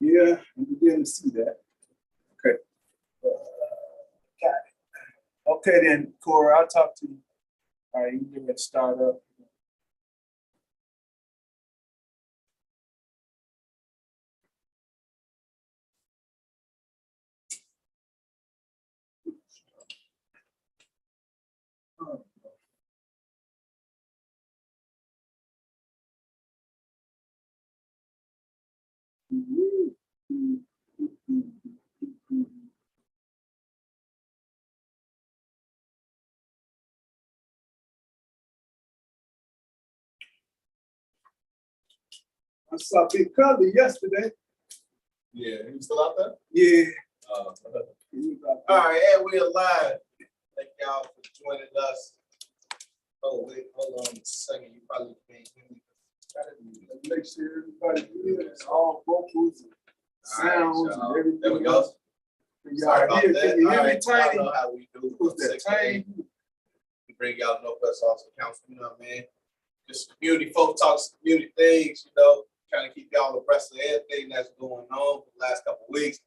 Yeah, I'm beginning to see that. Okay. Got it. Okay then, Corey, I'll talk to you. All right, you can get start up. I saw Big Cully yesterday. Yeah, he was still out there? Yeah. All He was out there. right, and we're live. Thank y'all for joining us. Oh, wait, hold on a second. You probably can't hear me. Make sure everybody hears all vocals and sounds All and right, everything. there we go. Can Sorry y'all about hear? that. Can you hear All me, right, y'all Tiny? know how we do. What's that, Tiny? We bring out no press officer council, you know what I mean? Just community folk talks, community things, you know, trying to keep y'all abreast of everything that's going on for the last couple of weeks.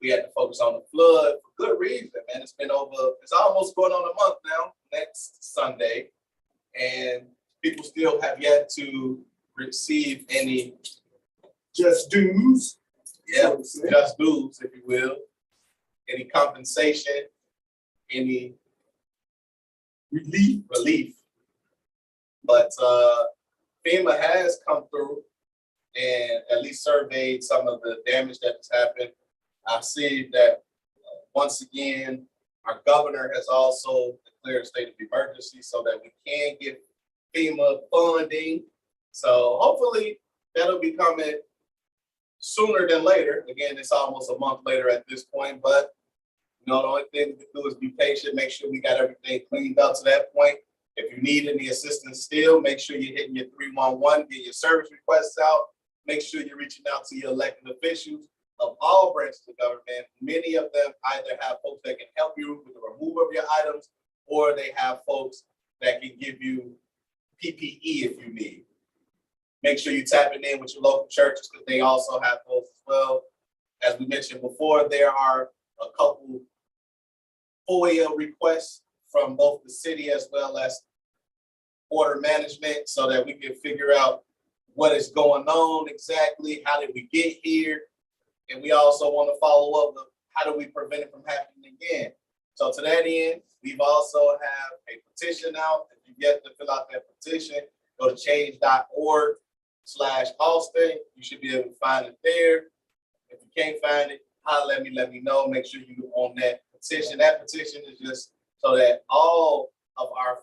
We had to focus on the flood for good reason, man. It's almost going on a month now, next Sunday. And people still have yet to receive any Just dues. just dues, if you will, any compensation, any relief. But FEMA has come through and at least surveyed some of the damage that has happened. I see that once again, our governor has also declared a state of emergency so that we can get FEMA funding. So hopefully that'll be coming sooner than later. Again, it's almost a month later at this point, but you know, the only thing we can do is be patient, make sure we got everything cleaned up to that point. If you need any assistance still, make sure you're hitting your 311, get your service requests out. Make sure you're reaching out to your elected officials of all branches of government. Many of them either have folks that can help you with the removal of your items, or they have folks that can give you PPE if you need. Make sure you're tapping in with your local churches because they also have those as well. As we mentioned before, there are a couple FOIA requests from both the city as well as order management so that we can figure out what is going on exactly, how did we get here? And we also want to follow up with how do we prevent it from happening again? So to that end, we've also have a petition out. If you get to fill out that petition, go to change.org/Austin. You should be able to find it there. If you can't find it, holler at me, let me know. Make sure you're on that petition. That petition is just so that all of our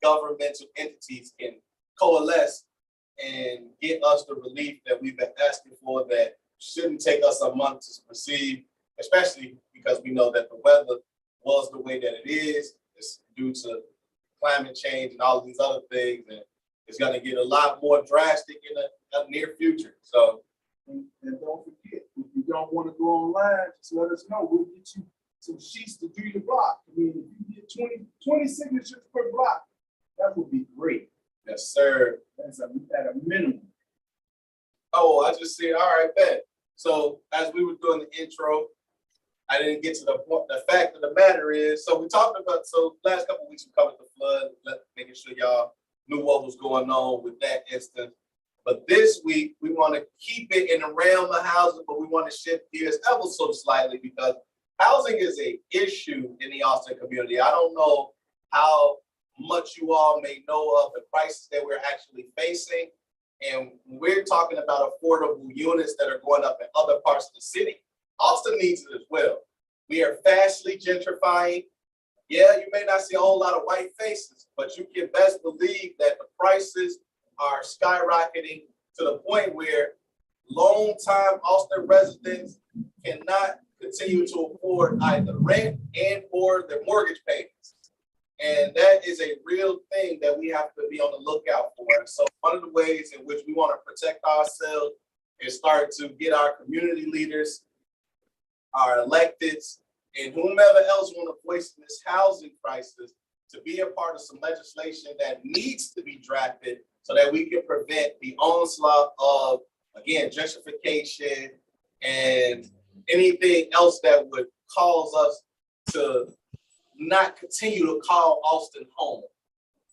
governmental entities can coalesce and get us the relief that we've been asking for that shouldn't take us a month to receive, especially because we know that the weather was the way that it is. It's due to climate change and all of these other things, and it's going to get a lot more drastic in the near future. So, and don't forget, if you don't want to go online, just let us know. We'll get you some sheets to do your block. I mean, if you get 20 signatures per block, that would be great. yes, sir. That's at a minimum. Oh, I just see. All right, bet. So as we were doing the intro, I didn't get to the point. The fact of the matter is, so we talked about, so last couple of weeks we covered the flood, making sure y'all knew what was going on with that instance. But this week we want to keep it in the realm of housing, but we want to shift gears ever so slightly because housing is an issue in the Austin community. I don't know how much you all may know of the crisis that we're actually facing. And we're talking about affordable units that are going up in other parts of the city. Austin needs it as well. We are fastly gentrifying. Yeah, you may not see a whole lot of white faces, but you can best believe that the prices are skyrocketing to the point where long-time Austin residents cannot continue to afford either rent and or their mortgage payments. And that is a real thing that we have to be on the lookout for. So one of the ways in which we want to protect ourselves is start to get our community leaders, our electeds, and whomever else want to voice in this housing crisis to be a part of some legislation that needs to be drafted so that we can prevent the onslaught of, again, gentrification and anything else that would cause us to not continue to call Austin home.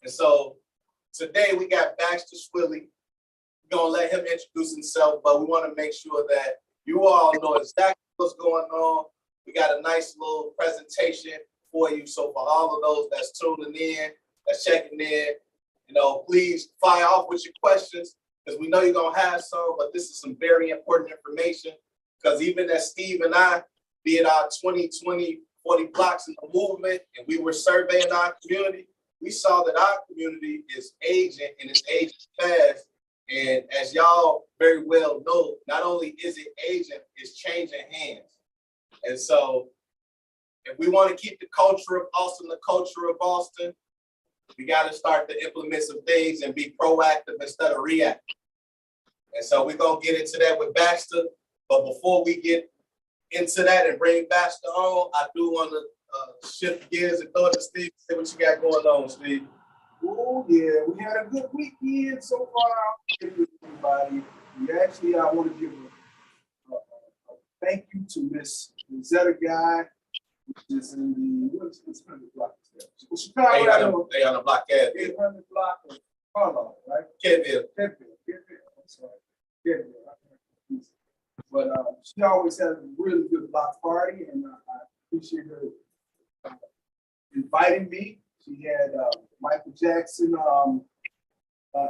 And so today we got Baxter Swilly. We're gonna let him introduce himself, but we want to make sure that you all know exactly what's going on. We got a nice little presentation for you. So for all of those that's tuning in, that's checking in, please fire off with your questions, because we know you're gonna have some, but this is some very important information. Because even as Steve and I did our 2020 40 blocks in the movement, and we were surveying our community, we saw that our community is aging, and it's aging fast. And as y'all very well know, not only is it aging, it's changing hands. And so if we want to keep the culture of Austin, the culture of Boston, we got to start to implement some things and be proactive instead of reactive. And so we're going to get into that with Baxter. But before we get into that and bring Baxter on, I do want to shift gears and throw it to Steve. See what you got going on, Steve. Oh, yeah, we had a good weekend so far. Everybody, I want to give a thank you to Miss Rosetta Guy, which is in the, what's 100 block? Chicago. They on the block, yeah. 800 block of Carlisle, right? Kedville. I'm sorry. Kedville. But she always has a really good block party, and I appreciate her inviting me. She had Michael Jackson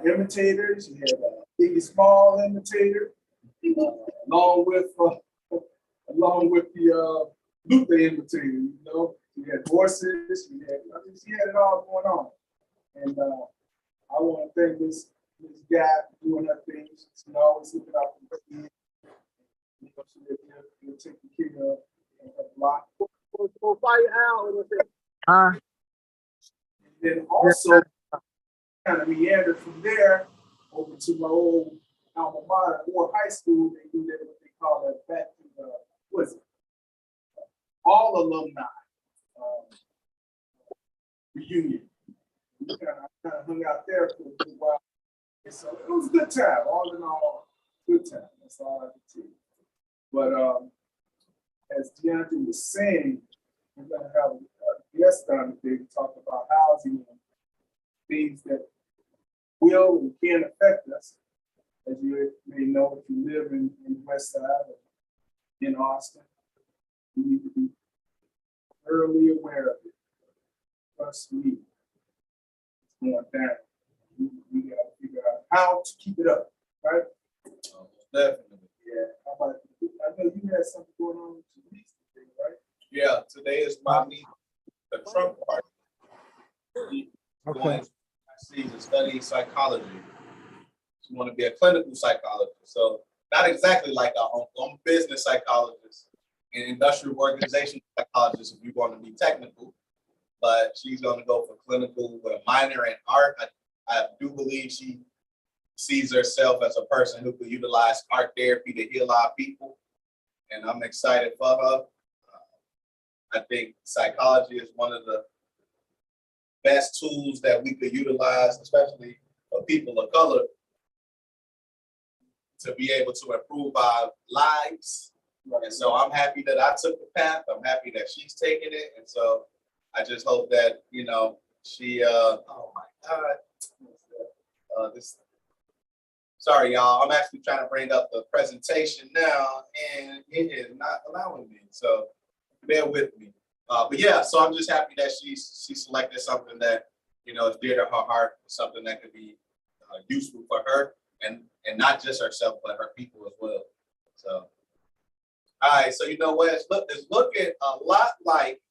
imitators. She had Biggie Small imitator, along with the Luther imitator. She had horses. She had it all going on. And I want to thank this guy for doing her thing. She always looking out for the kids. She'll take care of her block. And then also kind of meandered from there over to my old alma mater, or high school. They do that, what they call that, back to the, all alumni reunion. I kind of hung out there for a little while. And so it was a good time, all in all, good time. That's all I can tell you. But as DeAndre was saying, we're going to have a guest on today to talk about housing and things that will and can affect us. As you may know, if you live in the West Side or in Austin, you need to be thoroughly aware of it. Trust me, it's going down. We got to figure out how to keep it up, right? Definitely. Yeah. I know you had something going on with your niece today, right? Yeah, today is my niece, the Trump party. Okay. She's studying psychology. She want to be a clinical psychologist. So not exactly like our uncle. I'm a business psychologist and industrial organization psychologist if you want to be technical. But she's going to go for clinical with a minor in art. I do believe she sees herself as a person who could utilize art therapy to heal our people. And I'm excited for her. I think psychology is one of the best tools that we could utilize, especially for people of color, to be able to improve our lives. And so I'm happy that I took the path. I'm happy that she's taking it. And so I just hope that, she, oh my God, sorry, y'all. I'm actually trying to bring up the presentation now, and it is not allowing me. So bear with me. But yeah, so I'm just happy that she selected something that, is dear to her heart, something that could be useful for her and not just herself, but her people as well. So, all right. So you know what? It's looking a lot like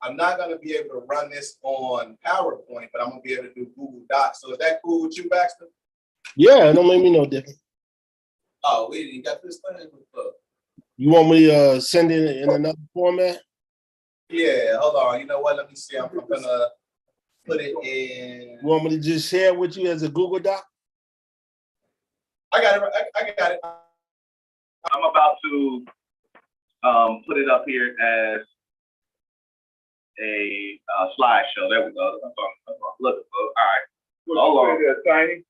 I'm not going to be able to run this on PowerPoint, but I'm going to be able to do Google Docs. So is that cool with you, Baxter? Yeah, it don't make me no difference. Oh, we didn't got this thing. You want me to send it in another format? Yeah, hold on. You know what? Let me see. I'm gonna put it in. You want me to just share it with you as a Google Doc? I got it. I got it. I'm about to put it up here as a slideshow. There we go. That's what I'm looking for. All right. Hold on. Tiny.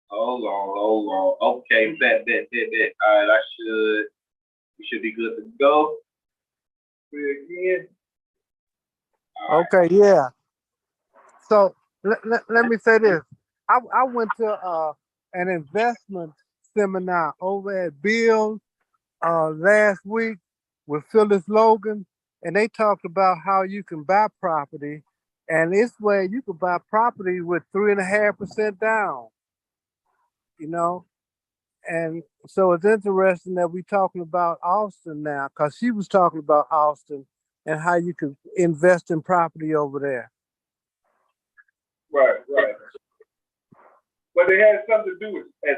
Hold on. Okay, that. All right, we should be good to go. Again. All right. Okay, yeah. So let me say this. I went to an investment seminar over at Bill last week with Phyllis Logan, and they talked about how you can buy property, and it's where you can buy property with 3.5% down, you know. And so it's interesting that we're talking about Austin now, because she was talking about Austin and how you can invest in property over there. Right. But it has something to do with, as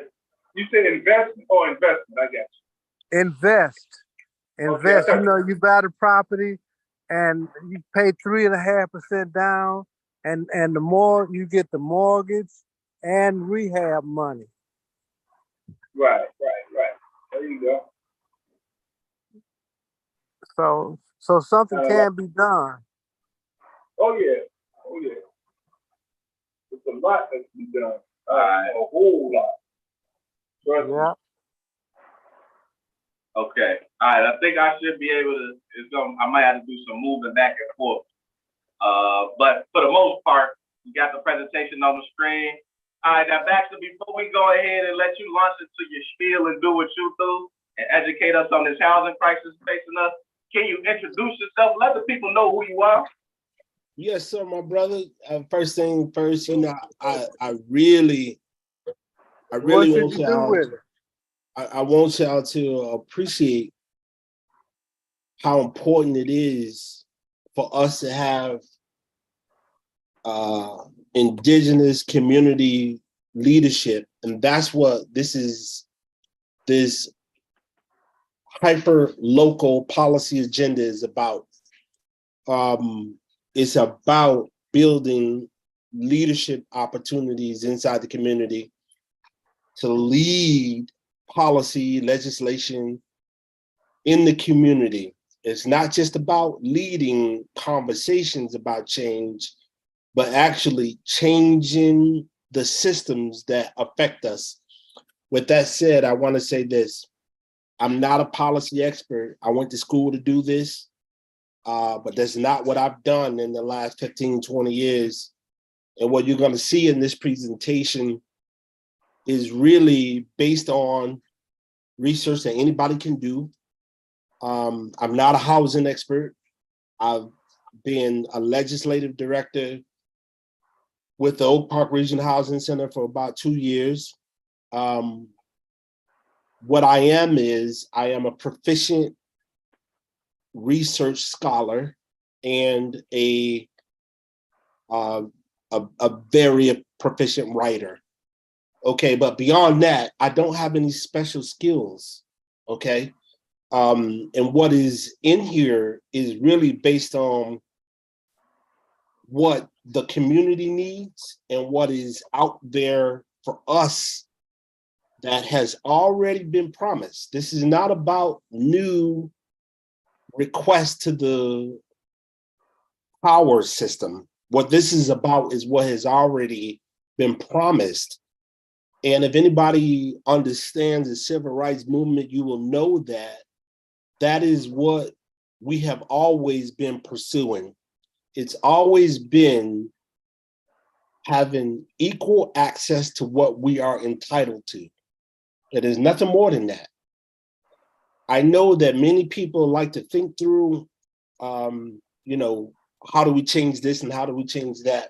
you said, investment or investment. I got you. Invest. Okay. You know, you buy the property and you pay 3.5% down, and the more you get the mortgage and rehab money. Right. There you go. So something can be done. Oh yeah. It's a lot that can be done. All right. A whole lot. Trust me. Yeah. Okay. All right. I think I should be able to. I might have to do some moving back and forth. But for the most part, you got the presentation on the screen. All right. Now, Baxter, before we go ahead and let you launch into your spiel and do what you do and educate us on this housing crisis facing us, can you introduce yourself? Let the people know who you are. Yes, sir, my brother. First thing first, you know, I really What should want you do y'all. with it? I want y'all to appreciate how important it is for us to have indigenous community leadership, and that's what this is. This hyper local policy agenda is about. It's about building leadership opportunities inside the community to lead policy legislation in the community. It's not just about leading conversations about change, but actually changing the systems that affect us. With that said, I want to say this. I'm not a policy expert. I went to school to do this. But that's not what I've done in the last 15, 20 years. And what you're going to see in this presentation is really based on research that anybody can do. I'm not a housing expert. I've been a legislative director with the Oak Park Regional Housing Center for about 2 years. What I am a proficient research scholar and a very proficient writer. Okay, but beyond that, I don't have any special skills. Okay, and what is in here is really based on what the community needs and what is out there for us that has already been promised. This is not about new requests to the power system. What this is about is what has already been promised. And if anybody understands the civil rights movement, you will know that that is what we have always been pursuing. It's always been having equal access to what we are entitled to. It is nothing more than that. I know that many people like to think through, you know, how do we change this and how do we change that?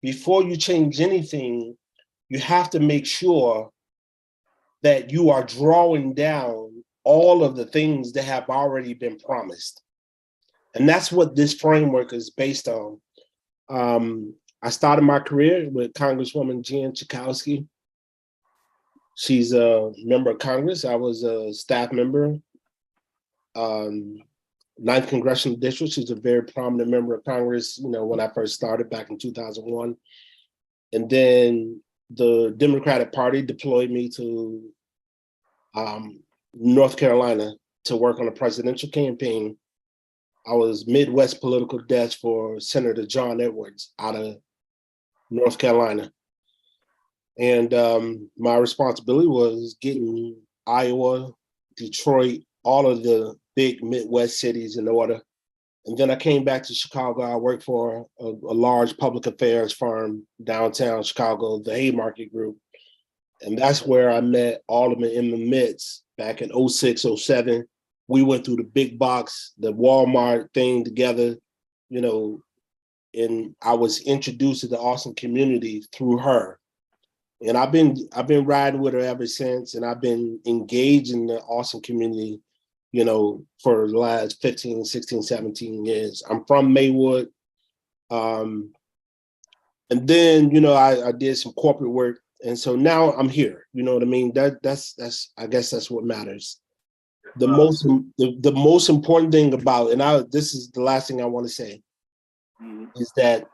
Before you change anything, you have to make sure that you are drawing down all of the things that have already been promised. And that's what this framework is based on. I started my career with Congresswoman Jan Schakowsky. She's a member of Congress. I was a staff member, 9th Congressional District. She's a very prominent member of Congress, you know, when I first started back in 2001. And then the Democratic Party deployed me to North Carolina to work on a presidential campaign. I was Midwest political desk for Senator John Edwards out of North Carolina. And my responsibility was getting Iowa, Detroit, all of the big Midwest cities in order. And then I came back to Chicago. I worked for a large public affairs firm downtown Chicago, the Haymarket Group. And that's where I met Alderman Emma Mitz back in 06, 07. We went through the big box, the Walmart thing together, you know, and I was introduced to the Austin community through her. And I've been riding with her ever since, and I've been engaged in the Austin community, you know, for the last 15, 16, 17 years. I'm from Maywood. And then, you know, I did some corporate work. And so now I'm here, you know what I mean? That's I guess that's what matters. The most important thing about, and this is the last thing I want to say, is that,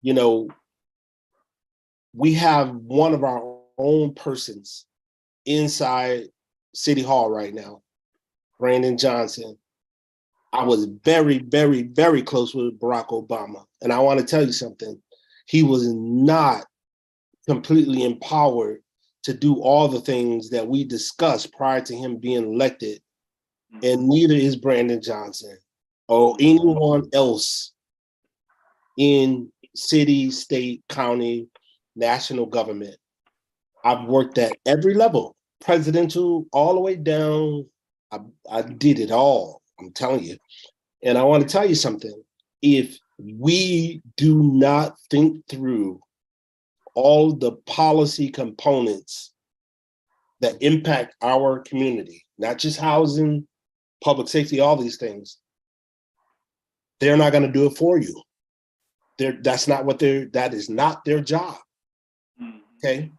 you know, we have one of our own persons inside City Hall right now, Brandon Johnson. I was very, very, very close with Barack Obama. And I want to tell you something. He was not completely empowered to do all the things that we discussed prior to him being elected. And neither is Brandon Johnson or anyone else in city, state, county, national government. I've worked at every level, presidential, all the way down. I did it all, I'm telling you. And I want to tell you something. If we do not think through all the policy components that impact our community, not just housing, public safety, all these things, they're not going to do it for you. That is not their job. Okay.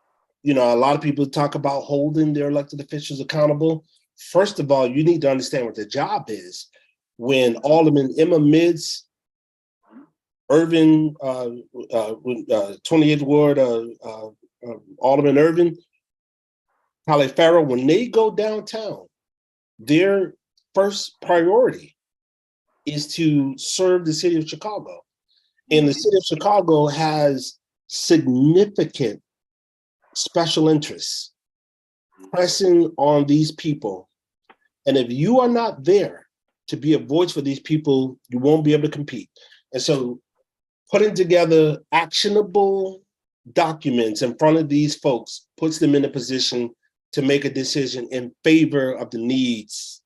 You know, a lot of people talk about holding their elected officials accountable. First of all, you need to understand what their job is. When Alderman Emma Mitz, Irvin, 28th Ward, Alderman Irvin, Farrell, when they go downtown, their first priority is to serve the city of Chicago. And the city of Chicago has significant special interests pressing on these people. And if you are not there to be a voice for these people, you won't be able to compete. And so putting together actionable documents in front of these folks puts them in a position to make a decision in favor of the needs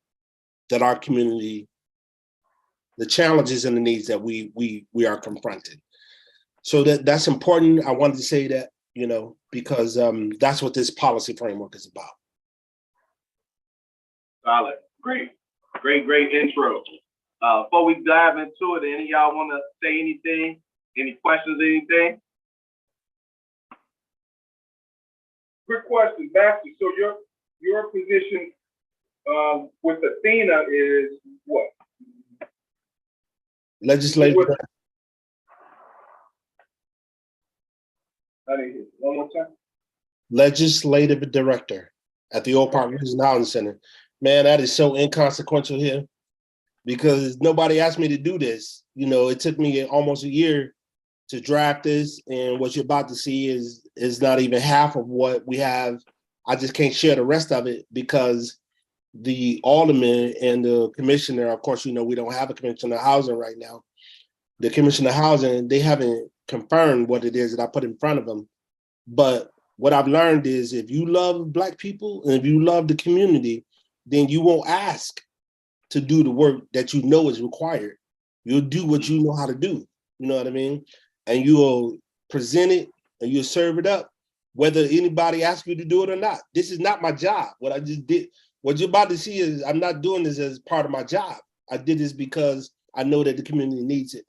that our community, the challenges and the needs that we are confronted. So that's important. I wanted to say that, you know, because that's what this policy framework is about. Solid. Great intro. Before we dive into it, any of y'all want to say anything? Any questions, anything? Quick question, Baxter. So your position with Athena is what? Legislative. I didn't hear it. One more time. Legislative director at the Old Park Regional Housing Center. Man, that is so inconsequential here because nobody asked me to do this. You know, it took me almost a year to draft this, and what you're about to see is not even half of what we have. I just can't share the rest of it because the alderman and the commissioner, of course, you know, we don't have a commissioner of housing right now. The commissioner of housing, they haven't confirmed what it is that I put in front of them. But what I've learned is if you love Black people and if you love the community, then you won't ask to do the work that you know is required. You'll do what you know how to do. You know what I mean? And you'll present it and you'll serve it up, whether anybody asks you to do it or not. This is not my job. What I just did, what you're about to see is I'm not doing this as part of my job. I did this because I know that the community needs it.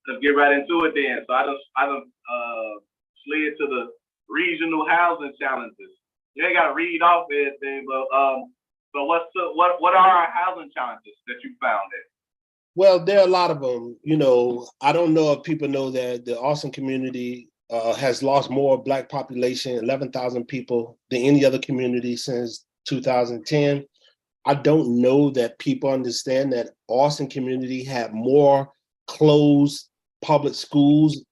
Let's get right into it then. So I don't slid to the regional housing challenges. You ain't got to read off everything, but so what are our housing challenges that you found there? Well, there are a lot of them. You know, I don't know if people know that the Austin community has lost more Black population, 11,000 people, than any other community since 2010. I don't know that people understand that Austin community had more closed public schools.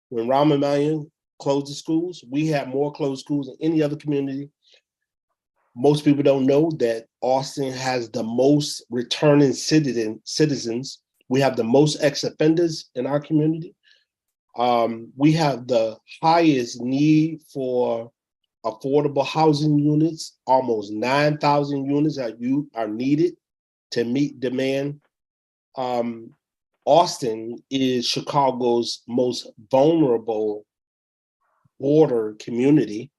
When Rahm Emanuel closed the schools, we have more closed schools than any other community. Most people don't know that Austin has the most returning citizens. We have the most ex-offenders in our community. We have the highest need for affordable housing units. Almost 9,000 units are needed to meet demand. Austin is Chicago's most vulnerable border community,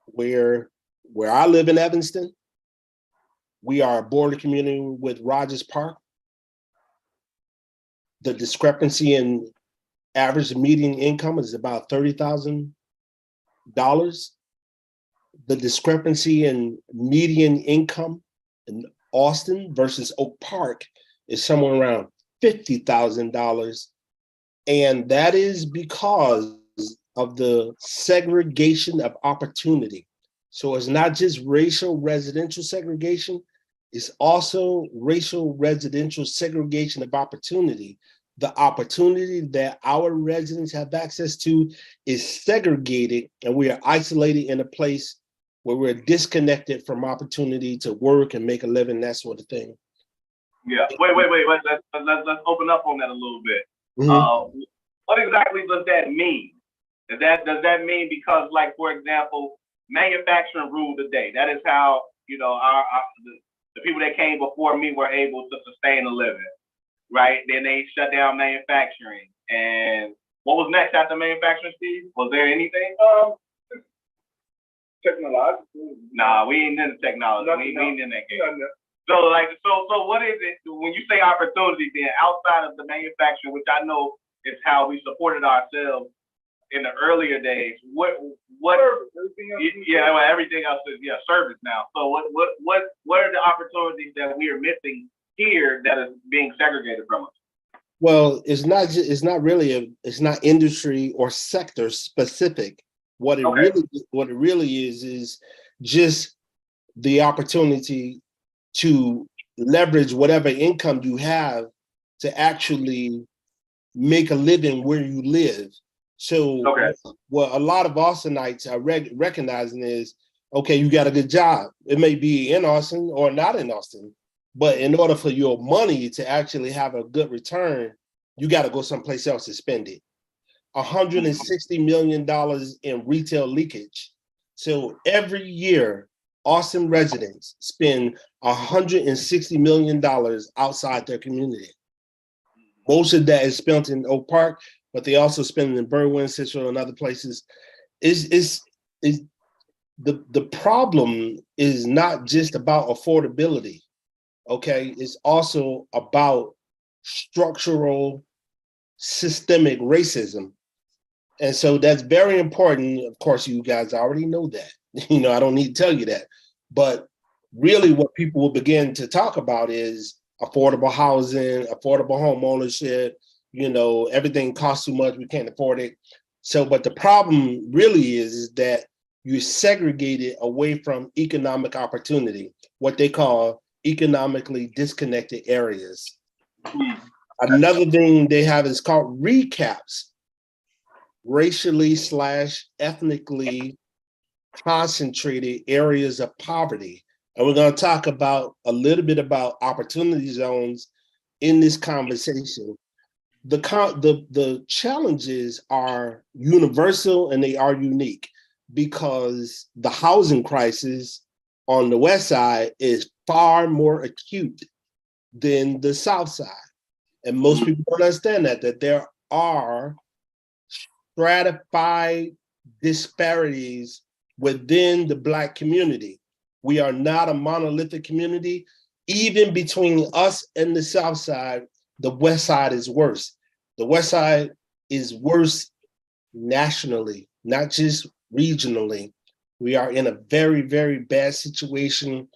where I live in Evanston. We are a border community with Rogers Park. The discrepancy in average median income is about $30,000. The discrepancy in median income in Austin versus Oak Park is somewhere around $50,000. And that is because of the segregation of opportunity. So it's not just racial residential segregation, it's also racial residential segregation of opportunity. The opportunity that our residents have access to is segregated, and we are isolated in a place where we're disconnected from opportunity to work and make a living, that sort of thing. Yeah. Wait. Let's open up on that a little bit. Mm-hmm. What exactly does that mean? Does that mean because, like, for example, manufacturing ruled the day? That is how, you know, the people that came before me were able to sustain a living, right? Then they shut down manufacturing. And what was next after manufacturing, Steve? Was there anything? Technological. Nah, we ain't in the technology. We ain't in that game. So what is it when you say opportunity then outside of the manufacturing, which I know is how we supported ourselves in the earlier days? What everything else is service now. So what are the opportunities that we are missing here that is being segregated from us? Well, it's not industry or sector specific. What it really is just the opportunity to leverage whatever income you have to actually make a living where you live. So what a lot of Austinites are recognizing is, okay, you got a good job. It may be in Austin or not in Austin, but in order for your money to actually have a good return, you got to go someplace else to spend it. $160 million in retail leakage. So every year, Austin residents spend $160 million outside their community. Most of that is spent in Oak Park, but they also spend it in Berwyn, Cicero, and other places. The problem is not just about affordability, okay? It's also about structural, systemic racism. And so that's very important. Of course, you guys already know that. I don't need to tell you that. But really what people will begin to talk about is affordable housing, affordable home ownership, everything costs too much, we can't afford it. So, but the problem really is that you segregate it away from economic opportunity, what they call economically disconnected areas. Another thing they have is called recaps, racially/ethnically concentrated areas of poverty. And we're going to talk about a little bit about opportunity zones in this conversation. The challenges are universal and they are unique because the housing crisis on the West Side is far more acute than the South Side. And most people don't understand that there are stratified disparities within the Black community. We are not a monolithic community. Even between us and the South Side, the West Side is worse. The West Side is worse nationally, not just regionally. We are in a very, very bad situation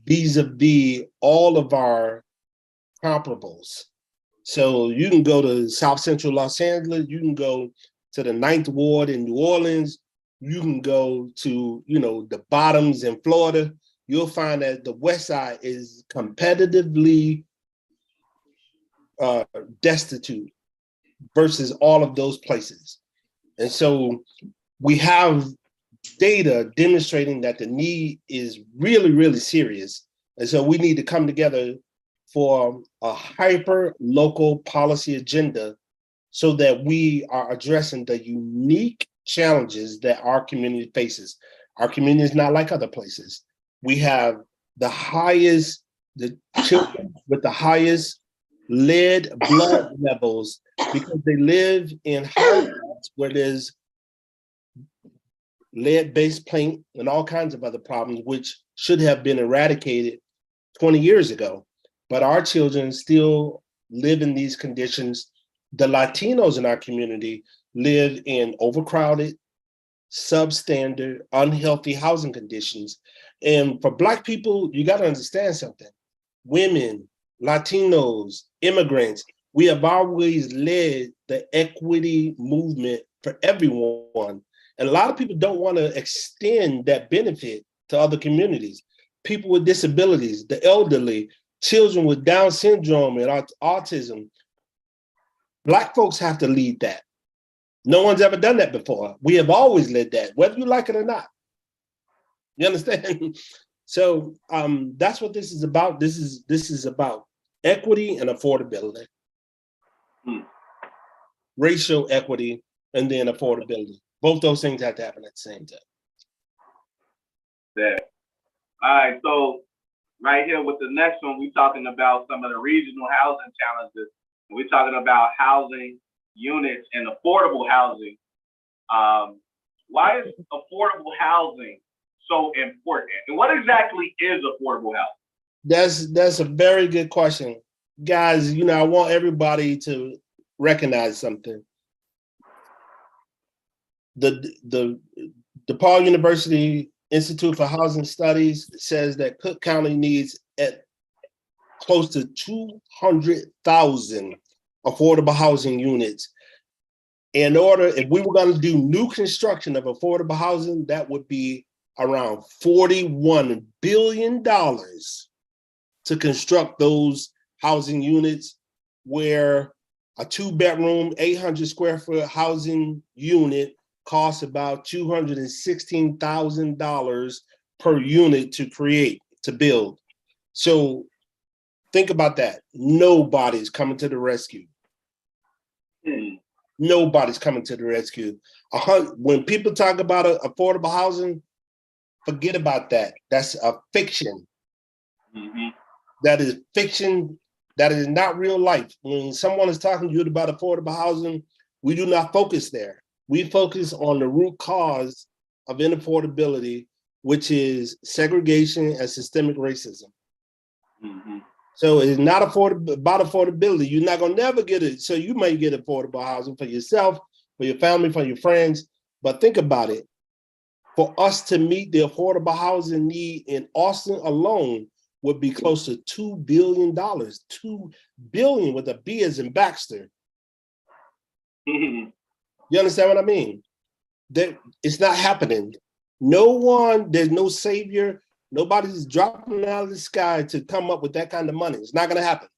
vis-a-vis all of our comparables. So you can go to South Central Los Angeles, you can go to the 9th Ward in New Orleans, you can go to, the bottoms in Florida. You'll find that the West Side is competitively destitute. versus all of those places. And so we have data demonstrating that the need is really, really serious. And so we need to come together for a hyper local policy agenda so that we are addressing the unique challenges that our community faces. Our community is not like other places. We have the children with the highest lead blood levels because they live in households where there's lead-based paint and all kinds of other problems, which should have been eradicated 20 years ago. But our children still live in these conditions. The Latinos in our community live in overcrowded, substandard, unhealthy housing conditions. And for Black people, you got to understand something. Women, Latinos, immigrants, we have always led the equity movement for everyone. And a lot of people don't want to extend that benefit to other communities. People with disabilities, the elderly, children with Down syndrome and autism. Black folks have to lead that. No one's ever done that before. We have always led that, whether you like it or not. You understand? So that's what this is about. This is about equity and affordability. Racial equity and then affordability. Both those things have to happen at the same time. Yeah. All right, so right here with the next one, we're talking about some of the regional housing challenges. We're talking about housing units and affordable housing. Why is affordable housing so important? And what exactly is affordable housing? That's a very good question. Guys, I want everybody to recognize something. The DePaul University Institute for Housing Studies says that Cook County needs at close to 200,000 affordable housing units. If we were going to do new construction of affordable housing, that would be around $41 billion to construct those housing units, where a 2-bedroom, 800 square foot housing unit costs about $216,000 per unit to build. So think about that. Nobody's coming to the rescue. Nobody's coming to the rescue. When people talk about affordable housing, forget about that. That's a fiction. Mm-hmm. That is fiction. That is not real life. When someone is talking to you about affordable housing, we do not focus there. We focus on the root cause of inaffordability, which is segregation and systemic racism. Mm-hmm. So it's not about affordability. You're not gonna never get it. So you may get affordable housing for yourself, for your family, for your friends. But think about it. For us to meet the affordable housing need in Austin alone would be close to $2 billion. $2 billion with a B as in Baxter. Mm-hmm. You understand what I mean? That it's not happening. There's no savior. Nobody's dropping out of the sky to come up with that kind of money. It's not going to happen.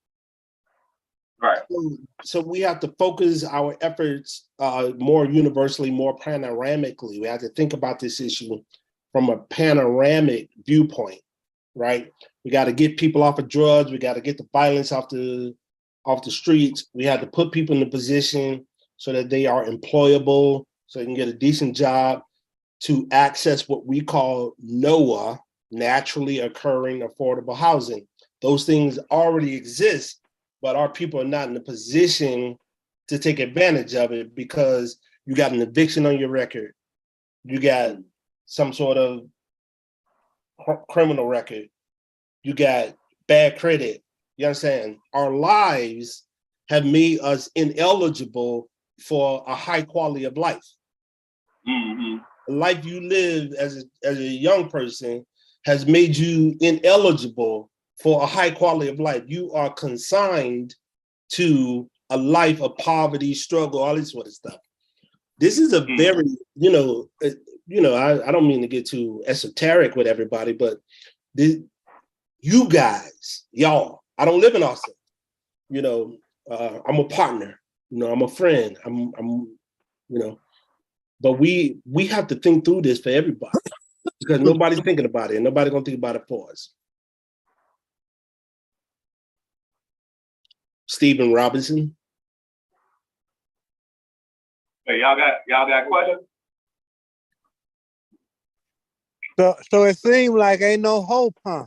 Right. So we have to focus our efforts more universally, more panoramically. We have to think about this issue from a panoramic viewpoint, right? We got to get people off of drugs. We got to get the violence off the streets. We have to put people in a position so that they are employable, so they can get a decent job, to access what we call NOAA, naturally occurring affordable housing. Those things already exist, but our people are not in a position to take advantage of it because you got an eviction on your record. You got some sort of criminal record. You got bad credit. You understand? Our lives have made us ineligible for a high quality of life. Mm-hmm. The life you live as a young person has made you ineligible for a high quality of life. You are consigned to a life of poverty, struggle, all this sort of stuff. This is a very, I don't mean to get too esoteric with everybody, but you guys, y'all, I don't live in Austin. I'm a partner. You know, I'm a friend. You know, but we have to think through this for everybody because nobody's thinking about it, and nobody gonna think about it for us. Stephen Robinson. Hey, y'all got questions? So it seems like ain't no hope, huh?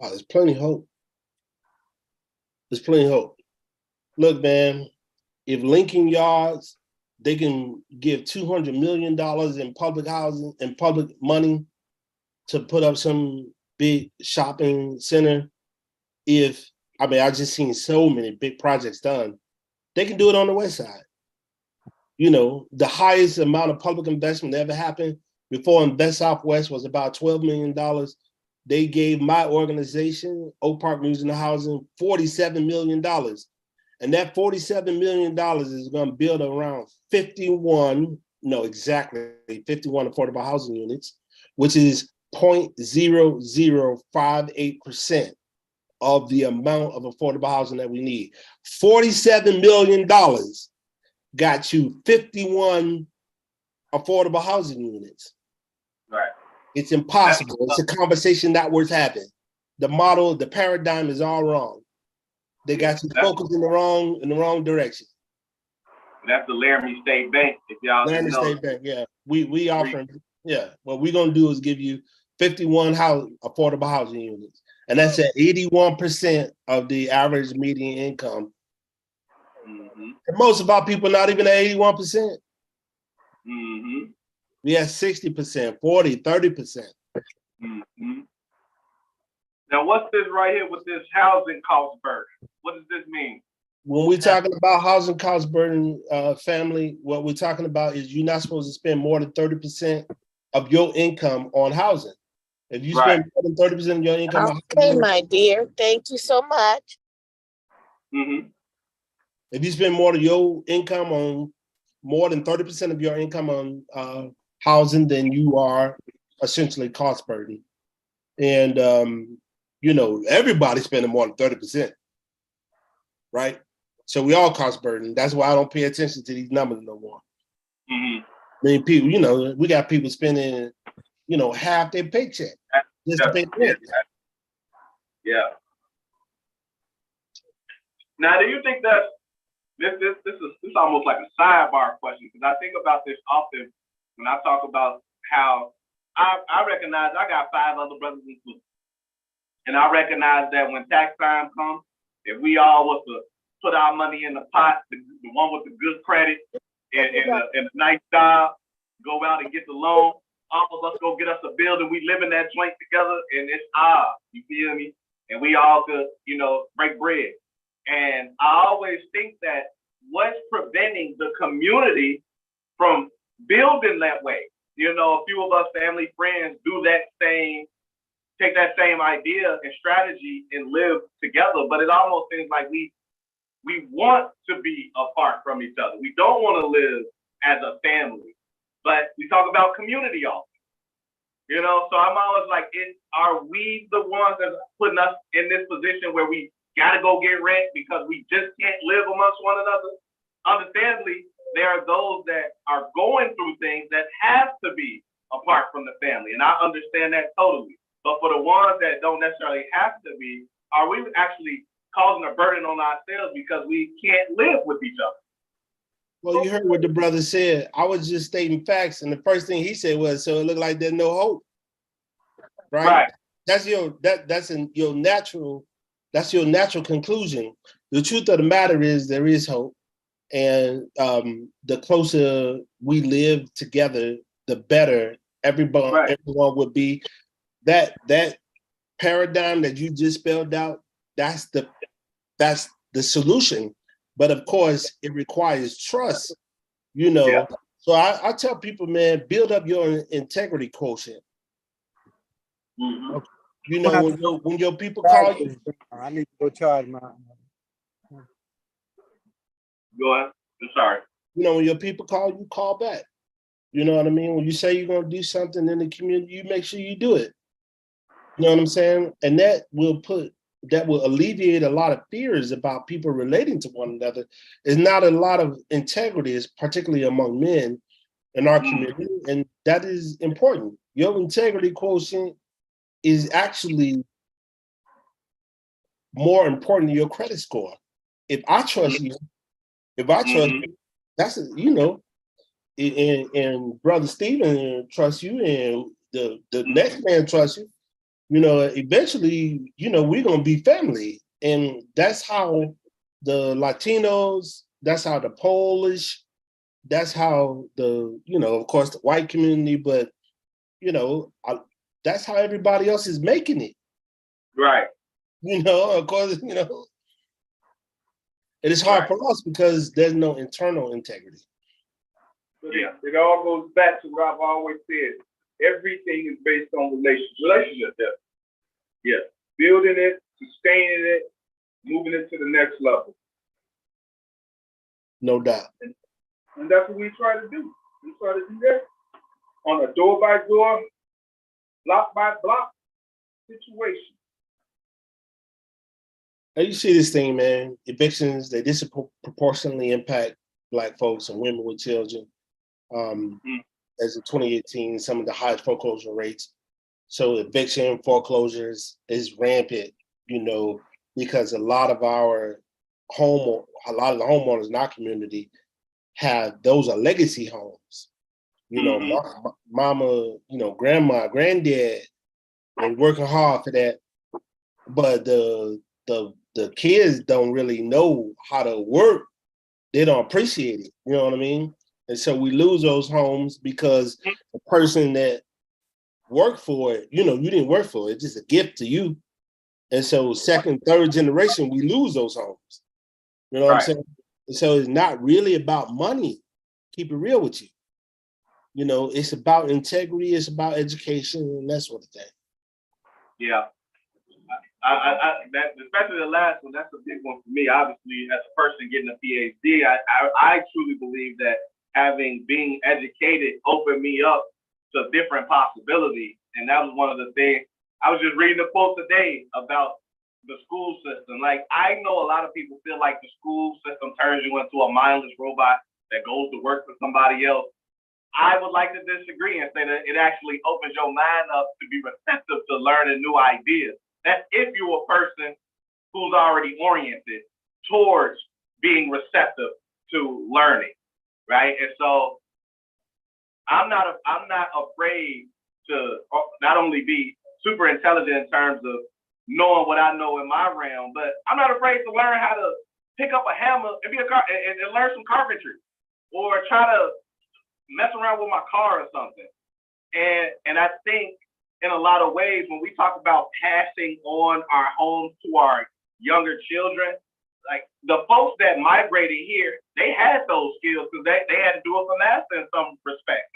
Oh, there's plenty of hope. There's plenty of hope. Look, man, if Lincoln Yards, they can give $200 million in public housing and public money to put up some big shopping center. I just seen so many big projects done. They can do it on the west side. You know, the highest amount of public investment that ever happened before Invest Southwest was about $12 million. They gave my organization, Oak Park Museum of Housing, $47 million. And that $47 million is going to build around 51 affordable housing units, which is 0.0058% of the amount of affordable housing that we need. $47 million got you 51 affordable housing units. Right. It's impossible. It's a conversation not worth having. The model, the paradigm is all wrong. They got you focused in the wrong direction. That's the Laramie State Bank. If y'all Laramie know. State Bank, yeah. We offering, yeah. What we're gonna do is give you 51 affordable housing units, and that's at 81% of the average median income. Mm-hmm. And most of our people not even at 81%. Mm-hmm. We have 60%, 40, 30%. Mm-hmm. Now, what's this right here with this housing cost burden? What does this mean? When we're talking about housing cost burden, family, what we're talking about is you're not supposed to spend more than 30% of your income on housing. If you spend more than 30% of your income on Okay, housing, my dear. Thank you so much. Mm-hmm. if you spend more of your income on more than 30% of your income on housing, then you are essentially cost burden. And you know, everybody's spending more than 30%, right? So we all cost burden. That's why I don't pay attention to these numbers no more. Mm-hmm. I mean, people, you know, we got people spending, you know, half their paycheck just to pay rent. Yeah. Now, do you think that this is almost like a sidebar question? Because I think about this often when I talk about how I recognize I got 5 other brothers and sisters. And I recognize that when tax time comes, if we all was to put our money in the pot, the one with the good credit and a nice job, go out and get the loan, all of us go get us a building, we live in that joint together, and it's ours, you feel me? And we all could, you know, break bread. And I always think that what's preventing the community from building that way? You know, a few of us family friends do that same, take that same idea and strategy and live together, but it almost seems like we want to be apart from each other. We don't want to live as a family, but we talk about community often. You know, so I'm always like, are we the ones that are putting us in this position where we gotta go get rent because we just can't live amongst one another? Understandably, there are those that are going through things that have to be apart from the family, and I understand that totally. But for the ones that don't necessarily have to be, are we actually causing a burden on ourselves because we can't live with each other? Well, you heard what the brother said. I was just stating facts, and the first thing he said was, "So it looked like there's no hope." Right? That's your natural conclusion. The truth of the matter is there is hope, and the closer we live together, the better everyone would be. That paradigm that you just spelled out, that's the solution. But of course, it requires trust, you know. Yeah. So I tell people, man, build up your integrity quotient. Mm-hmm. You know, when your people call you, I need to go charge my. Go ahead. I'm sorry. You know, when your people call you, call back. You know what I mean? When you say you're gonna do something in the community, you make sure you do it. You know what I'm saying? And that will put that will alleviate a lot of fears about people relating to one another is not a lot of integrity, particularly among men in our community, and that is important. Your integrity quotient is actually more important than your credit score. If I trust you, that's and Brother Stephen trusts you, and the next man trusts you. Eventually, we're gonna be family, and that's how the Latinos, that's how the Polish, that's how the of course the white community, but that's how everybody else is making it. Right. Of course, it is hard for us because there's no internal integrity. Yeah, it all goes back to what I've always said. Everything is based on relationships. Yeah. Building it, sustaining it, moving it to the next level. No doubt. And that's what we try to do. We try to do that on a door by door, block by block situation. Now you see this thing, man. Evictions, they disproportionately impact Black folks and women with children. As in 2018, some of the highest foreclosure rates. So eviction foreclosures is rampant, because a lot of the homeowners in our community those are legacy homes. Mama, grandma, granddad, and working hard for that. But the kids don't really know how to work. They don't appreciate it. You know what I mean? And so we lose those homes because the person that worked for it, you didn't work for it. It's just a gift to you. And so second, third generation, we lose those homes. You know what I'm saying? And so it's not really about money. Keep it real with you. It's about integrity. It's about education and that sort of thing. Yeah. That, especially the last one, that's a big one for me. Obviously, as a person getting a PhD, I truly believe that being educated opened me up to different possibilities. And that was one of the things. I was just reading a quote today about the school system. Like, I know a lot of people feel like the school system turns you into a mindless robot that goes to work for somebody else. I would like to disagree and say that it actually opens your mind up to be receptive to learning new ideas. That's if you're a person who's already oriented towards being receptive to learning, right? And so I'm not afraid to not only be super intelligent in terms of knowing what I know in my realm, but I'm not afraid to learn how to pick up a hammer and and learn some carpentry, or try to mess around with my car or something. And I think in a lot of ways, when we talk about passing on our homes to our younger children, like the folks that migrated here, they had those skills because they had to do it for master in some respect.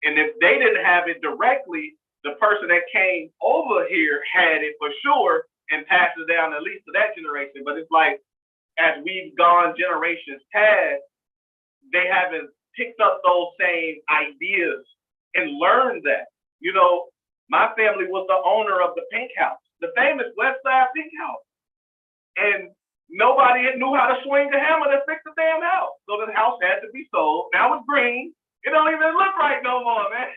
And if they didn't have it directly, the person that came over here had it for sure and passed it down at least to that generation. But it's like, as we've gone generations past, they haven't picked up those same ideas and learned that. My family was the owner of the Pink House, the famous West Side Pink House. And nobody knew how to swing a hammer to fix the damn house. So the house had to be sold. Now it's green. It don't even look right no more, man.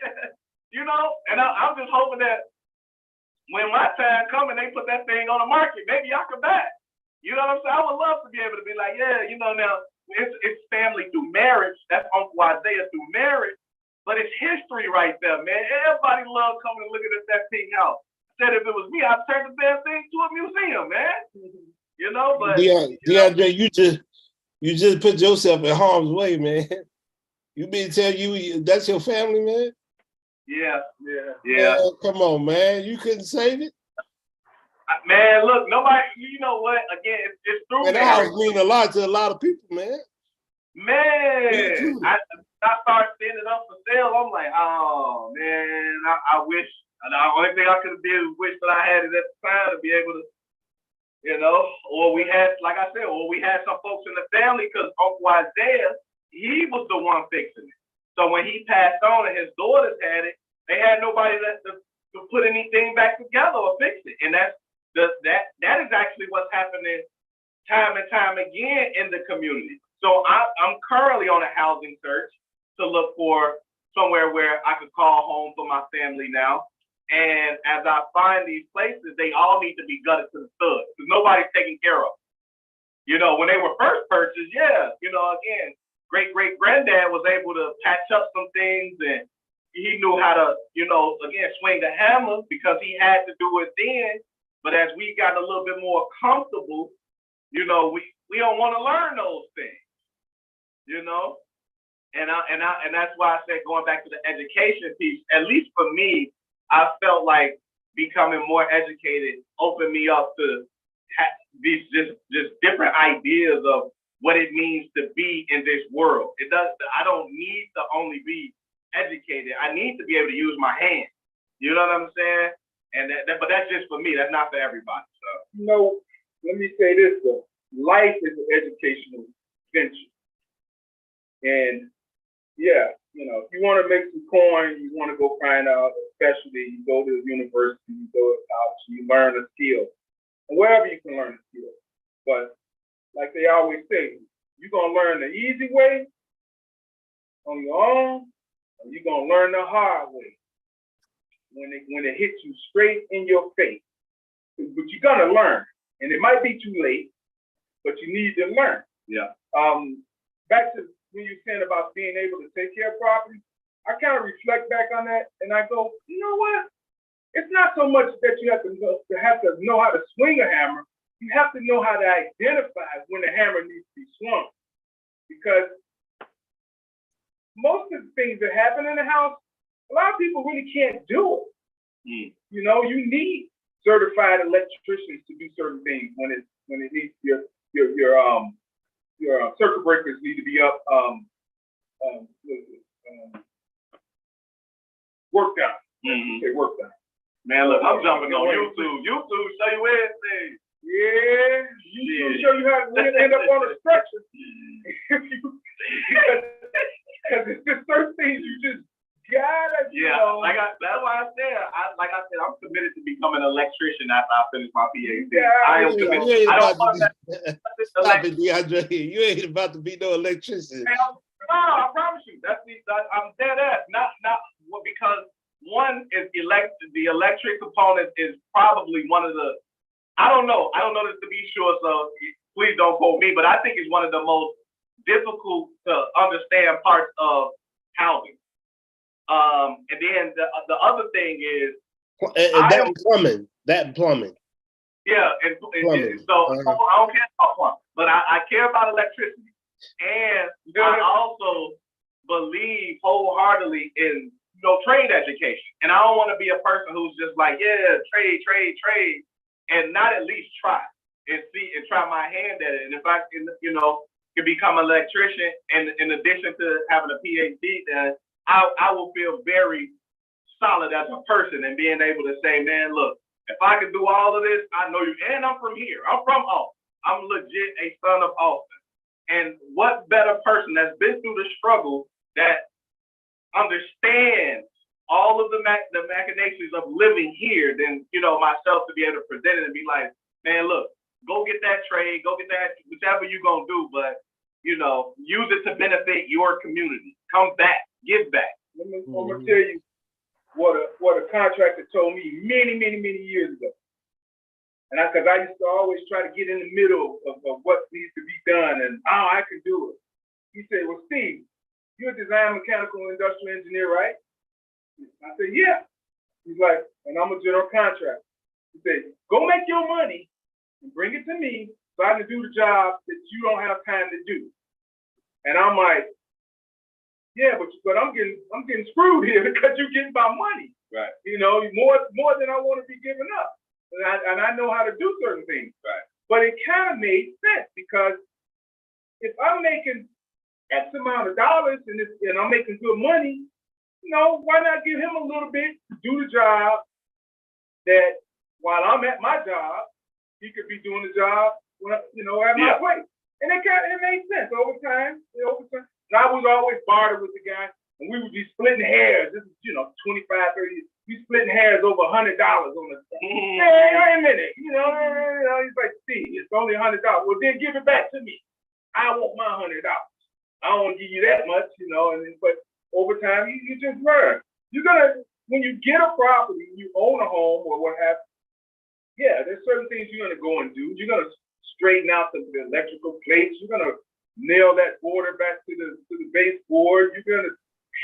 And I'm just hoping that when my time comes and they put that thing on the market, maybe I can buy it. You know what I'm saying? I would love to be able to be like, yeah, now it's family through marriage. That's Uncle Isaiah through marriage. But it's history right there, man. Everybody loves coming and looking at that pink house. I said if it was me, I'd turn the damn thing to a museum, man. But DeAndre, you just put yourself in harm's way, man. You mean to tell you that's your family, man? Yeah. Come on, man. You couldn't save it? Man, look, nobody, you know what? Again, it's through and that house mean a lot to a lot of people, man. Man, I started seeing it up for sale. I'm like, oh man, I wish. The only thing I could have did was wish that I had it at the time to be able to, or we had, like I said, or we had some folks in the family, because Uncle Isaiah, he was the one fixing it. So when he passed on and his daughters had it, they had nobody to put anything back together or fix it. And that's that is actually what's happening time and time again in the community. So I'm currently on a housing search to look for somewhere where I could call home for my family now. And as I find these places, they all need to be gutted to the studs because nobody's taking care of them. You know, when they were first purchased, yeah, you know, again, great-great-granddad was able to patch up some things and he knew how to, you know, again, swing the hammer because he had to do it then. But as we got a little bit more comfortable, you know, we don't want to learn those things, you know? And that's why I said going back to the education piece, at least for me, I felt like becoming more educated opened me up to these just different ideas of what it means to be in this world. I don't need to only be educated. I need to be able to use my hands. You know what I'm saying? And but that's just for me. That's not for everybody. So You know, let me say this though. Life is an educational venture. And yeah, you know, if you want to make some coin, you want to go find out a specialty, you go to the university, you go to college, you learn a skill. And wherever you can learn a skill. But like they always say, you're gonna learn the easy way on your own, or you're gonna learn the hard way when it hits you straight in your face. But you're gonna learn. And it might be too late, but you need to learn. yeah. Back to when you're saying about being able to take care of property, I kind of reflect back on that and I go, you know what? It's not so much that you have to know how to swing a hammer. You have to know how to identify when the hammer needs to be swung. Because most of the things that happen in the house, a lot of people really can't do it. You know, you need certified electricians to do certain things when it needs your circuit breakers need to be up, work done. Say work done. Man, look, I'm jumping on YouTube. YouTube show you everything. Yeah, YouTube show you how to end up on a structure. Because it's just certain things you just gotta do. Yeah, that's why I'm committed to becoming an electrician after I finish my PhD. Yeah, I am committed. I don't want that. Stop it, DeAndre. You ain't about to be no electrician. No, I promise you. I'm dead ass. Not because one is the electric component is probably one of the, I don't know this to be sure, so please don't quote me, but I think it's one of the most difficult to understand parts of housing. And then the other thing is that plumbing. Yeah, and plumbing. So I don't care about plumbing, but I care about electricity, and I also believe wholeheartly in trade education. And I don't want to be a person who's just like, yeah, trade, and not at least try and see and try my hand at it. And if I can, can become an electrician, and in addition to having a PhD, then I will feel very solid as a person and being able to say, man, look, if I can do all of this, I know you. And I'm from here. I'm from Austin. I'm legit a son of Austin. And what better person that's been through the struggle that understands all of the machinations of living here than myself to be able to present it and be like, man, look, go get that trade, go get that, whichever you're gonna do, but use it to benefit your community. Come back, give back. I'm gonna tell you what a contractor told me many years ago. And because I used to always try to get in the middle of what needs to be done, and I can do it. He said, well, Steve, you're a design, mechanical, industrial engineer, right? I said, yeah. He's like, and I'm a general contractor. He said, go make your money and bring it to me so I can do the job that you don't have time to do. And I'm like, yeah, but I'm getting screwed here because you're getting my money. Right. More than I want to be giving up. And I know how to do certain things. Right. But it kind of made sense because if I'm making X amount of dollars and I'm making good money, why not give him a little bit to do the job that while I'm at my job, he could be doing the job at my place. And it made sense over time. And I was always bartered with the guy, and we would be splitting hairs. This is 25, 30 years. We splitting hairs over $100 on the. Hey, wait a minute, $100. Well, then give it back to me. I want my $100. I don't want to give you that much, but over time, you just learn. When you get a property, you own a home or what have you, yeah, there's certain things you're going to go and do. You're going to straighten out the electrical plates. You're going to nail that border back to the baseboard. You're going to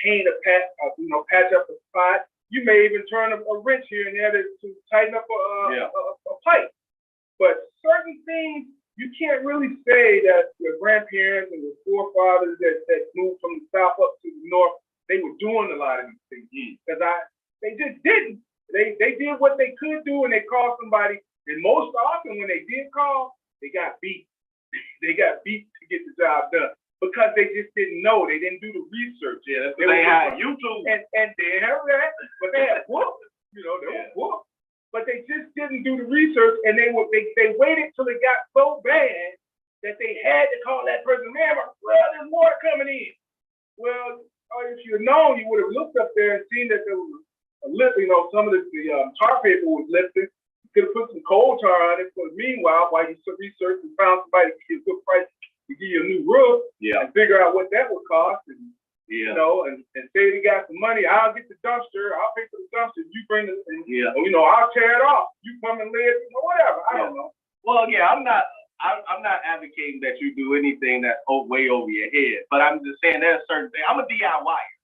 paint patch up a spot. You may even turn a wrench here and there to tighten up a pipe. But certain things, you can't really say that your grandparents and your forefathers that moved from the south up to the north, they were doing a lot of these things. Because they just didn't. They did what they could do, and they called somebody. And most often when they did call, they got beat. They got beat to get the job done because they just didn't know. They didn't do the research. Yeah, they had YouTube, and they have that, but they had books. They were books, but they just didn't do the research, and they waited till it got so bad that they had to call that person. Man, there's water coming in. Well, if you'd known, you would have looked up there and seen that there was a lift. Some of the tar paper was lifted. You could have put some coal tar on it. So meanwhile, while you researched and found somebody to give you a good price to give you a new roof, and figure out what that would cost, and and say they got some money, I'll get the dumpster, I'll pay for the dumpster, you bring it, I'll tear it off, you come and lay it, whatever. I don't know. Well, yeah, I'm not advocating that you do anything that's way over your head, but I'm just saying there's certain things. I'm a DIYer.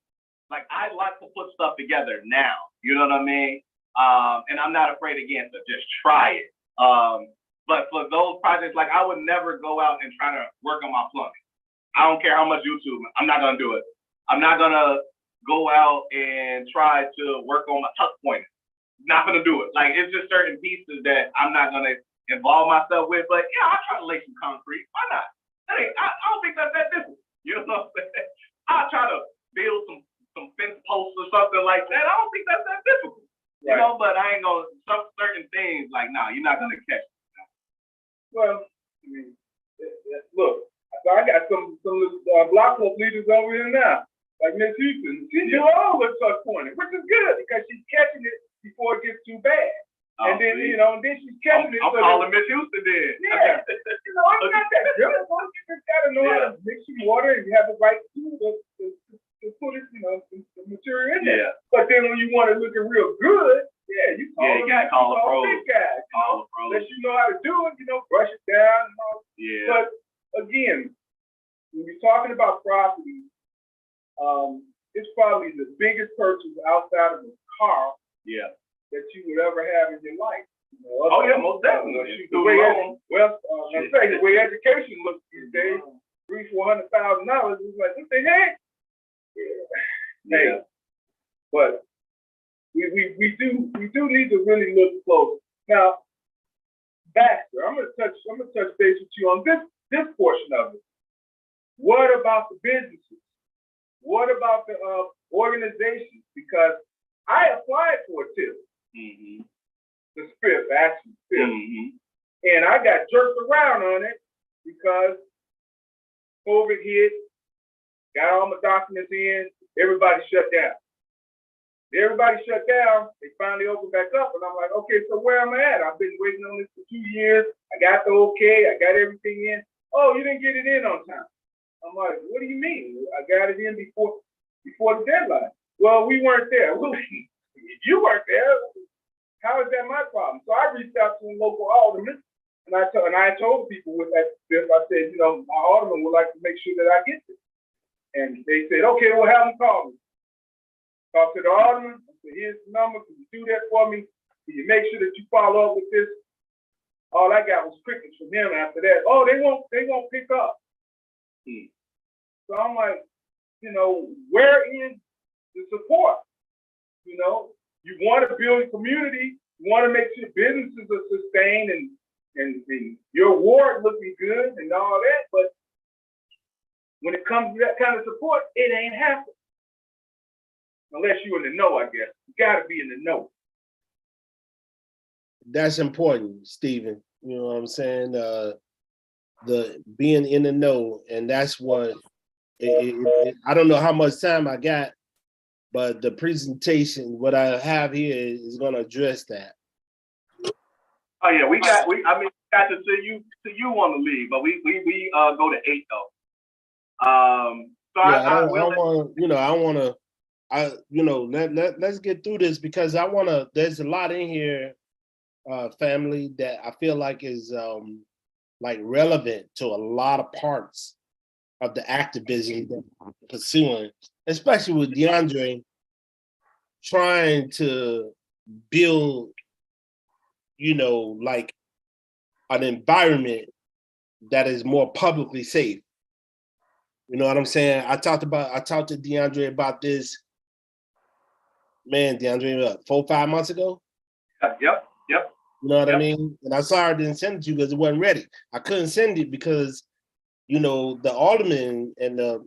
Like, I like to put stuff together now. You know what I mean? And I'm not afraid, again, to just try it. But for those projects, like, I would never go out and try to work on my plumbing. I don't care how much YouTube, I'm not gonna do it. I'm not gonna go out and try to work on my tuck pointer. Not gonna do it. Like, it's just certain pieces that I'm not gonna involve myself with. But yeah, I'll try to lay some concrete. Why not? Hey, I don't think that's that difficult. You know what I'm saying? I'll try to build some fence posts or something like that. I don't think that's that difficult. Right. But I ain't gonna, some certain things, like, nah, you're not gonna catch me. Well, I mean, look, I got some block club leaders over here now, like Miss Houston. She do all the tuck pointing, which is good because she's catching it before it gets too bad. And then, and then she's catching it. I'm calling Miss Houston then. Yeah. I'm not that good. You just gotta know how to mix your water and you have the right tool to put it, the material in there. But then when you want it looking real good, you gotta call a pro. Unless you know how to do it, brush it down and all. Yeah. But again, when you're talking about property, it's probably the biggest purchase outside of a car that you would ever have in your life. Most definitely. The way education looks these days, $300,000-$400,000 is like, what the heck? Hey, but we do need to really look close. Now, Baxter, I'm gonna touch base with you on this portion of it. What about the businesses? What about the organizations? Because I applied for a TIF, the SPIF, actually SPIF, and I got jerked around on it because COVID hit. Got all my documents in, everybody shut down. Everybody shut down, they finally opened back up, and I'm like, okay, so where am I at? I've been waiting on this for 2 years. I got the okay, I got everything in. Oh, you didn't get it in on time. I'm like, what do you mean? I got it in before the deadline. Well, we weren't there. Well, you weren't there. How is that my problem? So I reached out to a local alderman, and I told people with that, I said, my alderman would like to make sure that I get this. And they said, okay, we'll have them call me. Talk to the alderman. I said, here's the number. Can you do that for me? Can you make sure that you follow up with this? All I got was crickets from him after that. Oh, they won't pick up. So I'm like, where is the support? You want to build a community. You want to make sure businesses are sustained and your ward looking good and all that, but when it comes to that kind of support, it ain't happening. Unless you're in the know, I guess. You gotta be in the know. That's important, Stephen. You know what I'm saying? The being in the know, and that's what I don't know how much time I got, but the presentation, what I have here is gonna address that. Oh yeah, got to you want to leave, but we go to 8 though. So Yeah, I I will. don't want to, let's get through this because there's a lot in here, family, that I feel like is like relevant to a lot of parts of the activism that I'm pursuing, especially with DeAndre trying to build, like an environment that is more publicly safe. You know what I'm saying? I talked to DeAndre about this, man, DeAndre, 4-5 months ago. Yep. You know what I mean? And I'm sorry I didn't send it to you because it wasn't ready. I couldn't send it because, the alderman and the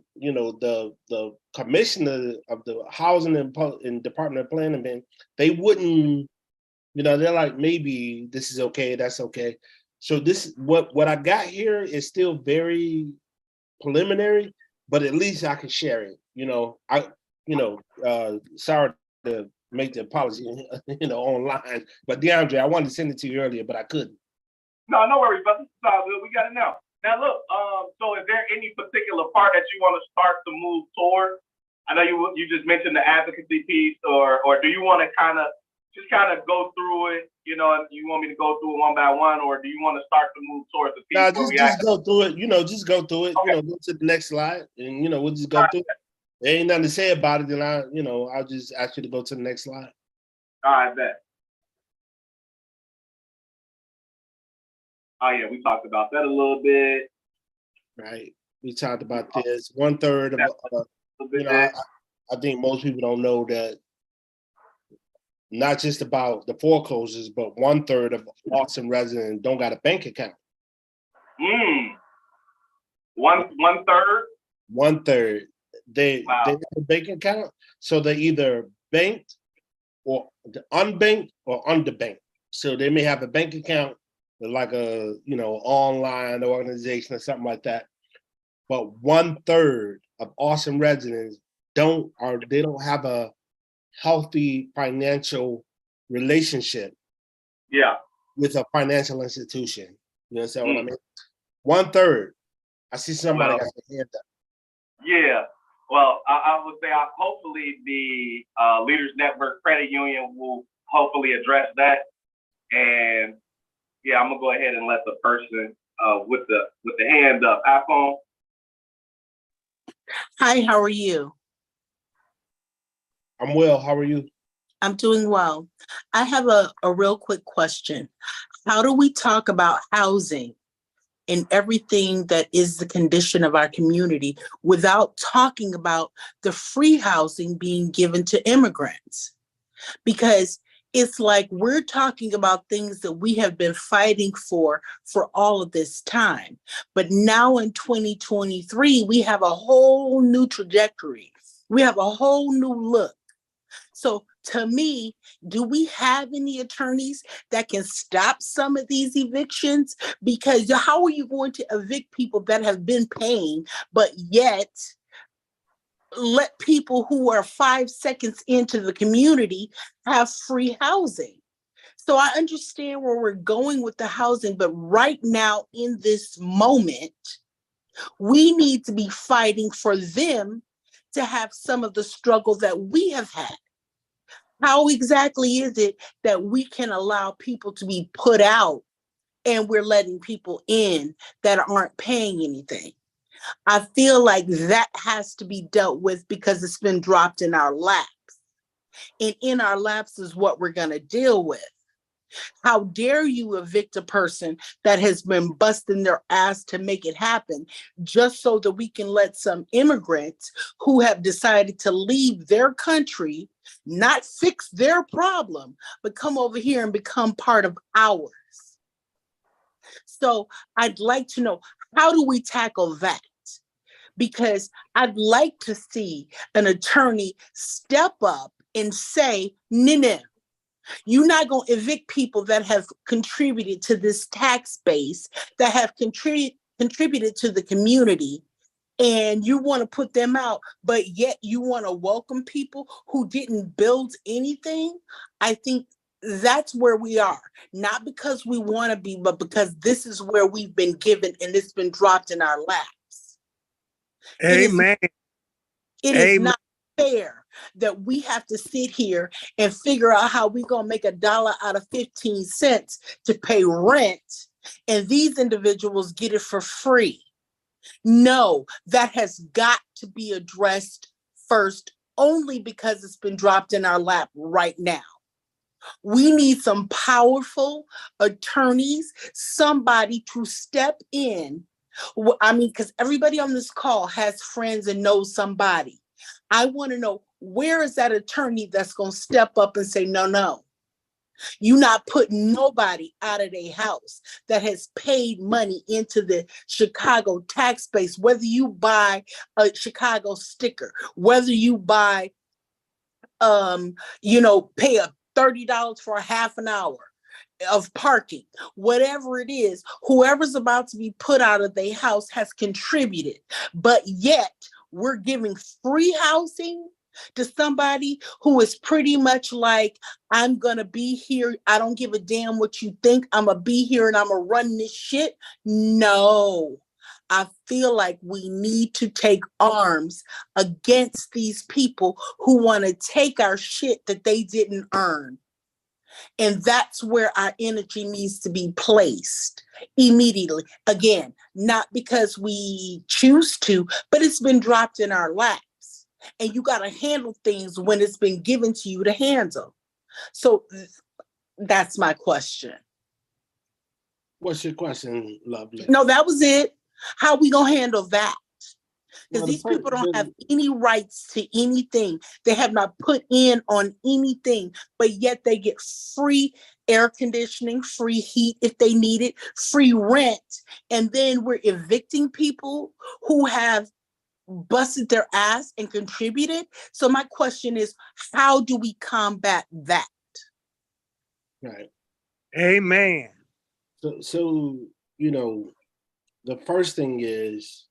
commissioner of the housing and Department of Planning, they wouldn't, they're like, maybe this is okay, that's okay. So this, what I got here is still very preliminary, but at least I can share it. Sorry to make the apology, online. But DeAndre, I wanted to send it to you earlier, but I couldn't. No worries, brother. It's all good. We got it now. Now look, so is there any particular part that you want to start to move toward? I know you just mentioned the advocacy piece, or do you want to kind of go through it? You want me to go through it one by one, or do you want to start to move towards the piece? No, just go through it. Just go through it. Okay. Go to the next slide, and we'll just go through it. There ain't nothing to say about it. Then I'll just ask you to go to the next slide. All right, bet. Oh yeah, we talked about that a little bit. Right. We talked about this. 1/3 of I think most people don't know that. Not just about the foreclosures, but 1/3 of Austin residents don't got a bank account. One third. 1/3. They Wow. have a bank account, so they're either banked or unbanked or underbanked. So they may have a bank account with like a online organization or something like that. But 1/3 of Austin residents don't have a healthy financial relationship with a financial institution. You understand what I mean? 1/3. I see somebody got their hand up. Yeah. Well, I would say hopefully the Leaders Network Credit Union will hopefully address that. And yeah, I'm gonna go ahead and let the person with the hand up. iPhone. Hi, how are you? I'm well. How are you? I'm doing well. I have a real quick question. How do we talk about housing and everything that is the condition of our community without talking about the free housing being given to immigrants? Because it's like we're talking about things that we have been fighting for all of this time. But now in 2023, we have a whole new trajectory. We have a whole new look. So to me, do we have any attorneys that can stop some of these evictions? Because how are you going to evict people that have been paying, but yet let people who are 5 seconds into the community have free housing? So I understand where we're going with the housing, but right now in this moment, we need to be fighting for them to have some of the struggle that we have had. How exactly is it that we can allow people to be put out and we're letting people in that aren't paying anything? I feel like that has to be dealt with because it's been dropped in our laps. And in our laps is what we're going to deal with. How dare you evict a person that has been busting their ass to make it happen just so that we can let some immigrants who have decided to leave their country, not fix their problem, but come over here and become part of ours. So I'd like to know, how do we tackle that? Because I'd like to see an attorney step up and say, no, you're not going to evict people that have contributed to this tax base, that have contributed to the community, and you want to put them out, but yet you want to welcome people who didn't build anything. I think that's where we are. Not because we want to be, but because this is where we've been given and it's been dropped in our laps. Amen. It is Amen. not fair that we have to sit here and figure out how we're going to make $1 out of 15 cents to pay rent, and these individuals get it for free. No, that has got to be addressed first, only because it's been dropped in our lap right now. We need some powerful attorneys, somebody to step in. I mean, because everybody on this call has friends and knows somebody. I want to know, where is that attorney that's going to step up and say, no, you're not putting nobody out of their house that has paid money into the Chicago tax base, whether you buy a Chicago sticker, whether you buy, pay a $30 for a half an hour of parking, whatever it is, whoever's about to be put out of their house has contributed, but yet we're giving free housing to somebody who is pretty much like, I'm gonna be here, I don't give a damn what you think, I'm gonna be here and I'm gonna run this shit. No, I feel like we need to take arms against these people who want to take our shit that they didn't earn. And that's where our energy needs to be placed immediately. Again, not because we choose to, but it's been dropped in our laps. And you got to handle things when it's been given to you to handle. So that's my question. What's your question, lovely? No, that was it. How we going to handle that? Because Well, these people don't have any rights to anything. They have not put in on anything, but yet they get free air conditioning, free heat if they need it, free rent. And then we're evicting people who have busted their ass and contributed. So my question is, how do we combat that? Right. Amen. So the first thing is,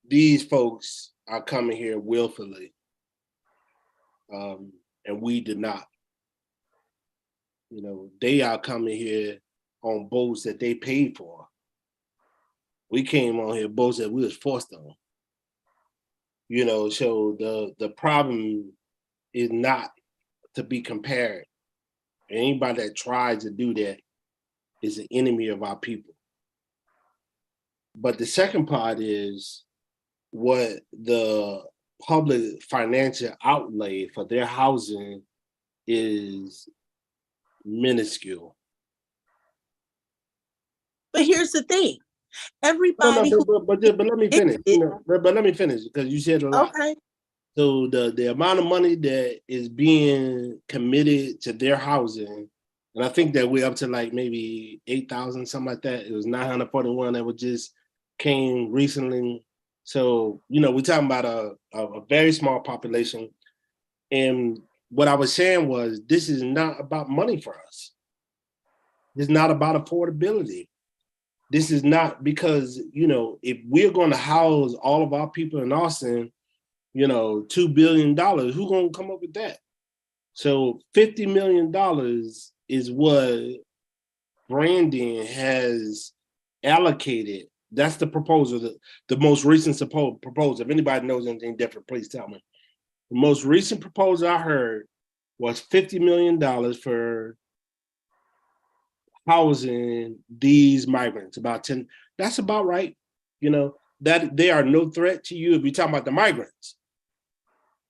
these folks are coming here willfully, and we did not. They are coming here on boats that they paid for. We came on here boats that we was forced on. So the problem is not to be compared. Anybody that tries to do that is an enemy of our people. But the second part is, what the public financial outlay for their housing is minuscule. But here's the thing. Everybody but let me finish. But let me finish, because you said a lot. Okay. So the amount of money that is being committed to their housing, and I think that we're up to like maybe 8,000, something like that. It was 941 that just came recently. So, we're talking about a very small population. And what I was saying was, this is not about money for us. It's not about affordability. This is not because, if we're going to house all of our people in Austin, $2 billion, who's going to come up with that? So $50 million is what Brandon has allocated. That's the proposal, the most recent proposal. If anybody knows anything different, please tell me. The most recent proposal I heard was $50 million for housing these migrants. About 10. That's about right. That they are no threat to you. If you're talking about the migrants,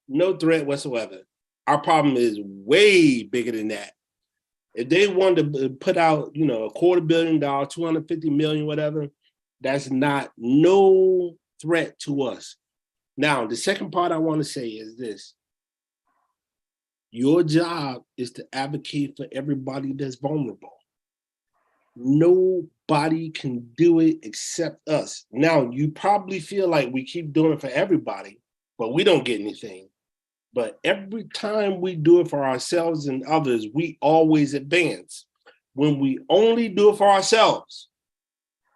no threat whatsoever. Our problem is way bigger than that. If they wanted to put out, $250 million, 250 million, whatever, that's not no threat to us. Now, the second part I want to say is this. Your job is to advocate for everybody that's vulnerable. Nobody can do it except us. Now, you probably feel like we keep doing it for everybody, but we don't get anything. But every time we do it for ourselves and others, we always advance. When we only do it for ourselves,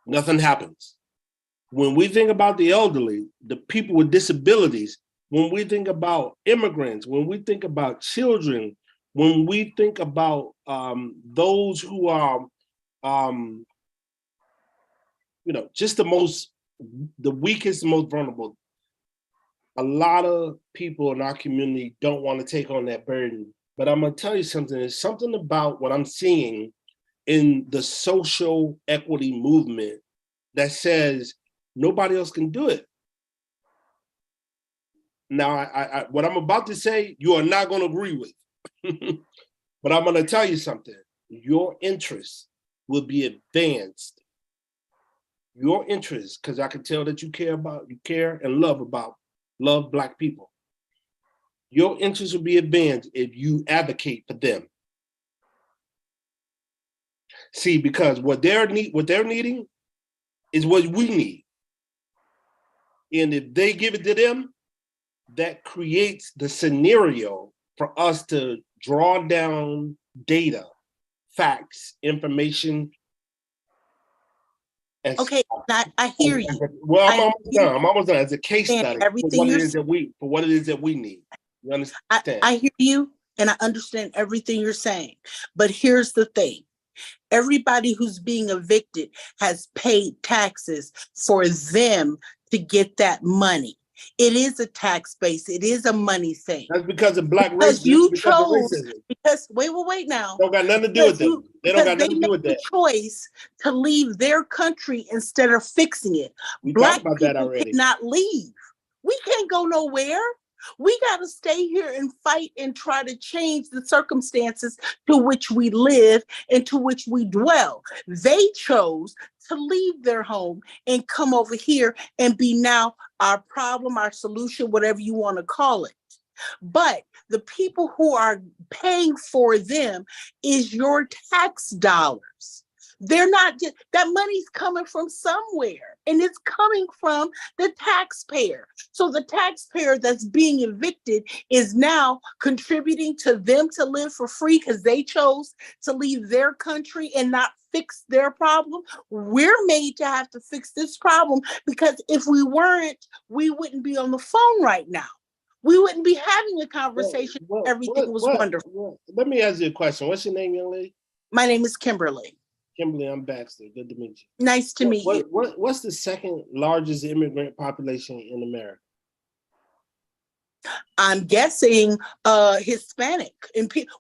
nothing happens. When we think about the elderly, the people with disabilities, when we think about immigrants, when we think about children, when we think about those who are, just the weakest, most vulnerable, a lot of people in our community don't want to take on that burden. But I'm going to tell you something. There's something about what I'm seeing in the social equity movement that says nobody else can do it. Now, I what I'm about to say, you are not going to agree with. But I'm going to tell you something. Your interests will be advanced. Your interests, because I can tell that you care and love Black people. Your interests will be advanced if you advocate for them. See, because what they're needing is what we need. And if they give it to them, that creates the scenario for us to draw down data, facts, information. Okay, I hear you. Well, I'm almost done. As a case study for everything what it is that we need. You understand? I hear you, and I understand everything you're saying. But here's the thing. Everybody who's being evicted has paid taxes for them to get that money. It is a tax base. It is a money thing. That's because of Black because racism. you chose. Because wait now. Don't got nothing to do with them. They don't got nothing to do with that. Choice to leave their country instead of fixing it. We Black talked about that people already. cannot leave. We can't go nowhere. We got to stay here and fight and try to change the circumstances to which we live and to which we dwell. They chose to leave their home and come over here and be now our problem, our solution, whatever you want to call it. But the people who are paying for them is your tax dollars. They're not just, that money's coming from somewhere, and it's coming from the taxpayer. So the taxpayer that's being evicted is now contributing to them to live for free because they chose to leave their country and not fix their problem. We're made to have to fix this problem because if we weren't, we wouldn't be on the phone right now. We wouldn't be having a conversation. Everything was wonderful. Let me ask you a question. What's your name, young lady? My name is Kimberly. Kimberly, I'm Baxter. Good to meet you. Nice to meet you. What's the second largest immigrant population in America? I'm guessing Hispanic.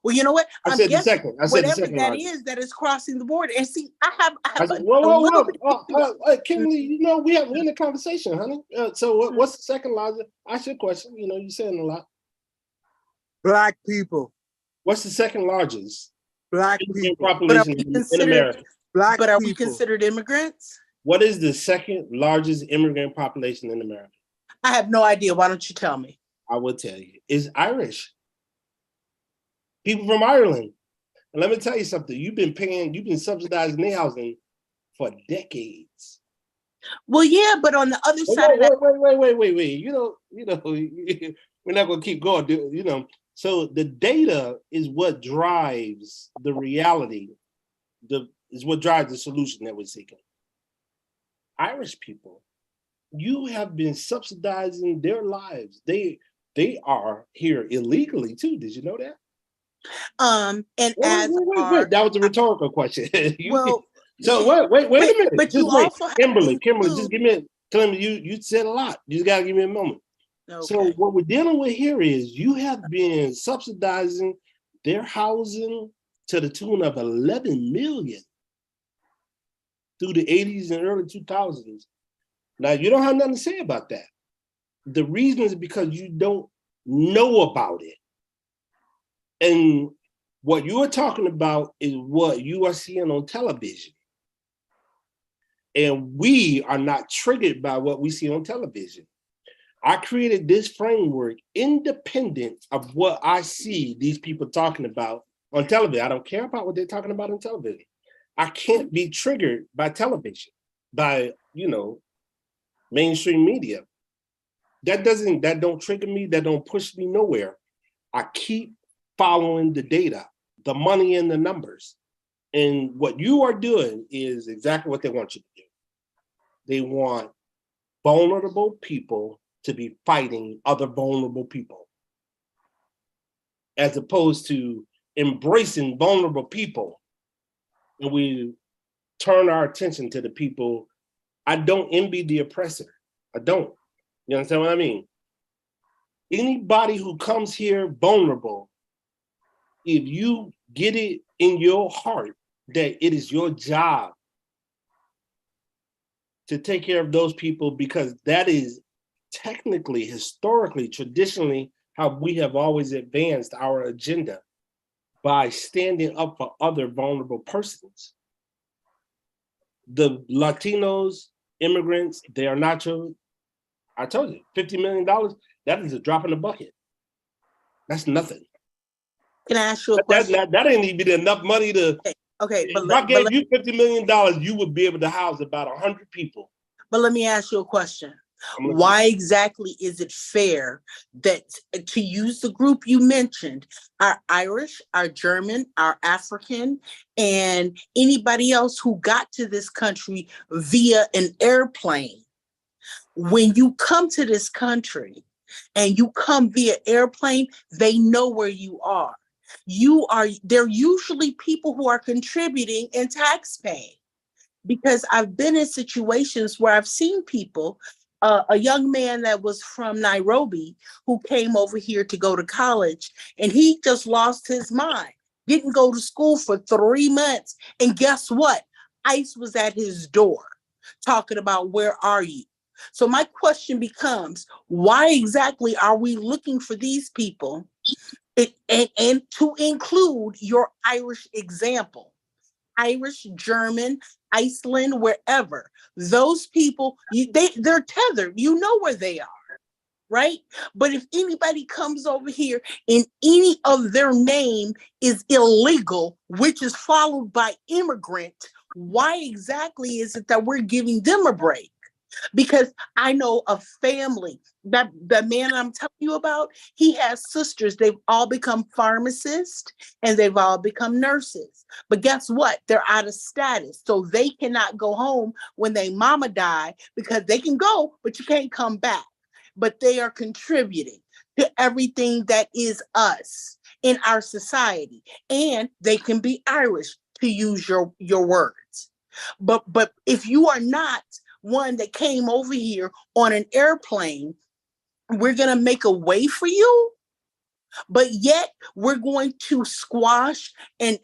Well, you know what? I said the second that largest. That is crossing the border. And see, I have Kimberly, we're in a conversation, honey. So what's the second largest? Ask your question. You're saying a lot. Black people. What's the second largest? Black people. Population in America. But are we considered immigrants? What is the second largest immigrant population in America? I have no idea. Why don't you tell me? I will tell you. It's Irish. People from Ireland. And let me tell you something. You've been subsidizing their housing for decades. Well, yeah, but on the other side wait. We're not gonna keep going, So the data is what drives the reality, is what drives the solution that we're seeking. Irish people, you have been subsidizing their lives. They are here illegally too. Did you know that? Wait. That was a rhetorical question. Wait a minute. But you also Kimberly, just give me you said a lot. You just gotta give me a moment. Okay. So what we're dealing with here is you have been subsidizing their housing to the tune of 11 million through the 80s and early 2000s. Now, you don't have nothing to say about that. The reason is because you don't know about it. And what you are talking about is what you are seeing on television. And we are not triggered by what we see on television. I created this framework independent of what I see these people talking about on television. I don't care about what they're talking about on television. I can't be triggered by television, by, mainstream media. That don't trigger me, that don't push me nowhere. I keep following the data, the money and the numbers. And what you are doing is exactly what they want you to do. They want vulnerable people to be fighting other vulnerable people, as opposed to embracing vulnerable people and we turn our attention to the people. I don't envy the oppressor. I don't. You understand what I mean? Anybody who comes here vulnerable, if you get it in your heart that it is your job to take care of those people, because that is technically, historically, traditionally, how we have always advanced our agenda, by standing up for other vulnerable persons. The Latinos, immigrants, they are not your, I told you, $50 million, that is a drop in the bucket. That's nothing. Can I ask you a question? That ain't even enough money to, Okay, if I gave you $50 million, you would be able to house about 100 people. but let me ask you a question. Why exactly is it fair that, to use the group you mentioned, our Irish, our German, our African, and anybody else who got to this country via an airplane, when you come to this country and you come via airplane, they know where you are. They're usually people who are contributing and tax paying. Because I've been in situations where I've seen people, a young man that was from Nairobi who came over here to go to college, and he just lost his mind, didn't go to school for 3 months. And guess what? ICE was at his door talking about, where are you? So my question becomes, why exactly are we looking for these people? And to include your Irish example, Irish, German, Iceland, wherever, those people, they're tethered. You know where they are, right? But if anybody comes over here and any of their name is illegal, which is followed by immigrant, why exactly is it that we're giving them a break? Because I know a family, that the man I'm telling you about, he has sisters. They've all become pharmacists and they've all become nurses. But guess what? They're out of status. So they cannot go home when their mama died, because they can go, but you can't come back. But they are contributing to everything that is us in our society. And they can be Irish, to use your words. But if you are not one that came over here on an airplane, we're going to make a way for you, but yet we're going to squash and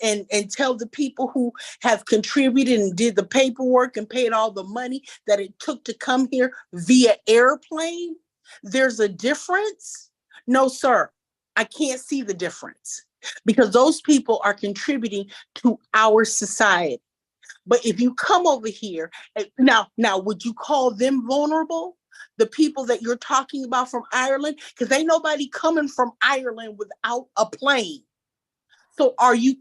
tell the people who have contributed and did the paperwork and paid all the money that it took to come here via airplane. There's a difference. No, sir, I can't see the difference, because those people are contributing to our society. But if you come over here, now, would you call them vulnerable? The people that you're talking about from Ireland? Because ain't nobody coming from Ireland without a plane. So are you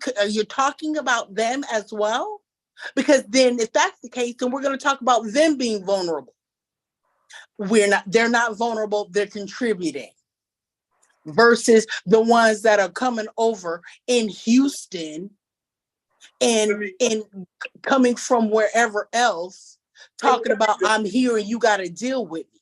talking about them as well? Because then if that's the case, then we're going to talk about them being vulnerable. They're not vulnerable, they're contributing. Versus the ones that are coming over in Houston and coming from wherever else, talking about, I'm here and you got to deal with me.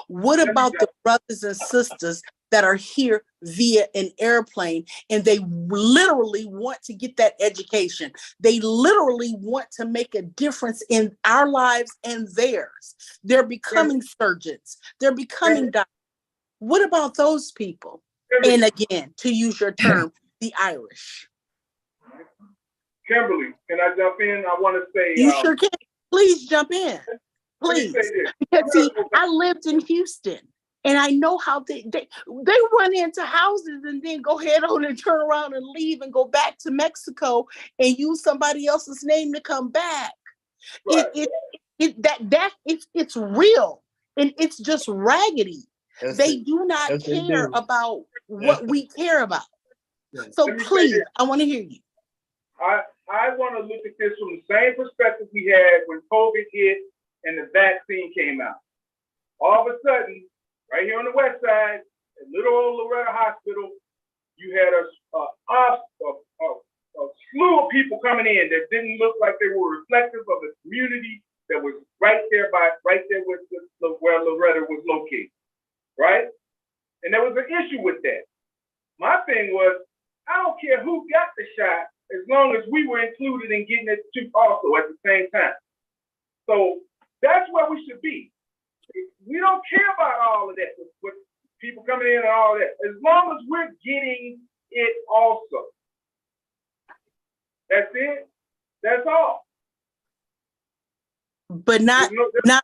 What about the brothers and sisters that are here via an airplane and they literally want to get that education? They literally want to make a difference in our lives and theirs. They're becoming surgeons. They're becoming doctors. What about those people? And again, to use your term, the Irish. Kimberly, can I jump in? I want to say. You sure can. Please jump in. Please. Because see, I lived in Houston and I know how they run into houses and then go head on and turn around and leave and go back to Mexico and use somebody else's name to come back. Right. It's real and it's just raggedy. They do not care about what we care about. So please, I want to hear you. I want to look at this from the same perspective we had when COVID hit and the vaccine came out. All of a sudden, right here on the west side, at little old Loretta Hospital, you had a slew of people coming in that didn't look like they were reflective of the community that was right there with where Loretta was located, right? And there was an issue with that. My thing was, I don't care who got the shot, as long as we were included in getting it too also at the same time. So that's where we should be. We don't care about all of that, with people coming in and all that, as long as we're getting it also. That's it. That's all. But not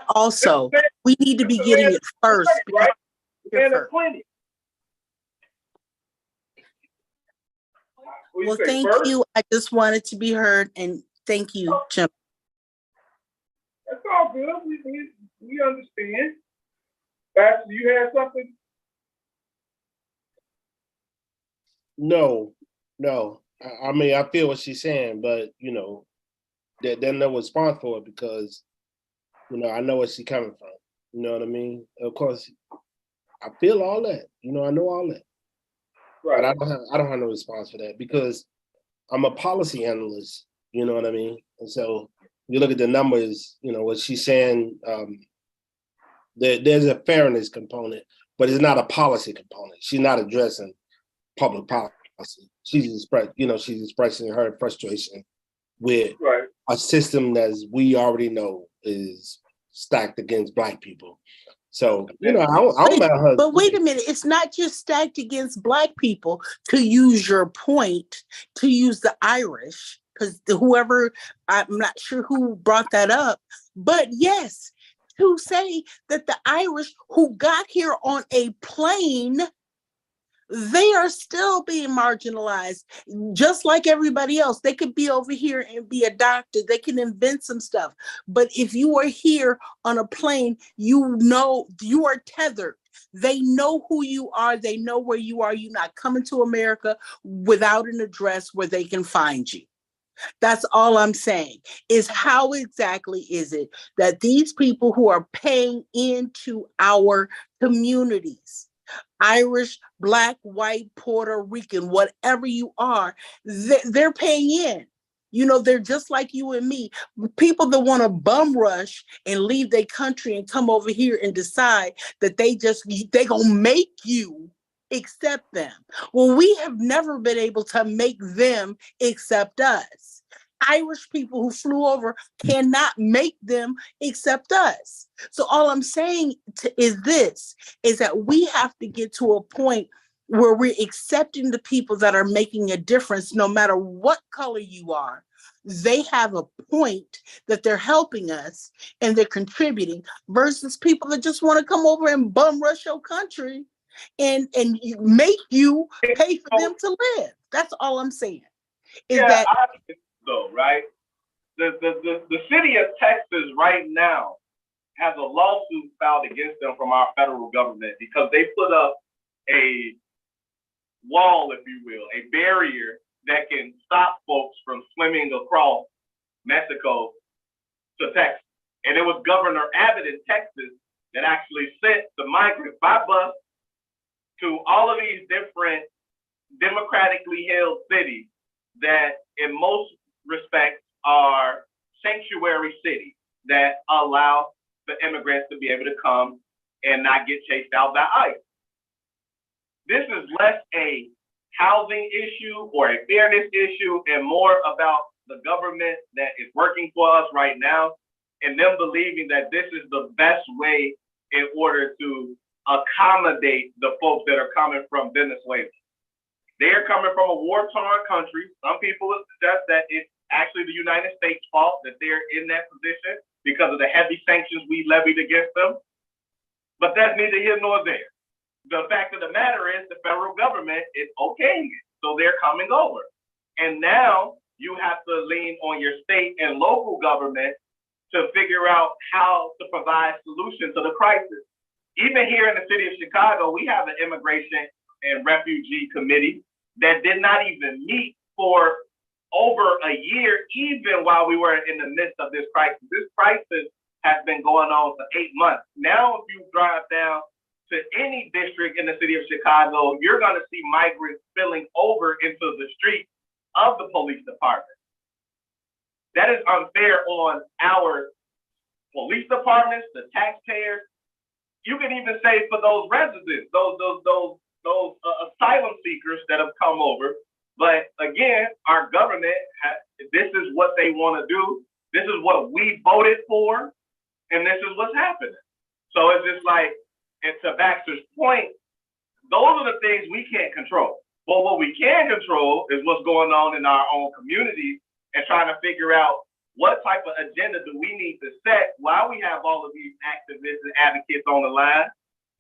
also. We need to be getting it first. Right? Here And there's first. plenty. Well, thank you. I just wanted to be heard, and thank you, Jim. That's all good. We understand. Pastor, you had something? No. I mean, I feel what she's saying, but you know, there's no response for it because, you know, I know where she's coming from. You know what I mean? Of course, I feel all that. You know, I know all that. Right. But I don't have no response for that because I'm a policy analyst. You know what I mean? And so you look at the numbers. You know what she's saying. There's a fairness component, but it's not a policy component. She's not addressing public policy. She's expressing her frustration with a system that we already know is stacked against Black people. So, you know, I don't matter her. But wait a minute, it's not just stacked against Black people. To use your point, to use the Irish, because whoever, I'm not sure who brought that up, but yes, to say that the Irish who got here on a plane, they are still being marginalized, just like everybody else. They could be over here and be a doctor. They can invent some stuff. But if you are here on a plane, you know you are tethered. They know who you are. They know where you are. You're not coming to America without an address where they can find you. That's all I'm saying, is how exactly is it that these people who are paying into our communities, Irish, Black, white, Puerto Rican, whatever you are, they're paying in. You know, they're just like you and me. People that want to bum rush and leave their country and come over here and decide that they gonna make you accept them. Well, we have never been able to make them accept us. Irish people who flew over cannot make them accept us. So all I'm saying is that we have to get to a point where we're accepting the people that are making a difference, no matter what color you are. They have a point that they're helping us and they're contributing, versus people that just want to come over and bum rush your country and make you pay for them to live. That's all I'm saying. Though, right? The city of Texas right now has a lawsuit filed against them from our federal government because they put up a wall, if you will, a barrier that can stop folks from swimming across Mexico to Texas. And it was Governor Abbott in Texas that actually sent the migrants by bus to all of these different democratically held cities that in most respects are sanctuary cities that allow the immigrants to be able to come and not get chased out by ICE. This is less a housing issue or a fairness issue and more about the government that is working for us right now and them believing that this is the best way in order to accommodate the folks that are coming from Venezuela. They're coming from a war-torn country. Some people would suggest that it's actually the United States' fault that they're in that position because of the heavy sanctions we levied against them. But that's neither here nor there. The fact of the matter is the federal government is okaying it, so they're coming over. And now you have to lean on your state and local government to figure out how to provide solutions to the crisis. Even here in the city of Chicago, we have an immigration and refugee committee that did not even meet for over a year, even while we were in the midst of this crisis. This crisis has been going on for 8 months. Now, if you drive down to any district in the city of Chicago, you're going to see migrants spilling over into the streets of the police department. That is unfair on our police departments, the taxpayers. You can even say for those residents, those asylum seekers that have come over, But again, our government, this is what they want to do. This is what we voted for, and this is what's happening. So it's just like, and to Baxter's point, those are the things we can't control. But what we can control is what's going on in our own communities and trying to figure out what type of agenda do we need to set while we have all of these activists and advocates on the line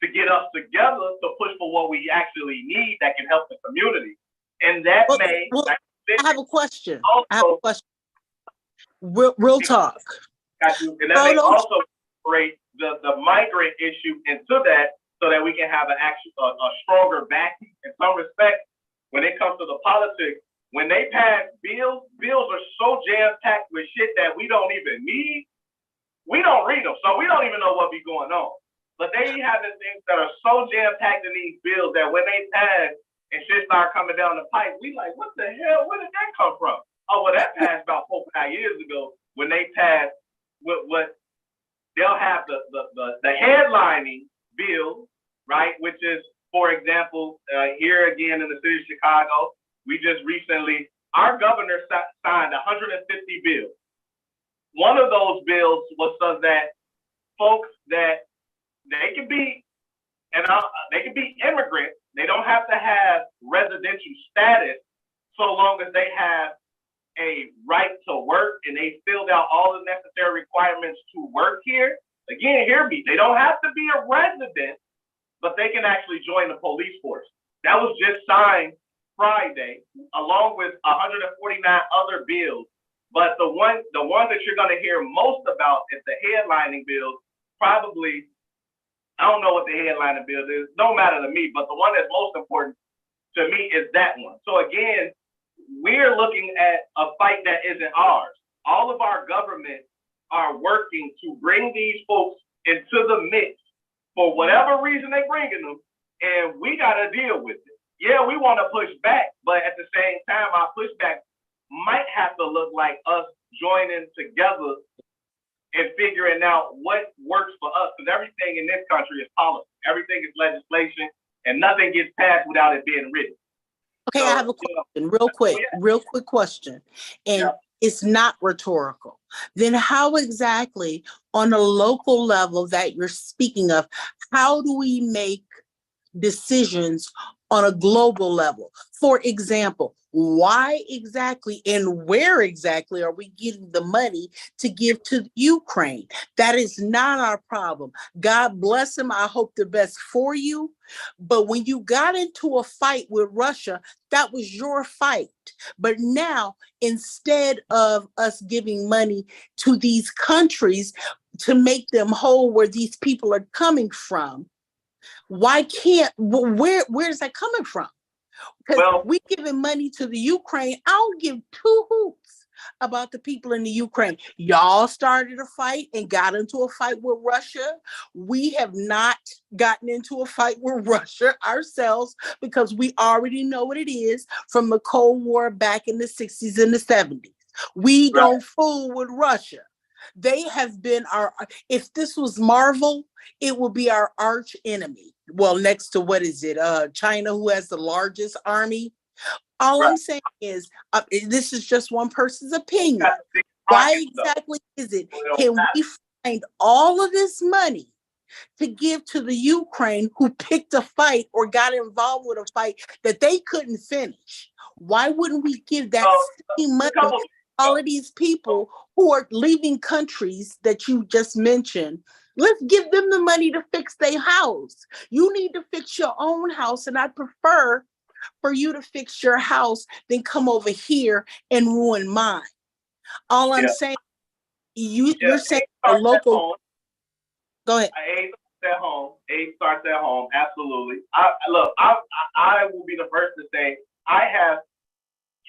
to get us together to push for what we actually need that can help the community. And that may. I have a question. Also, I have a question. Real talk. And that may also incorporate the migrant issue into that so that we can have a stronger backing. In some respects, when it comes to the politics, when they pass bills are so jam-packed with shit that we don't even need. We don't read them, so we don't even know what be going on. But they have the things that are so jam-packed in these bills that when they pass and shit start coming down the pipe, we like, what the hell? Where did that come from? Oh, well, that passed about 4 or 5 years ago when they passed what they'll have the headlining bill, right? Which is, for example, here again in the city of Chicago, we just recently, our governor signed 150 bills. One of those bills was so that folks that they can be, they can be immigrants. They don't have to have residential status so long as they have a right to work and they filled out all the necessary requirements to work here. Again, hear me. They don't have to be a resident, but they can actually join the police force. That was just signed Friday, along with 149 other bills. But the one that you're going to hear most about is the headlining bill. Probably, I don't know what the headlining bill is. Don't matter to me. But the one that's most important to me is that one. So again, we're looking at a fight that isn't ours. All of our governments are working to bring these folks into the mix for whatever reason they're bringing them, and we got to deal with it. Yeah, we want to push back, but at the same time, our pushback might have to look like us joining together and figuring out what works for us, because everything in this country is policy. Everything is legislation, and nothing gets passed without it being written. Okay, I have a question, real quick question, and it's not rhetorical. Then how exactly, on a local level that you're speaking of, how do we make decisions on a global level? For example, why exactly and where exactly are we getting the money to give to Ukraine? That is not our problem. God bless him. I hope the best for you. But when you got into a fight with Russia, that was your fight. But now, instead of us giving money to these countries to make them whole where these people are coming from, why can't, where is that coming from? Because we giving money to the Ukraine. I don't give two hoots about the people in the Ukraine. Y'all started a fight and got into a fight with Russia. We have not gotten into a fight with Russia ourselves because we already know what it is from the Cold War back in the 60s and the 70s. We don't fool with Russia. They have been if this was Marvel, it would be our arch enemy. Well, next to what is it? China, who has the largest army. All I'm saying is, this is just one person's opinion. Why exactly is it? Can we find all of this money to give to the Ukraine who picked a fight or got involved with a fight that they couldn't finish? Why wouldn't we give that same money to all of these people who are leaving countries that you just mentioned? Let's give them the money to fix their house. You need to fix your own house, and I prefer for you to fix your house than come over here and ruin mine. All I'm saying, you're saying a local. Go ahead. Aid starts at home. Absolutely. I will be the first to say I have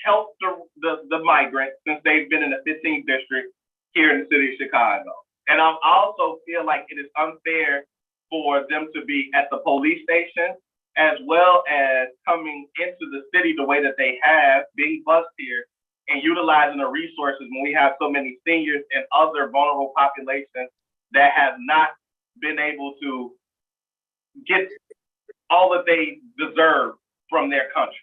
helped the migrants since they've been in the 15th district here in the city of Chicago. And I also feel like it is unfair for them to be at the police station as well as coming into the city the way that they have, being bused here and utilizing the resources when we have so many seniors and other vulnerable populations that have not been able to get all that they deserve from their country.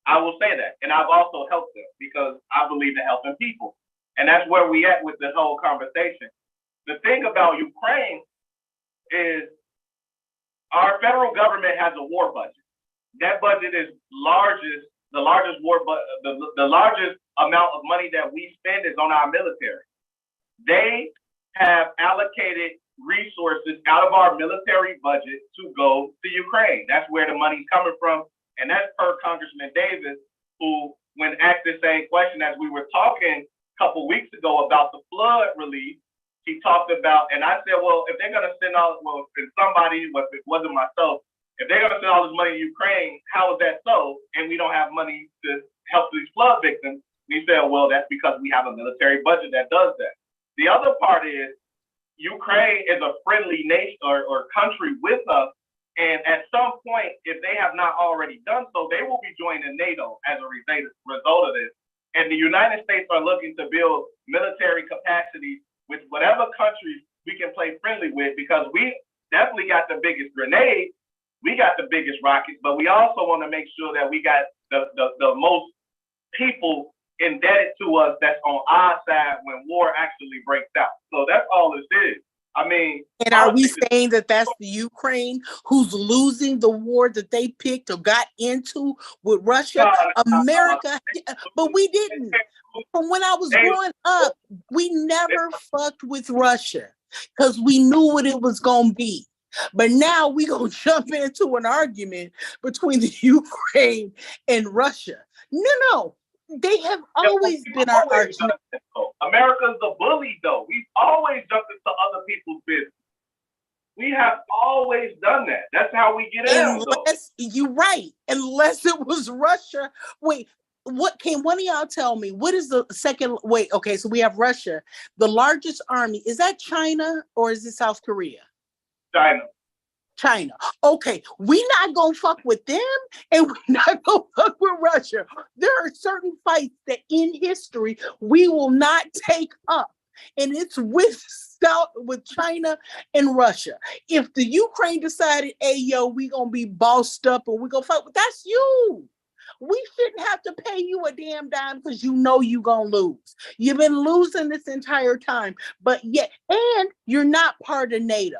I will say that. And I've also helped them because I believe in helping people. And that's where we at with this whole conversation. The thing about Ukraine is our federal government has a war budget. That budget is the largest the largest amount of money that we spend is on our military. They have allocated resources out of our military budget to go to Ukraine. That's where the money's coming from. And that's per Congressman Davis, who, when asked the same question as we were talking a couple weeks ago about the flood relief, he talked about, and I said, well, if they're going to send all, well, if somebody, if it wasn't myself, if they're going to send all this money to Ukraine, how is that so? And we don't have money to help these flood victims. And he said, well, that's because we have a military budget that does that. The other part is Ukraine is a friendly nation or country with us. And at some point, if they have not already done so, they will be joining NATO as a result of this. And the United States are looking to build military capacity with whatever countries we can play friendly with, because we definitely got the biggest grenades, we got the biggest rockets, but we also want to make sure that we got the most people indebted to us that's on our side when war actually breaks out. So that's all this is. I mean, and are we saying that that's the Ukraine who's losing the war that they picked or got into with Russia? America, but we didn't. From when I was growing up, we never fucked with Russia because we knew what it was going to be. But now we going to jump into an argument between the Ukraine and Russia. No. They have always been our arch. America's the bully, though. We've always jumped into other people's business. We have always done that. That's how we get out. You're right. Unless it was Russia. Wait, what can one of y'all tell me? What is the second? Wait, okay, so we have Russia. The largest army, is that China or is it South Korea? China. Okay, we not gonna fuck with them and we not gonna fuck with Russia. There are certain fights that in history we will not take up. And it's with China and Russia. If the Ukraine decided, hey, yo, we gonna be bossed up and we gonna fight, that's you. We shouldn't have to pay you a damn dime because you know you gonna lose. You've been losing this entire time, but yet, and you're not part of NATO.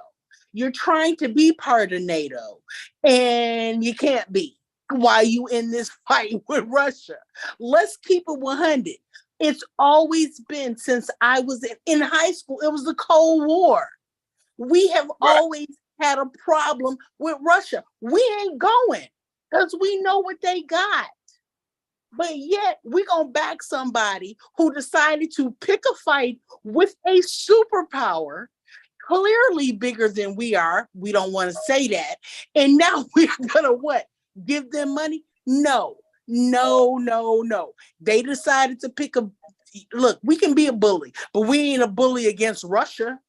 You're trying to be part of NATO, and you can't be while you in this fight with Russia. Let's keep it 100. It's always been since I was in high school. It was the Cold War. We have always had a problem with Russia. We ain't going because we know what they got. But yet we're going to back somebody who decided to pick a fight with a superpower clearly bigger than we are. We don't want to say that. And now we're going to what? Give them money? No. They decided to pick look, we can be a bully, but we ain't a bully against Russia.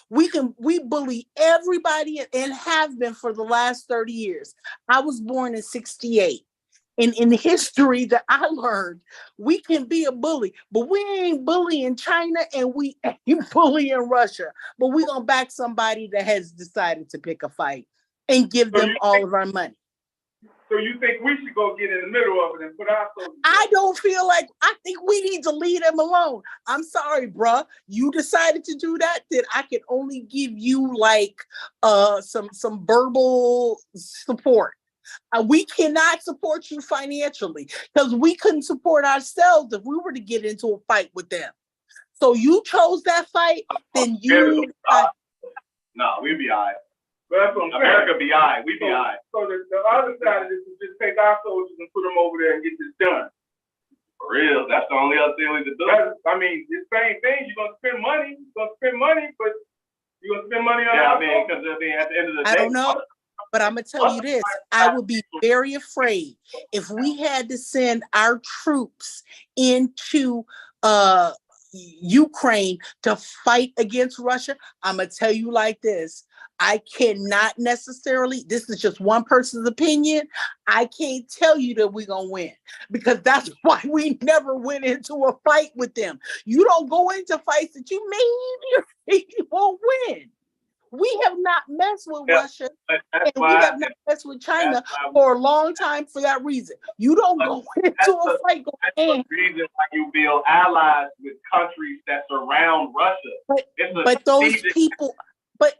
We bully everybody and have been for the last 30 years. I was born in 68. And in history that I learned, we can be a bully, but we ain't bullying China and we ain't bullying Russia. But we're going to back somebody that has decided to pick a fight and give them all of our money. So you think we should go get in the middle of it and put our soldiers? I don't feel like, I think we need to leave them alone. I'm sorry, bruh. You decided to do that, then I can only give you like some verbal support. We cannot support you financially because we couldn't support ourselves if we were to get into a fight with them. So you chose that fight, then you. No, we'd be all right. But that's what I'm America saying. be all right. We'd be all right. So the other side of this is just take our soldiers and put them over there and get this done. For real, that's the only other thing we could do. I mean, the same thing. You're gonna spend money. But you're gonna spend money on. Yeah, I mean, because at the end of the day, I don't know. But I'm going to tell you this, I would be very afraid if we had to send our troops into Ukraine to fight against Russia. I'm going to tell you like this. I cannot necessarily, this is just one person's opinion. I can't tell you that we're going to win because that's why we never went into a fight with them. You don't go into fights that you maybe you won't win. We have not messed with Yeah, Russia, but that's and we why, have not messed with China that's why, for a long time for that reason. You don't but go into that's a fight that's going, the reason why you build allies with countries that surround Russia. It's a but those strategic. people, but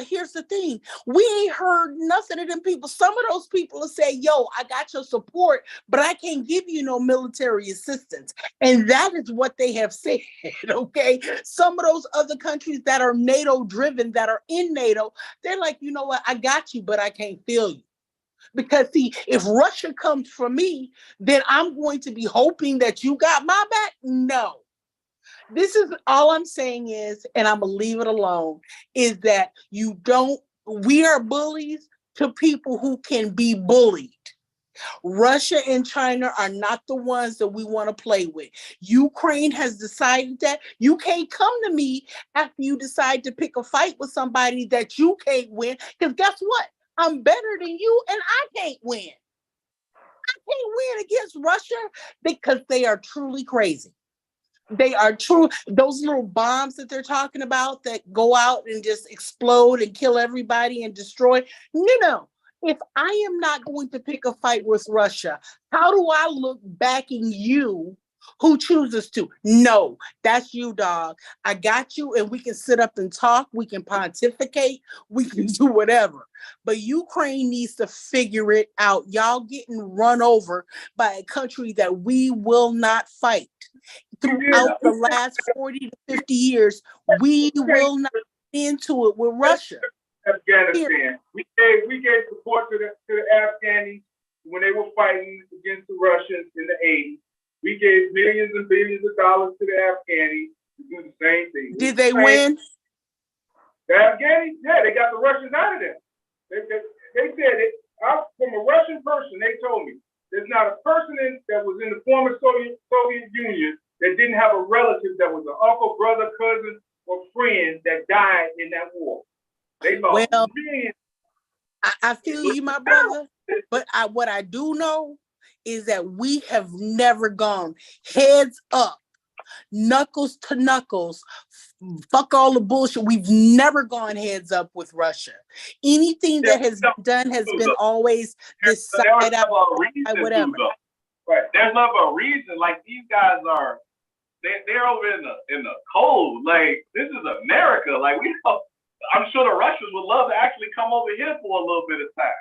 here's the thing. We ain't heard nothing of them people. Some of those people will say, yo, I got your support, but I can't give you no military assistance. And that is what they have said, okay? Some of those other countries that are NATO driven, that are in NATO, they're like, you know what, I got you, but I can't feel you. Because see, if Russia comes for me, then I'm going to be hoping that you got my back. No. This is all I'm saying is, and I'm gonna leave it alone, is that we are bullies to people who can be bullied. Russia and China are not the ones that we want to play with. Ukraine has decided that. You can't come to me after you decide to pick a fight with somebody that you can't win, because guess what? I'm better than you and I can't win. I can't win against Russia because they are truly crazy. They are true. Those little bombs that they're talking about that go out and just explode and kill everybody and destroy. No. If I am not going to pick a fight with Russia, how do I look backing you who chooses to? No, that's you, dog. I got you, and we can sit up and talk. We can pontificate. We can do whatever. But Ukraine needs to figure it out. Y'all getting run over by a country that we will not fight. Throughout the last 40 to 50 years, we will not get into it with Russia. Afghanistan. We gave support to the Afghanis when they were fighting against the Russians in the 80s. We gave millions and billions of dollars to the Afghanis to do the same thing. Did they win? The Afghanis, yeah, they got the Russians out of there. They said it. From a Russian person, they told me there's not a person that was in the former Soviet Union that didn't have a relative that was an uncle, brother, cousin, or friend that died in that war. They lost millions. I feel you, my brother. But what I do know is that we have never gone heads up, knuckles to knuckles. Fuck all the bullshit. We've never gone heads up with Russia. Anything that has been done has been always this side out, whatever. Right. There's never a reason. Like these guys are, they're over in the cold. Like this is America. Like we don't. I'm sure the Russians would love to actually come over here for a little bit of time.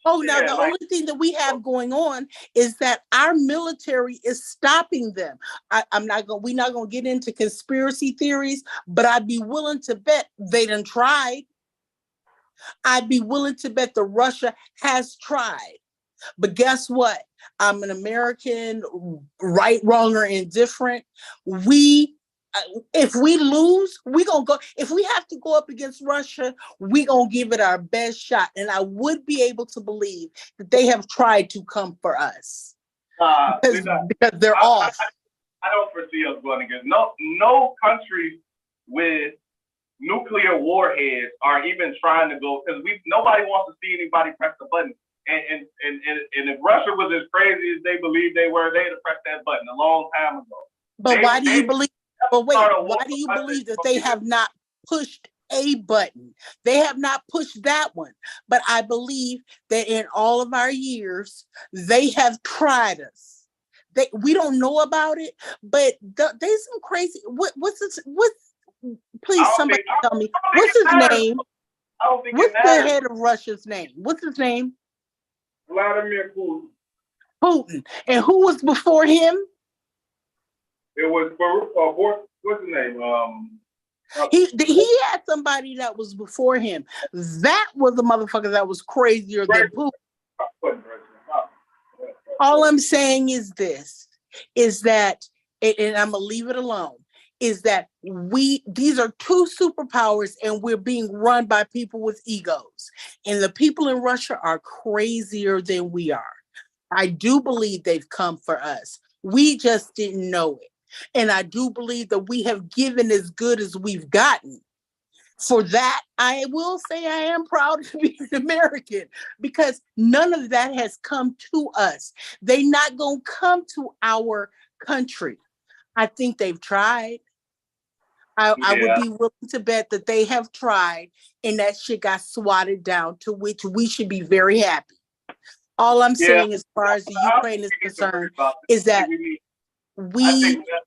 Oh, now the only thing that we have going on is that our military is stopping them. We're not gonna get into conspiracy theories, but I'd be willing to bet they done tried. I'd be willing to bet that Russia has tried. But guess what? I'm an American, right, wrong, or indifferent. If we lose, we gonna go. If we have to go up against Russia, we gonna give it our best shot. And I would be able to believe that they have tried to come for us because they're off. I don't foresee us going against no country with nuclear warheads are even trying to go, because nobody wants to see anybody press the button. And if Russia was as crazy as they believe they were, they'd have pressed that button a long time ago. But why do you believe? But wait, why do you believe that they have not pushed a button? They have not pushed that one. But I believe that in all of our years, they have tried us. We don't know about it, but there's some crazy. What's this? Please, somebody tell me. What's his name? What's the head of Russia's name? What's his name? Vladimir Putin. Putin. And who was before him? It was what's his name? He had somebody that was before him. That was a motherfucker that was crazier than Putin. All I'm saying is this: is that, and I'm gonna leave it alone. Is that these are two superpowers, and we're being run by people with egos, and the people in Russia are crazier than we are. I do believe they've come for us. We just didn't know it. And I do believe that we have given as good as we've gotten. For that, I will say I am proud to be an American, because none of that has come to us. They're not going to come to our country. I think they've tried. I would Yeah. be willing to bet that they have tried and that shit got swatted down, to which we should be very happy. All I'm Yeah. saying as far as the I don't Ukraine is think we need to worry concerned about this. is that We need- I we think that,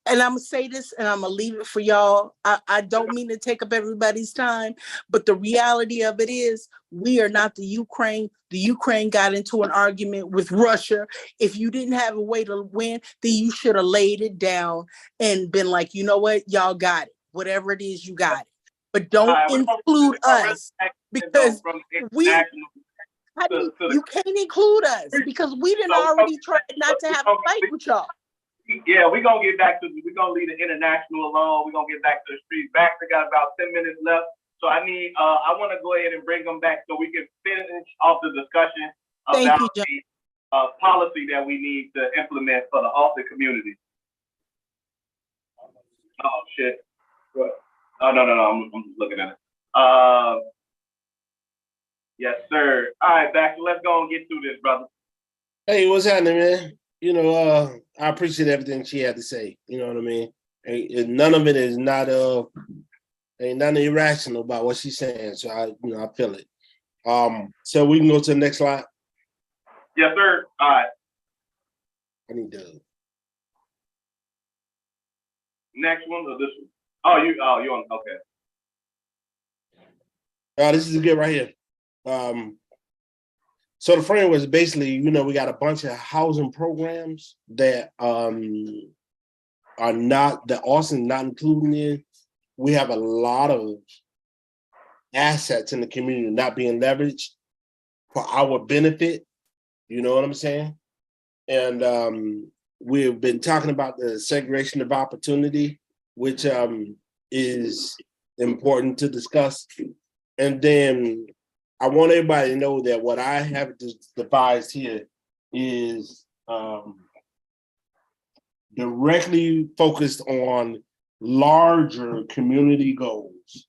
and I'm gonna say this and I'm gonna leave it for y'all. I don't mean to take up everybody's time, but the reality of it is we are not the Ukraine. The Ukraine got into an argument with Russia. If you didn't have a way to win, then you should have laid it down and been like, you know what, y'all got it. Whatever it is, you got it. But don't include us because from we international how do to the- you can't include us because we didn't already try not to have a fight with y'all. Yeah, we're gonna get back to we're gonna leave the international alone. We're gonna get back to the streets. Baxter got about 10 minutes left. So I need I want to go ahead and bring them back so we can finish off the discussion about Thank you, the policy that we need to implement for the Austin community. Oh shit. What? Oh no, I'm just looking at it. Yes, sir. All right, Baxter, let's go and get through this, brother. Hey, what's happening, man? You know, I appreciate everything she had to say. You know what I mean? And none of it is not ain't nothing irrational about what she's saying. So I feel it. So we can go to the next slide. Yes, sir. All right. I need to. Next one or this one? You on okay. This is good right here. So the framework is basically, you know, we got a bunch of housing programs that are not, that Austin not included in. We have a lot of assets in the community not being leveraged for our benefit. You know what I'm saying? And we've been talking about the segregation of opportunity, which is important to discuss. And then I want everybody to know that what I have devised here is directly focused on larger community goals.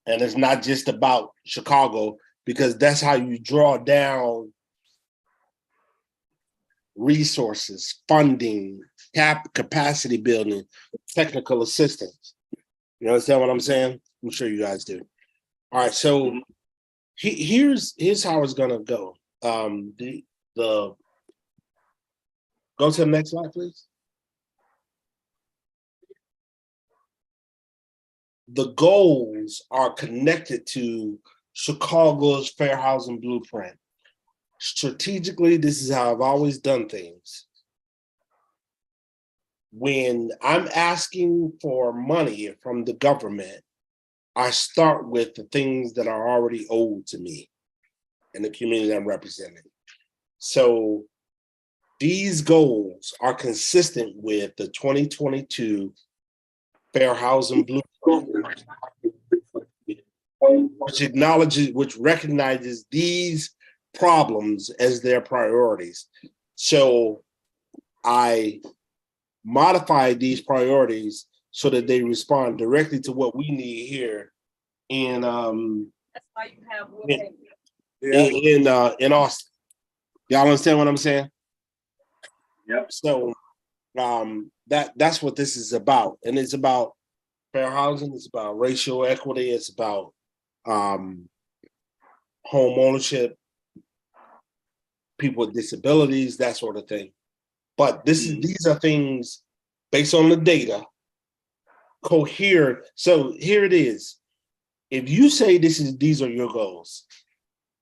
And it's not just about Chicago, because that's how you draw down resources, funding, capacity building, technical assistance. You understand what I'm saying? I'm sure you guys do. All right, so here's how it's gonna go. Go to the next slide, please. The goals are connected to Chicago's Fair Housing Blueprint. Strategically, this is how I've always done things. When I'm asking for money from the government, I start with the things that are already owed to me and the community I'm representing. So these goals are consistent with the 2022 Fair Housing Blueprint, which recognizes these problems as their priorities. So I modify these priorities so that they respond directly to what we need here in That's why you have in Austin. Y'all understand what I'm saying? Yep. So that's what this is about. And it's about fair housing, it's about racial equity, it's about home ownership, people with disabilities, that sort of thing. But these are things based on the data, coherent. So here it is. If you say these are your goals,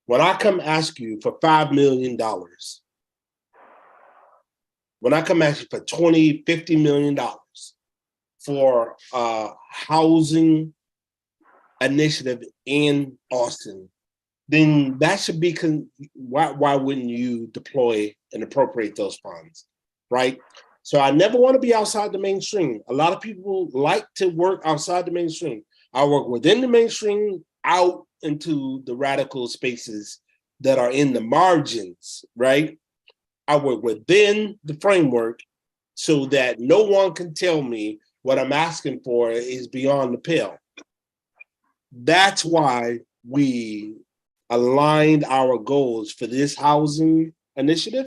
when I come ask you for $5 million, when I come ask you for $20, $50 million for a housing initiative in Austin, then that should be, why wouldn't you deploy and appropriate those funds, right? So I never want to be outside the mainstream. A lot of people like to work outside the mainstream. I work within the mainstream, out into the radical spaces that are in the margins, right? I work within the framework so that no one can tell me what I'm asking for is beyond the pale. That's why we aligned our goals for this housing initiative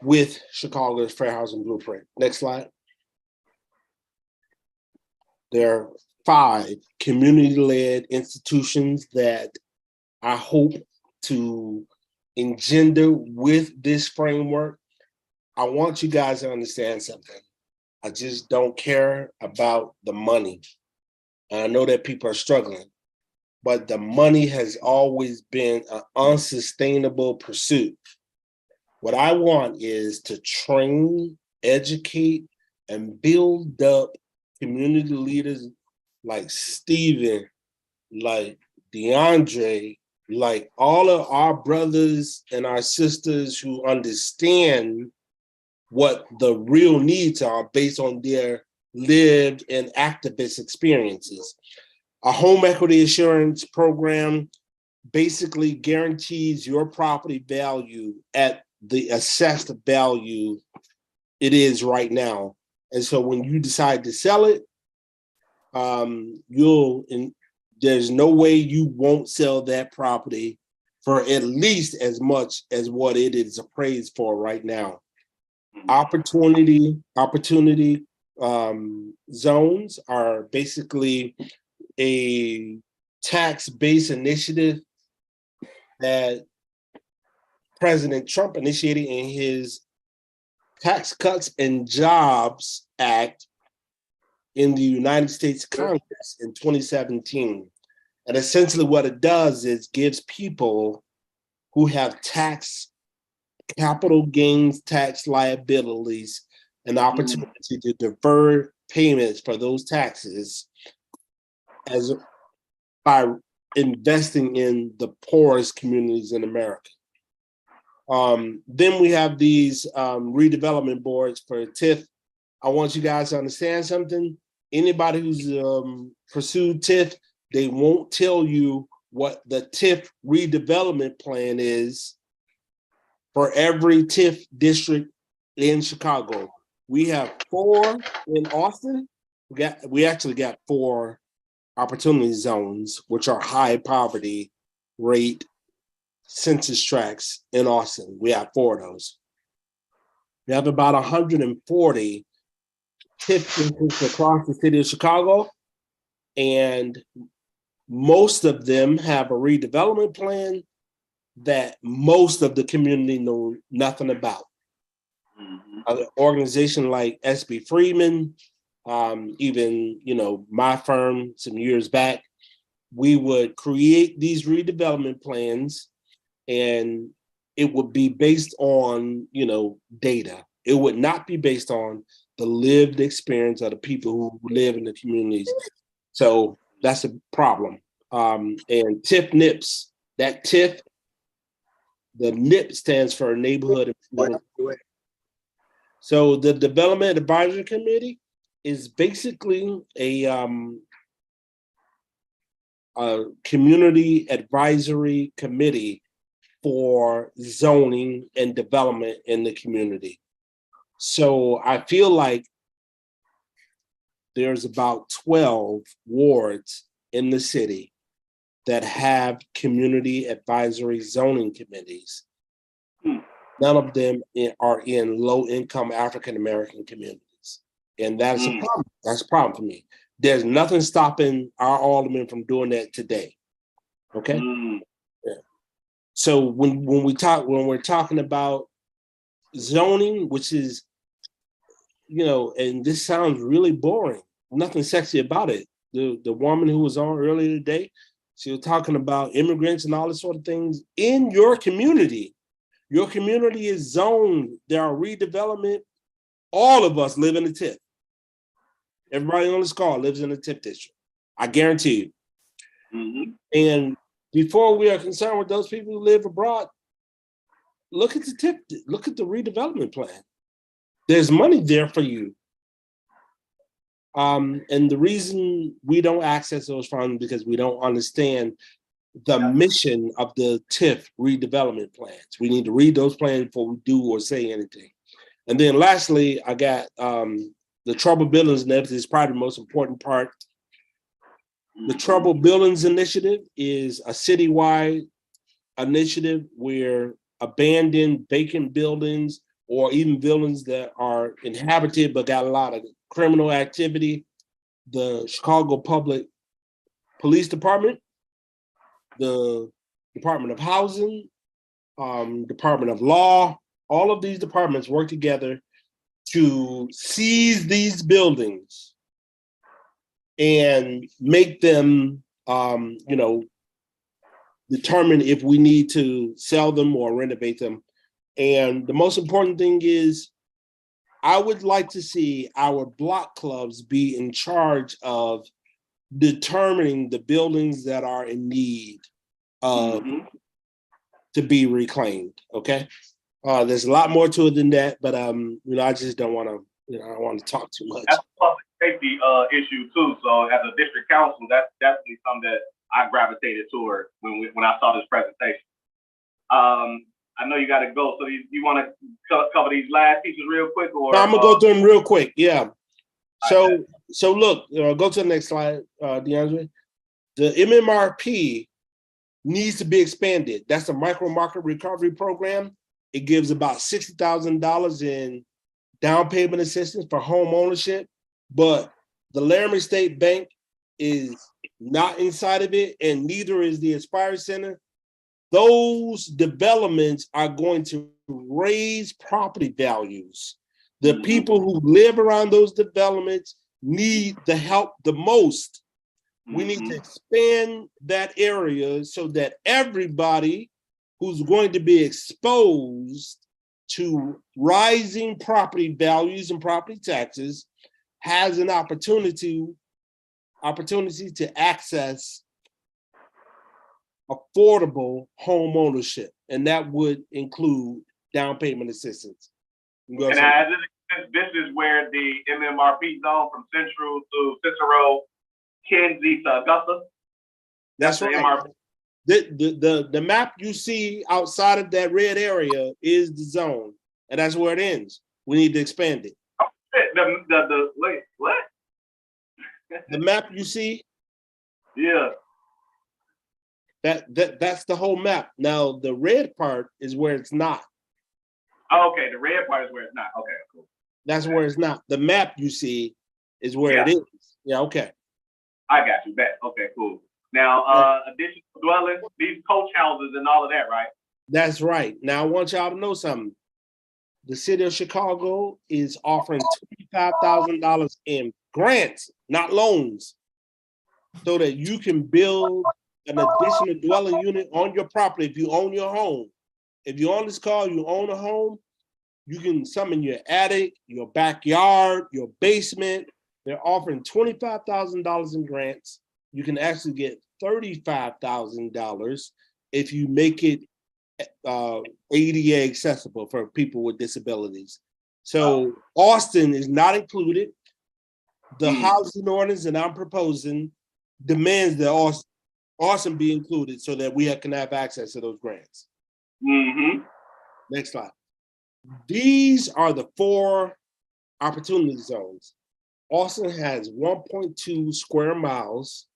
with Chicago's Fair Housing Blueprint. Next slide. There are 5 community-led institutions that I hope to engender with this framework. I want you guys to understand something. I just don't care about the money. And I know that people are struggling, but the money has always been an unsustainable pursuit. What I want is to train, educate, and build up community leaders like Stephen, like DeAndre, like all of our brothers and our sisters who understand what the real needs are based on their lived and activist experiences. A home equity assurance program basically guarantees your property value at the assessed value it is right now. And so when you decide to sell it, there's no way you won't sell that property for at least as much as what it is appraised for right now. Opportunity zones are basically a tax-based initiative that President Trump initiated in his Tax Cuts and Jobs Act in the United States Congress in 2017. And essentially what it does is gives people who have capital gains tax liabilities an opportunity to defer payments for those taxes by investing in the poorest communities in America. Then we have these redevelopment boards for TIF. I want you guys to understand something. Anybody who's pursued TIF, they won't tell you what the TIF redevelopment plan is for every TIF district in Chicago. We have 4 in Austin. We actually got 4 opportunity zones, which are high poverty rate census tracts in Austin. We have 4 of those. We have about 140 TIF districts across the city of Chicago, and most of them have a redevelopment plan that most of the community know nothing about. An organization like SB Freeman, even my firm some years back, we would create these redevelopment plans, and it would be based on data. It would not be based on the lived experience of the people who live in the communities. So that's a problem. And TIF NIPS, that TIF, the NIP stands for Neighborhood Improvement. So the Development Advisory Committee is basically a community advisory committee for zoning and development in the community. So I feel like there's about 12 wards in the city that have community advisory zoning committees. None of them are in low-income African-American communities. And that's a problem. That's a problem for me. There's nothing stopping our aldermen from doing that today. Okay? Yeah. So when we're talking about zoning, which is, and this sounds really boring, nothing sexy about it. The woman who was on earlier today, she was talking about immigrants and all this sort of things in your community. Your community is zoned. There are redevelopment. All of us live in the TIF. Everybody on this call lives in the TIF district. I guarantee you. And before we are concerned with those people who live abroad, look at the TIF. Look at the redevelopment plan. There's money there for you. And the reason we don't access those funds because we don't understand the mission of the TIF redevelopment plans. We need to read those plans before we do or say anything. And then lastly, I got the Troubled Buildings Initiative is probably the most important part. The Troubled Buildings Initiative is a citywide initiative where abandoned vacant buildings or even buildings that are inhabited but got a lot of criminal activity, the Chicago Public Police Department, the Department of Housing, Department of Law, all of these departments work together to seize these buildings and make them, determine if we need to sell them or renovate them. And the most important thing is, I would like to see our block clubs be in charge of determining the buildings that are in need of to be reclaimed. Okay, there's a lot more to it than that, but I just don't want to, I don't want to talk too much. That's a public safety issue too. So as a district council, that's definitely something that I gravitated toward when I saw this presentation. I know you got to go, so you want to cover these last pieces real quick, or I'm gonna go through them real quick. Yeah. So look, go to the next slide, DeAndre. The MMRP needs to be expanded. That's a micro market recovery program. It gives about $60,000 in down payment assistance for home ownership, but the Laramie State Bank is not inside of it, and neither is the Aspire Center. Those developments are going to raise property values. The people who live around those developments need the help the most. We need to expand that area so that everybody who's going to be exposed to rising property values and property taxes has an opportunity to access affordable home ownership, and that would include down payment assistance. And this is where the MMRP zone from Central to Cicero, Kenzie to Augusta. That's right. The map you see outside of that red area is the zone, and that's where it ends. We need to expand it. Oh, wait, what? The map you see? Yeah. That's the whole map. Now the red part is where it's not. Oh, okay, the red part is where it's not. Okay, cool. That's where it's not. The map you see is where it is. Yeah, okay. I got you back. Okay, cool. Now, additional dwellings, these coach houses and all of that, right? That's right. Now I want y'all to know something. The city of Chicago is offering $25,000 in grants, not loans, so that you can build an additional dwelling unit on your property if you own your home. If you own this car, you own a home, you can summon your attic, your backyard, your basement. They're offering $25,000 in grants. You can actually get $35,000 if you make it ADA accessible for people with disabilities. So Austin is not included. The housing ordinance that I'm proposing demands that Austin be included so that we can have access to those grants. Next slide. These are the 4 opportunity zones. Austin has 1.2 square miles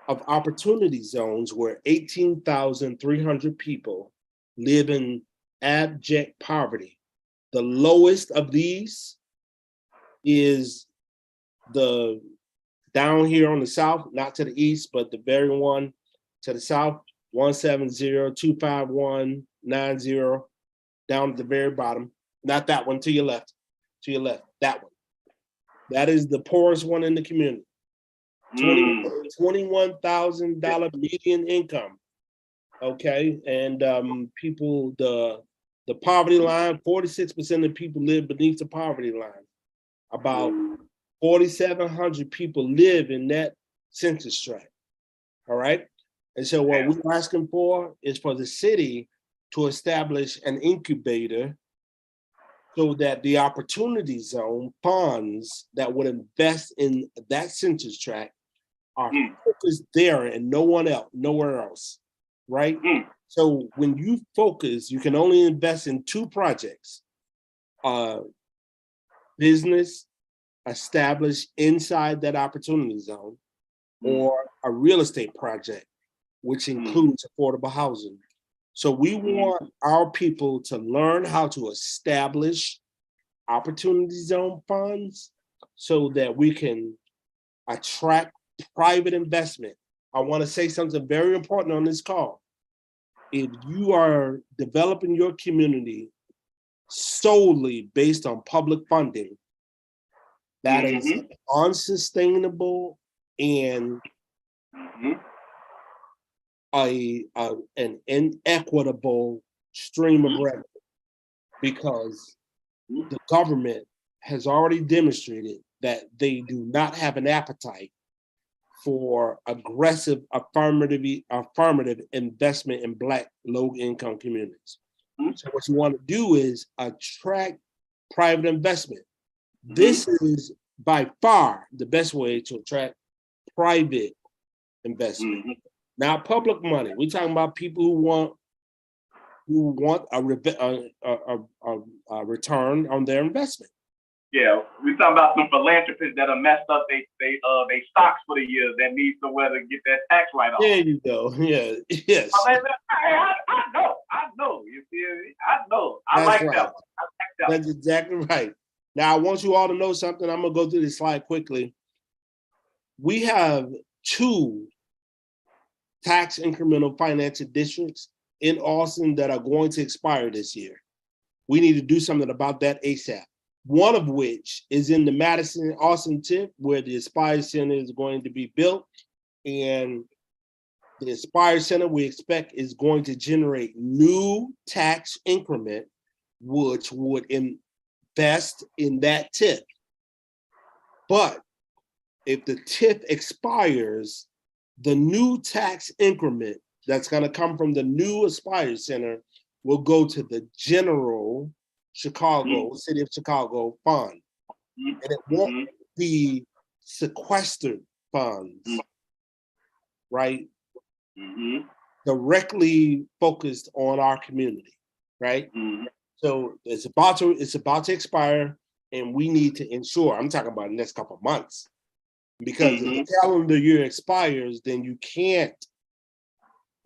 of opportunity zones where 18,300 people live in abject poverty. The lowest of these is the down here on the south, not to the east, but the very one to the south, 170-251-90, down at the very bottom. Not that one, to your left, that one. That is the poorest one in the community. $21,000 median income. Okay, and people, the poverty line, 46% of people live beneath the poverty line. About 4,700 people live in that census tract. All right, and so what we're asking for is for the city to establish an incubator so that the opportunity zone funds that would invest in that census tract are focused there and nowhere else, right? So when you focus, you can only invest in 2 projects. Business established inside that opportunity zone, or a real estate project, which includes affordable housing. So we want our people to learn how to establish opportunity zone funds so that we can attract private investment. I want to say something very important on this call. If you are developing your community solely based on public funding, that is unsustainable and an inequitable stream of revenue, because the government has already demonstrated that they do not have an appetite for aggressive affirmative investment in Black low-income communities. So what you want to do is attract private investment. This is by far the best way to attract private investment, not public money. We're talking about people who want a return on their investment. Yeah, we talking about some philanthropists that have messed up they stocks for the years that need somewhere to get that tax write-off. There you go. Yeah. Yes. I know. You feel me? I know. I like that one. That's exactly right. Now I want you all to know something. I'm gonna go through this slide quickly. We have 2 tax incremental financial districts in Austin that are going to expire this year. We need to do something about that ASAP. One of which is in the Madison Austin tip, where the Aspire Center is going to be built. And the Aspire Center, we expect, is going to generate new tax increment, which would invest in that tip. But if the tip expires, the new tax increment that's going to come from the new Aspire Center will go to the general Chicago, City of Chicago fund. And it won't be sequestered funds, right? Directly focused on our community, right? So it's about to expire, and we need to ensure, I'm talking about the next couple of months, because if the calendar year expires, then you can't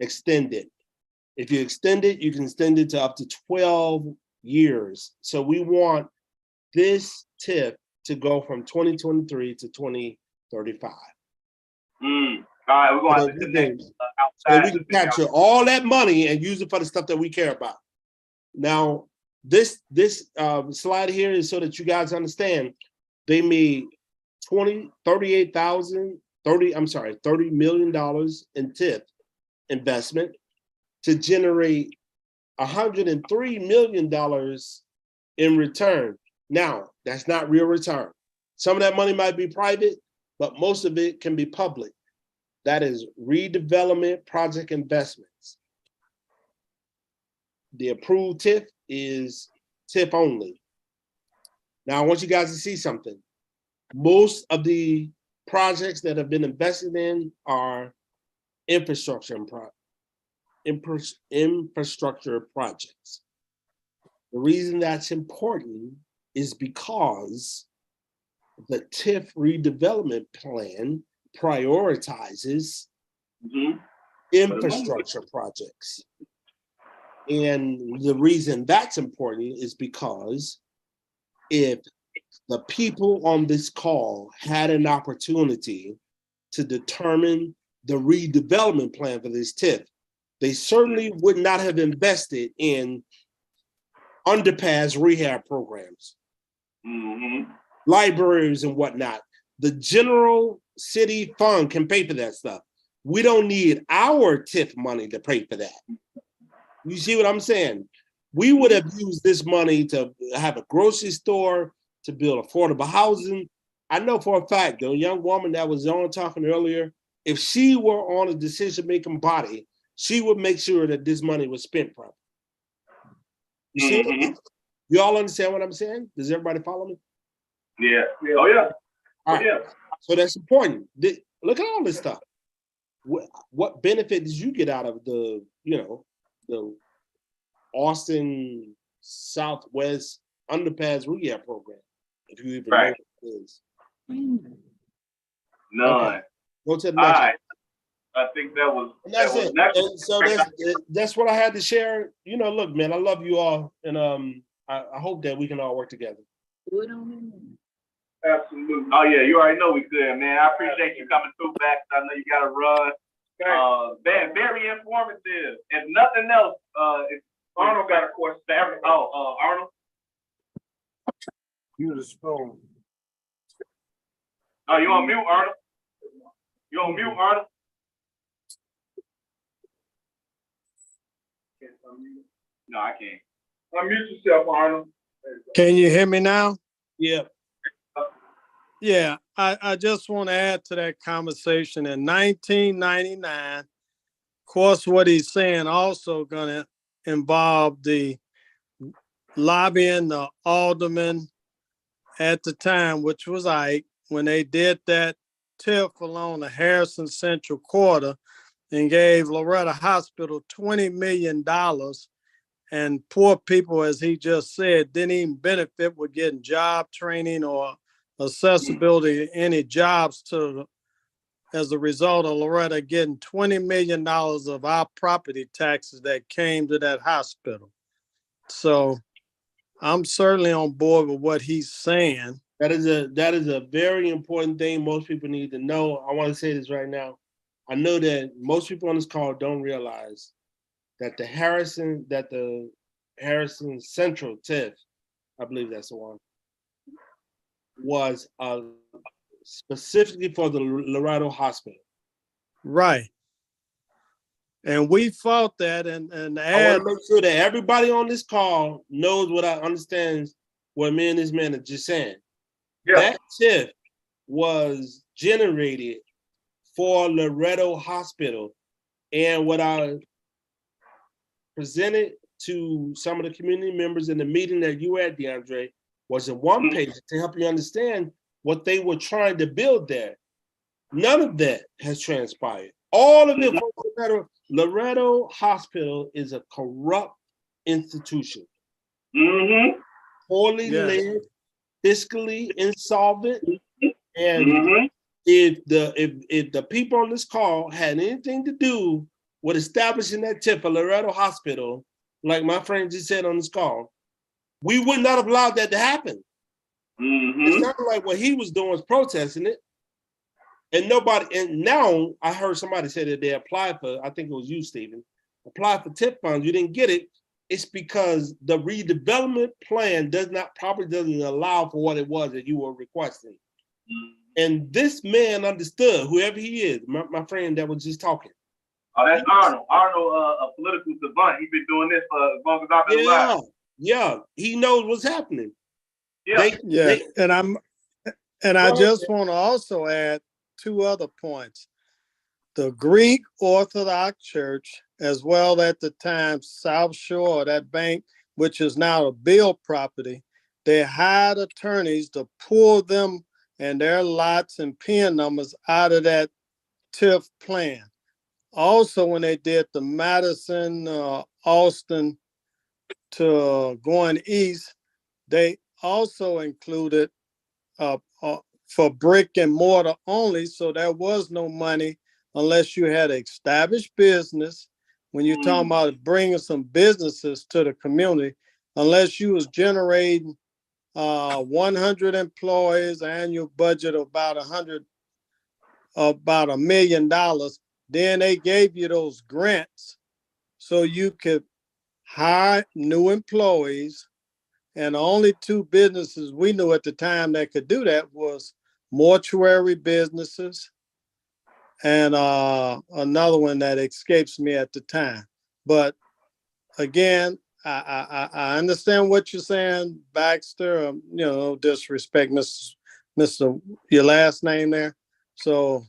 extend it. If you extend it, you can extend it to up to 12 years. So we want this TIF to go from 2023 to 2035. All right, we're going to have to connect outside. So we can capture all that money and use it for the stuff that we care about. Now, this slide here is so that you guys understand. They made $30 million in TIF investment to generate $103 million in return. Now, that's not real return. Some of that money might be private, but most of it can be public. That is redevelopment project investments. The approved TIF is TIF only. Now, I want you guys to see something. Most of the projects that have been invested in are infrastructure projects. The reason that's important is because the TIF redevelopment plan prioritizes infrastructure projects. And the reason that's important is because if the people on this call had an opportunity to determine the redevelopment plan for this TIF, they certainly would not have invested in underpass rehab programs, libraries and whatnot. The general city fund can pay for that stuff. We don't need our TIF money to pay for that. You see what I'm saying? We would have used this money to have a grocery store, to build affordable housing. I know for a fact, the young woman that was on talking earlier, if she were on a decision-making body, she would make sure that this money was spent properly. You see? You all understand what I'm saying? Does everybody follow me? Yeah. Oh, yeah. All right. Yeah. So that's important. Look at all this stuff. What benefit did you get out of the Austin Southwest Underpass Rehab Program? If you even know what it is. None. Okay. Go to the next one. I think that was it. And so that's what I had to share. Look, man, I love you all, and I hope that we can all work together. Hey, Absolutely. Oh yeah, you already know we good, man. I appreciate you coming through back. I know you gotta run. Very informative. If nothing else, if Arnold got a question. Arnold. You the spoon. Oh, you on mute, Arnold? You on mute, Arnold? No, I can't. Unmute yourself, Arnold. Can you hear me now? Yeah. Yeah, I just want to add to that conversation. In 1999, of course, what he's saying also going to involve the lobbying the alderman at the time, which was Ike, when they did that TIF along the Harrison Central Quarter and gave Loretta Hospital $20 million. And poor people, as he just said, didn't even benefit with getting job training or accessibility to any jobs as a result of Loretta getting $20 million of our property taxes that came to that hospital. So I'm certainly on board with what he's saying. That is a very important thing most people need to know. I want to say this right now. I know that most people on this call don't realize that the Harrison Central TIF, I believe that's the one, was specifically for the Laredo Hospital. Right. And we fought that and I want to make sure that everybody on this call knows what I understand what me and this man are just saying. Yeah. That TIF was generated for Laredo Hospital. And what I presented to some of the community members in the meeting that you had, DeAndre, was a one page to help you understand what they were trying to build there. None of that has transpired. All of it, Laredo Hospital is a corrupt institution. Poorly led, fiscally insolvent. And if the people on this call had anything to do with establishing that TIF for Laredo Hospital, like my friend just said on this call, we would not have allowed that to happen. It's not like what he was doing was protesting it. And now I heard somebody say that they applied for, I think it was you, Stephen, applied for TIF funds, you didn't get it. It's because the redevelopment plan probably doesn't allow for what it was that you were requesting. And this man understood, whoever he is, my friend that was just talking. Oh, that's Arnold. Arnold, a political savant. He's been doing this for as long as I've been alive. Yeah, he knows what's happening. And I just want to also add two other points. The Greek Orthodox Church, as well at the time South Shore, that bank, which is now a Bill property, they hired attorneys to pull them and their lots and PIN numbers out of that TIF plan. Also, when they did the Madison, Austin to going east, they also included for brick and mortar only. So there was no money unless you had an established business. When you're talking about bringing some businesses to the community, unless you was generating 100 employees, annual budget of about $1 million, then they gave you those grants so you could hire new employees. And the only two businesses we knew at the time that could do that was mortuary businesses and another one that escapes me at the time. But again, I understand what you're saying, Baxter. Disrespect, Mr. Your last name there. So,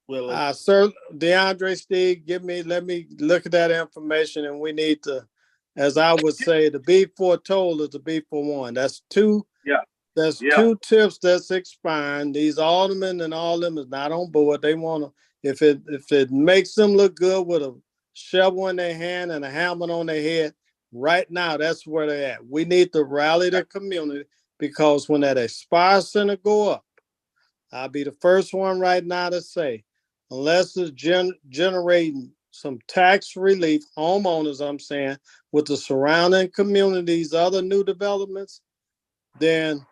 sir, DeAndre, Steve, let me look at that information, and we need to, as I would say, to be foretold is to be forewarned. That's two. Yeah. That's two tips that's expiring. These aldermen and all them is not on board. They want to, if it makes them look good with a shovel in their hand and a helmet on their head, right now, that's where they're at. We need to rally the community, because when that Aspire Center go up, I'll be the first one right now to say, unless it's generating some tax relief, homeowners, I'm saying, with the surrounding communities, other new developments, then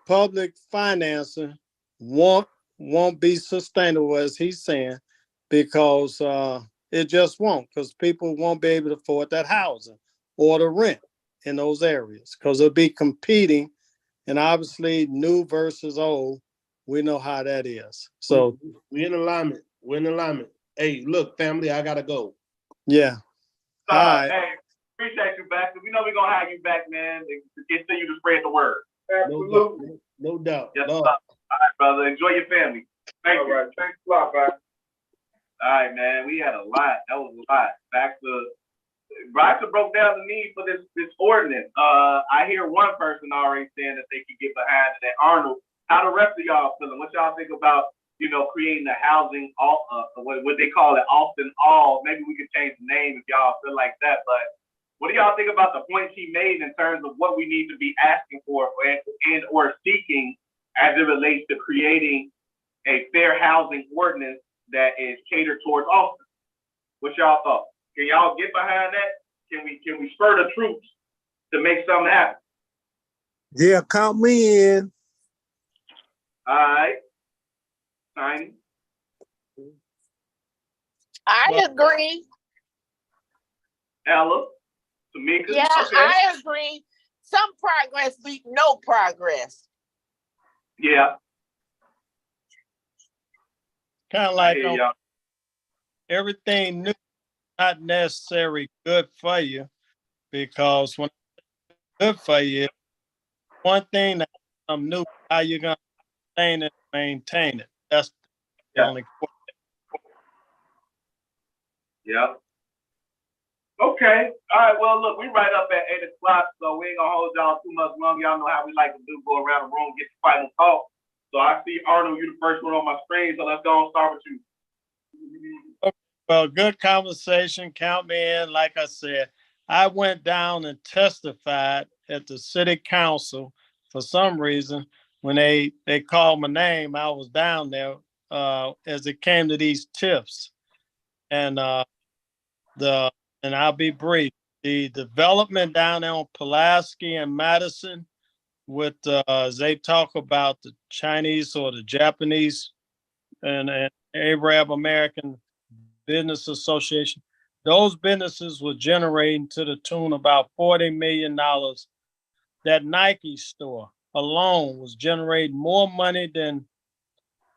public financing won't be sustainable, as he's saying, because it just won't, because people won't be able to afford that housing or the rent in those areas, because it'll be competing, and obviously new versus old, we know how that is. So we're in alignment. We're in alignment. Hey, look, family, I gotta go. yeah. All right. Hey, appreciate you back. We know we're gonna have you back, man, to continue to spread the word. Absolutely. No doubt. Yes, Love. sir. All right, brother. Enjoy your family. Thank All you. right. Thanks a lot, man. All right, man. We had a lot. That was a lot. Baxter broke down the need for this ordinance. I hear one person already saying that they could get behind it. And Arnold, how the rest of y'all feeling? What y'all think about, creating a housing, what they call it, Austin All? Maybe we could change the name if y'all feel like that. But what do y'all think about the points he made in terms of what we need to be asking for or seeking as it relates to creating a fair housing ordinance that is catered towards Austin? What y'all thought? Can y'all get behind that? Can we spur the troops to make something happen? Yeah, count me in. All right. Tiny. I agree. Ella. Tamika. Yeah, Okay. I agree. Some progress beat no progress. Yeah. Kind of like everything new, not necessarily good for you, because when it's good for you, one thing that new, how you gonna sustain it, maintain it. That's the only question. Yeah. Okay. All right. Well, look, we right up at 8:00, so we ain't gonna hold y'all too much long. Y'all know how we like to do, go around the room, get the final thought. So I see Arnold, you the first one on my screen, so let's go and start with you. Well, good conversation. Count me in. Like I said, I went down and testified at the city council. For some reason, when they called my name, I was down there as it came to these tips. And and I'll be brief. The development down there on Pulaski and Madison with they talk about the Chinese or the Japanese and Arab American Business Association. Those businesses were generating to the tune about $40 million. That Nike store alone was generating more money than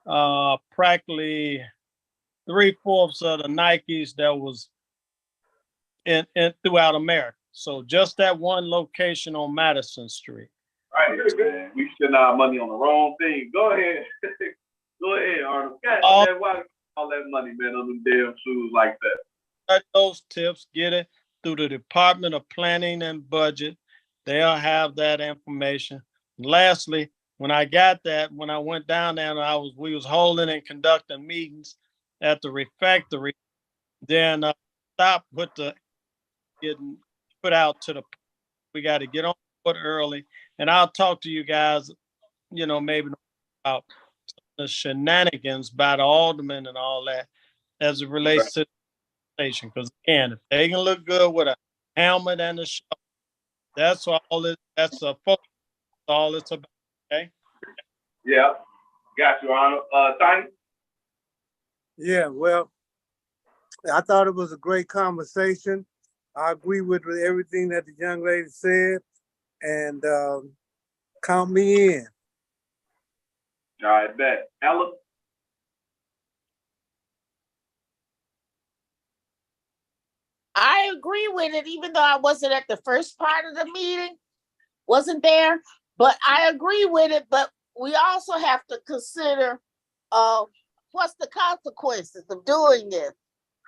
practically 3/4 of the Nikes that was in throughout America. So just that one location on Madison Street. All right, man. We spend our money on the wrong thing. Go ahead. Go ahead, Arnold. God, man, why all that money, man, on them damn shoes like that? Those tips, get it through the Department of Planning and Budget. They'll have that information. Lastly, when I got that, when I went down there, we was holding and conducting meetings at the refectory. Then stopped with the getting put out to the. We got to get on board early, and I'll talk to you guys. Maybe about the shenanigans by the aldermen and all that as it relates to the station. Because again, if they can look good with a helmet and a show, that's all it. That's all it's about. Okay. Yeah, got you, Arnold. Tiny. Yeah, well, I thought it was a great conversation. I agree with everything that the young lady said, and count me in. All right, bet. Ella. I agree with it, even though I wasn't at the first part of the meeting, wasn't there, but I agree with it. But we also have to consider what's the consequences of doing this?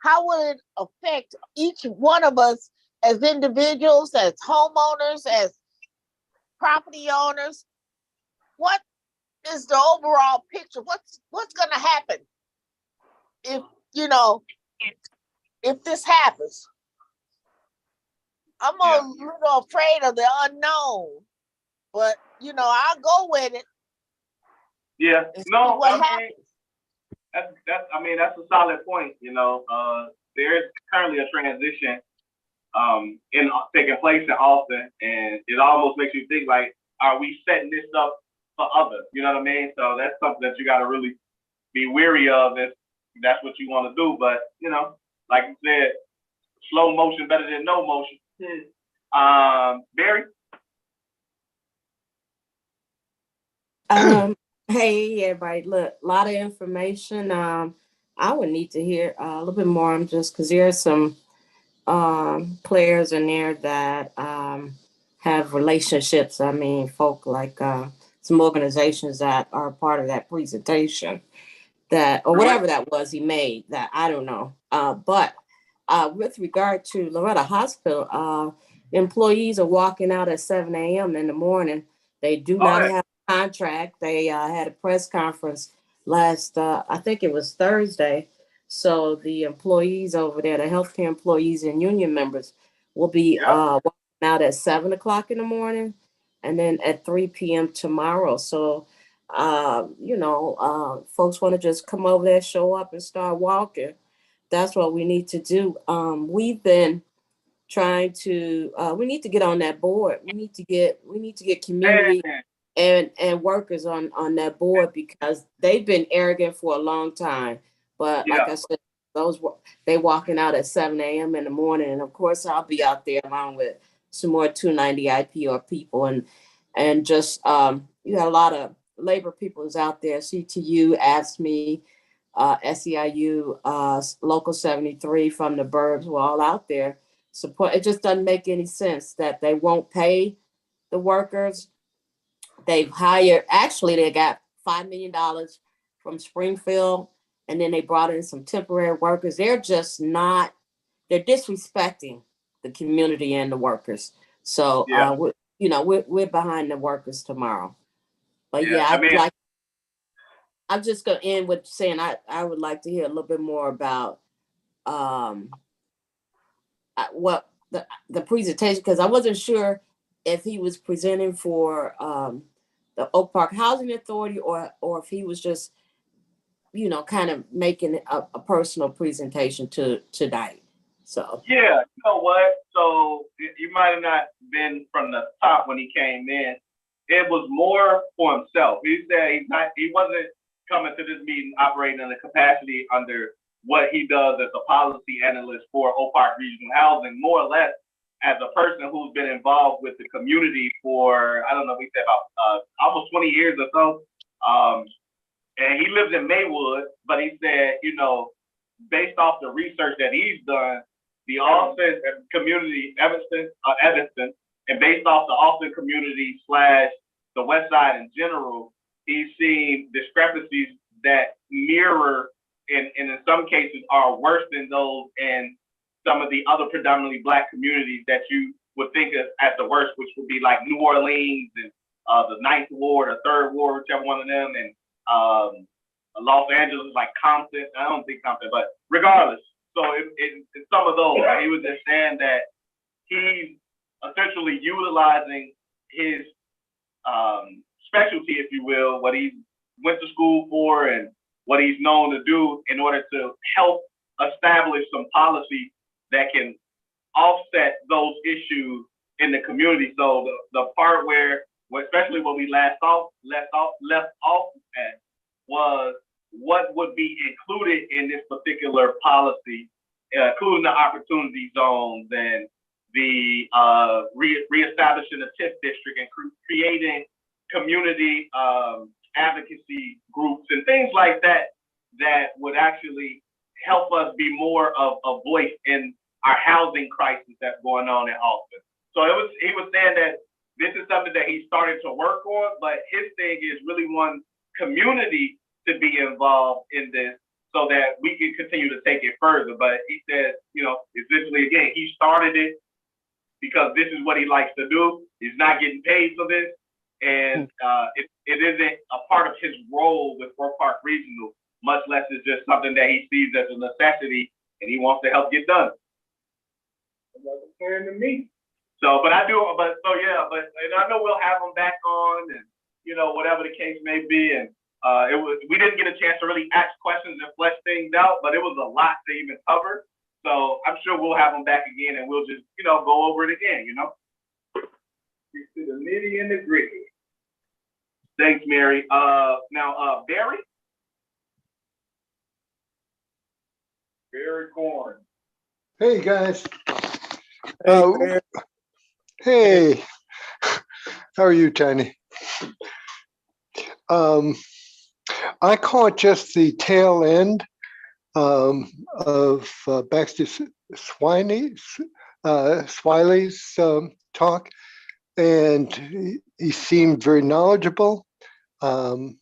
How will it affect each one of us as individuals, as homeowners, as property owners? What is the overall picture? What's going to happen if if this happens? I'm a little afraid of the unknown, but I'll go with it. Yeah, no, what happens. That's a solid point. There is currently a transition taking place in Austin, and it almost makes you think like, are we setting this up for others. You know what I mean? So that's something that you got to really be weary of if that's what you want to do. But you know, like you said, slow motion better than no motion. Barry. Hey everybody, look, a lot of information. I would need to hear a little bit more. I'm just because there are some players in there that have relationships. I mean, folk like some organizations that are part of that presentation that or whatever that was he made that I don't know. But with regard to Loretta Hospital, employees are walking out at 7 a.m. in the morning. They do not have a contract. They had a press conference last, I think it was Thursday. So the employees over there, the healthcare employees and union members, will be walking out at 7 o'clock in the morning and then at 3 p.m. tomorrow. So, folks want to just come over there, show up, and start walking. That's what we need to do. We've been trying to. We need to get on that board. We need to get community and workers on that board because they've been arrogant for a long time. But like I said, they walking out at 7 a.m. in the morning, and of course I'll be out there along with some more 290 IPR people and just you got a lot of labor people is out there. CTU, AFSCME, SEIU, Local 73 from the burbs were all out there support. It just doesn't make any sense that they won't pay the workers. They've hired, actually they got $5 million from Springfield, and then they brought in some temporary workers. They're just not, they're disrespecting the community and the workers. So we're behind the workers tomorrow. But I'm just gonna end with saying I would like to hear a little bit more about what the presentation, because I wasn't sure if he was presenting for the Oak Park Housing Authority or if he was just kind of making a personal presentation tonight. So yeah, you know what? So you might have not been from the top when he came in. It was more for himself. He said he wasn't coming to this meeting operating in a capacity under what he does as a policy analyst for Oak Park Regional Housing, more or less as a person who's been involved with the community for, I don't know, we said about almost 20 years or so. And he lives in Maywood, but he said, based off the research that he's done, the Austin community, Evanston, and based off the Austin community / the West Side in general, he's seen discrepancies that mirror and in some cases are worse than those in some of the other predominantly Black communities that you would think of as the worst, which would be like New Orleans and the 9th Ward or 3rd Ward, whichever one of them, and Los Angeles, like Compton. I don't think Compton, but regardless. So in some of those, he was just saying that he's essentially utilizing his specialty, if you will, what he went to school for and what he's known to do in order to help establish some policy that can offset those issues in the community. So the part where especially when we left off at was what would be included in this particular policy, including the opportunity zones and the reestablishing the TIF district and creating community advocacy groups and things like that would actually help us be more of a voice in our housing crisis that's going on in Austin. So he was saying that this is something that he started to work on, but his thing is really want community to be involved in this so that we can continue to take it further. But he says, essentially, again, he started it because this is what he likes to do. He's not getting paid for this. And it isn't a part of his role with Oak Park Regional, much less it's just something that he sees as a necessity and he wants to help get done. That's a plan to me. So, and I know we'll have him back on and, whatever the case may be. And we didn't get a chance to really ask questions and flesh things out, but it was a lot to even cover. So I'm sure we'll have him back again and we'll just, go over it again, To the nitty and the gritty. Thanks, Mary. Now, Barry Corn. Hey, guys. Hey, Uh, Barry. Hey, how are you, Tiny? I caught just the tail end of Baxter Swiley's talk, and he seemed very knowledgeable. And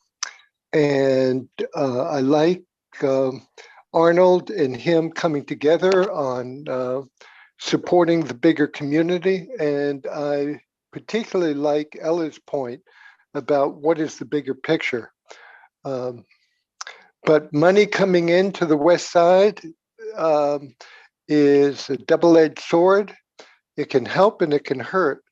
I like Arnold and him coming together on supporting the bigger community. And I particularly like Ella's point about what is the bigger picture. But money coming into the West Side is a double-edged sword. It can help and it can hurt.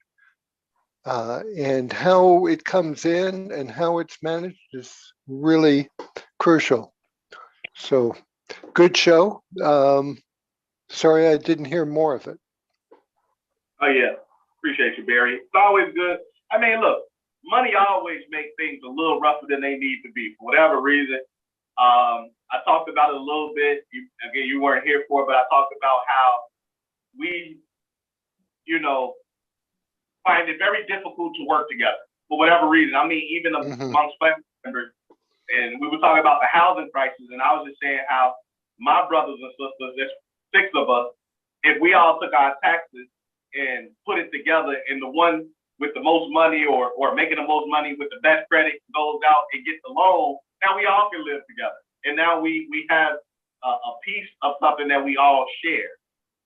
And how it comes in and how it's managed is really crucial. So good show. Sorry I didn't hear more of it. Oh, yeah. Appreciate you, Barry. It's always good. I mean, look, money always makes things a little rougher than they need to be for whatever reason. I talked about it a little bit. You weren't here for it, but I talked about how we, find it very difficult to work together for whatever reason. I mean, even amongst family members. And we were talking about the housing crisis, and I was just saying how my brothers and sisters, there's 6 of us, if we all took our taxes and put it together, and the one with the most money or making the most money with the best credit goes out and gets the loan, now we all can live together. And now we have a piece of something that we all share.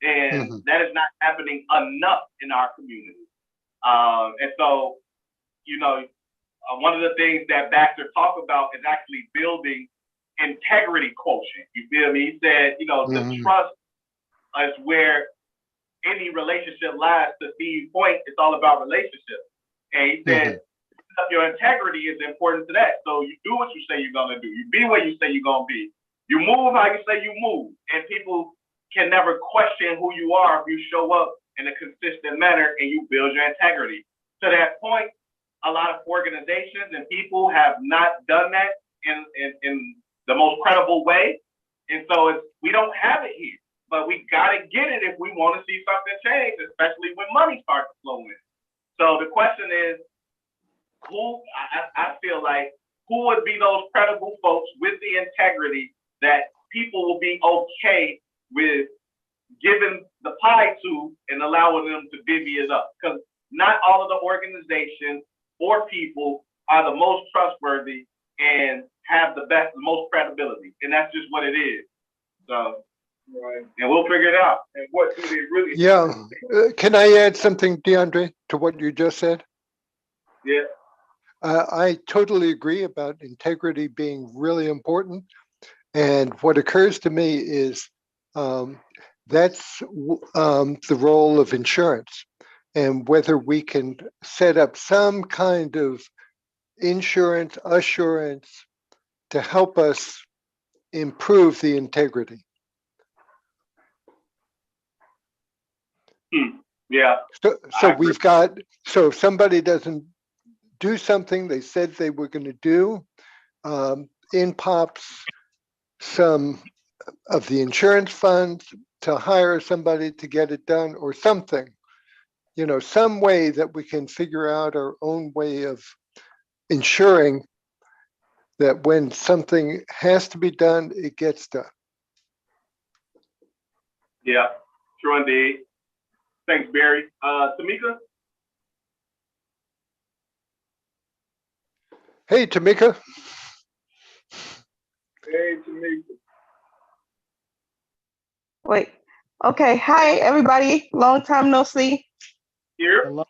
And that is not happening enough in our community. And so, one of the things that Baxter talked about is actually building integrity quotient. You feel me? He said, the trust is where any relationship lies. To Steve's point, it's all about relationships. And he said, your integrity is important to that. So you do what you say you're going to do. You be where you say you're going to be. You move how you say you move. And people can never question who you are if you show up in a consistent manner and you build your integrity. To that point, a lot of organizations and people have not done that in the most credible way. And so we don't have it here, but we got to get it if we want to see something change, especially when money starts to flow in. So the question is, I feel like, who would be those credible folks with the integrity that people will be okay with giving the pie to and allowing them to divvy it up? Because not all of the organizations or people are the most trustworthy and have the most credibility. And that's just what it is. So, right. And we'll figure it out. And what do they really do? Yeah. Can I add something, DeAndre, to what you just said? Yeah. I totally agree about integrity being really important. And what occurs to me is that's the role of insurance, and whether we can set up some kind of insurance assurance to help us improve the integrity. Yeah. So we've got, so if somebody doesn't do something they said they were going to do, in pops some of the insurance funds to hire somebody to get it done or something, some way that we can figure out our own way of ensuring that when something has to be done, it gets done. Yeah, true indeed. Thanks, Barry. Tamika? Hey, Tamika. Hey, Tamika. Wait. Okay. Hi, everybody. Long time no see. Here. Hello.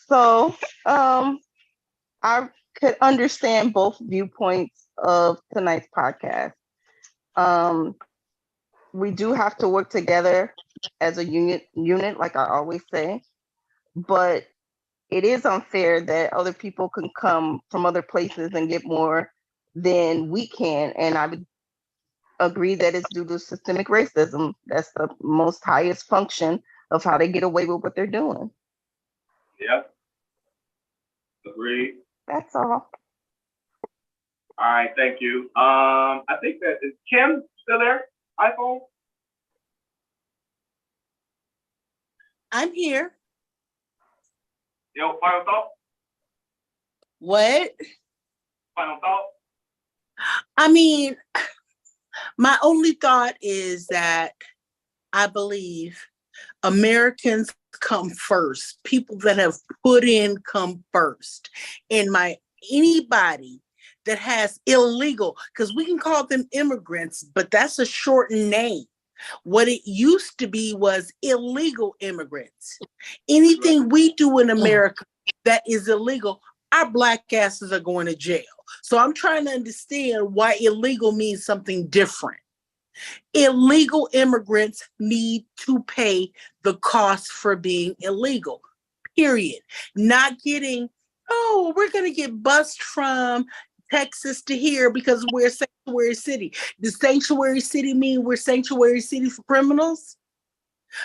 So, I could understand both viewpoints of tonight's podcast. We do have to work together as a unit, like I always say, but it is unfair that other people can come from other places and get more than we can. And I would agree that it's due to systemic racism. That's the most highest function of how they get away with what they're doing. Yeah. Agreed. That's all. All right, thank you. I think that is Kim still there? iPhone? I'm here. Yo, final thought? What? Final thought? I mean, my only thought is that I believe Americans come first. People that have put in come first. And anybody that has illegal, because we can call them immigrants, but that's a shortened name. What it used to be was illegal immigrants. Anything we do in America that is illegal, our Black asses are going to jail. So I'm trying to understand why illegal means something different. Illegal immigrants need to pay the cost for being illegal, period. Not getting, oh, we're going to get bused from Texas to here because we're a sanctuary city. Does sanctuary city mean we're sanctuary city for criminals?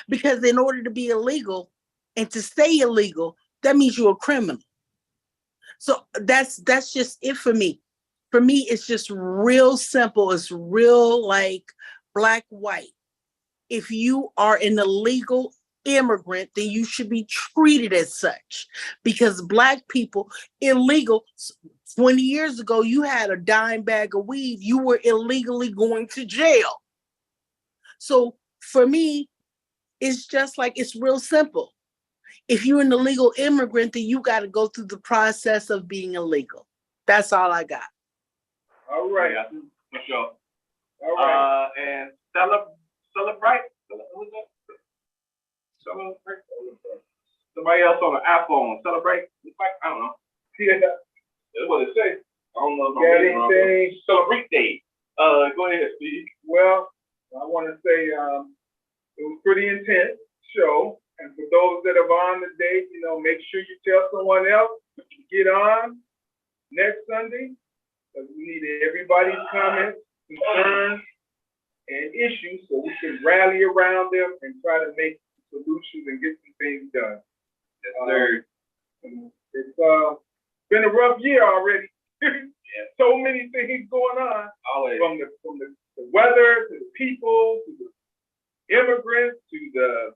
Because in order to be illegal and to stay illegal, that means you're a criminal. So that's just it for me. For me, it's just real simple. It's real like black, white. If you are an illegal immigrant, then you should be treated as such. Because Black people, illegal, 20 years ago, you had a dime bag of weed, you were illegally going to jail. So for me, it's just like, it's real simple. If you're an illegal immigrant, then you got to go through the process of being illegal. That's all I got. All right. Yeah, for sure. All right. And celebrate. Somebody else on the iPhone. Celebrate. I don't know. Yeah. That's what it says. I don't know. Got anything? Celebrate day. Go ahead, Steve. Well, I want to say it was pretty intense show. And for those that are on today, make sure you tell someone else to get on next Sunday. Because we need everybody's comments, concerns, and issues so we can rally around them and try to make solutions and get some things done. Yes, sir. It's been a rough year already. So many things going on. Always. From the weather to the people to the immigrants to the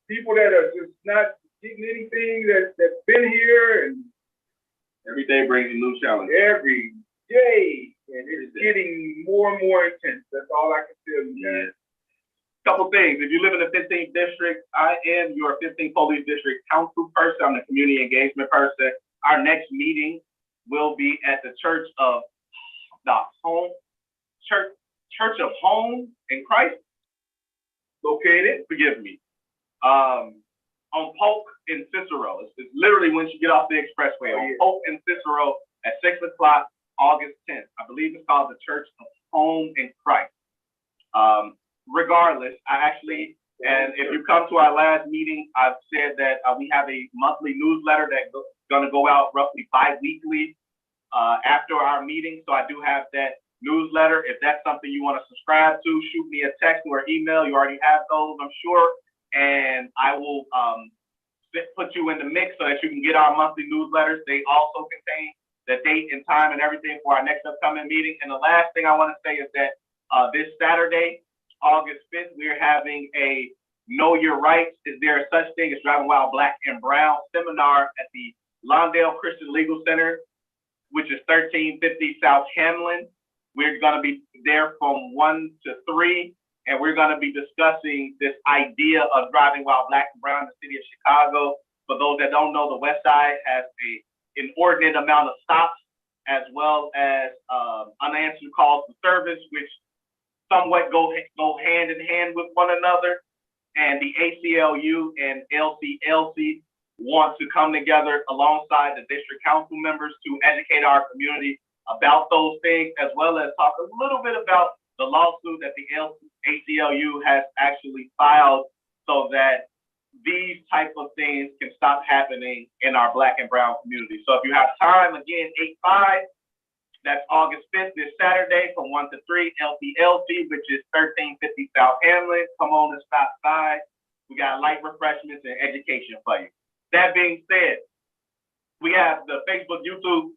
people that are just not getting anything that's been here, and every day brings a new challenge. Every day, and it's getting more and more intense. That's all I can tell you, guys. Couple things. If you live in the 15th district, I am your 15th Police District Council person. I'm the community engagement person. Our next meeting will be at the Church of Home in Christ, located, forgive me, on Polk in Cicero. It's literally once you get off the expressway on Polk and Cicero at 6 o'clock, August 10th. I believe it's called the Church of Home in Christ. Regardless, and if you come to our last meeting, I've said that we have a monthly newsletter that's going to go out roughly bi-weekly after our meeting. So I do have that newsletter. If that's something you want to subscribe to, shoot me a text or email. You already have those, I'm sure. And I will put you in the mix so that you can get our monthly newsletters. They also contain the date and time and everything for our next upcoming meeting. And the last thing I want to say is that this Saturday, August 5th, we're having a Know Your Rights, Is There a Such Thing as Driving While Black and Brown seminar at the Lawndale Christian Legal Center, which is 1350 South Hamlin. We're going to be there from 1 to 3, and we're going to be discussing this idea of driving while black and brown in the city of Chicago. For those that don't know, the West Side has an inordinate amount of stops, as well as unanswered calls for service, which somewhat go hand in hand with one another. And the ACLU and LCLC want to come together alongside the district council members to educate our community about those things, as well as talk a little bit about the lawsuit that the ACLU has actually filed so that these type of things can stop happening in our black and brown community. So if you have time, again, 8-5, that's August 5th, this Saturday from 1 to 3, LPLC, which is 1350 South Hamlin. Come on and stop by. We got light refreshments and education for you. That being said, We have the Facebook, YouTube.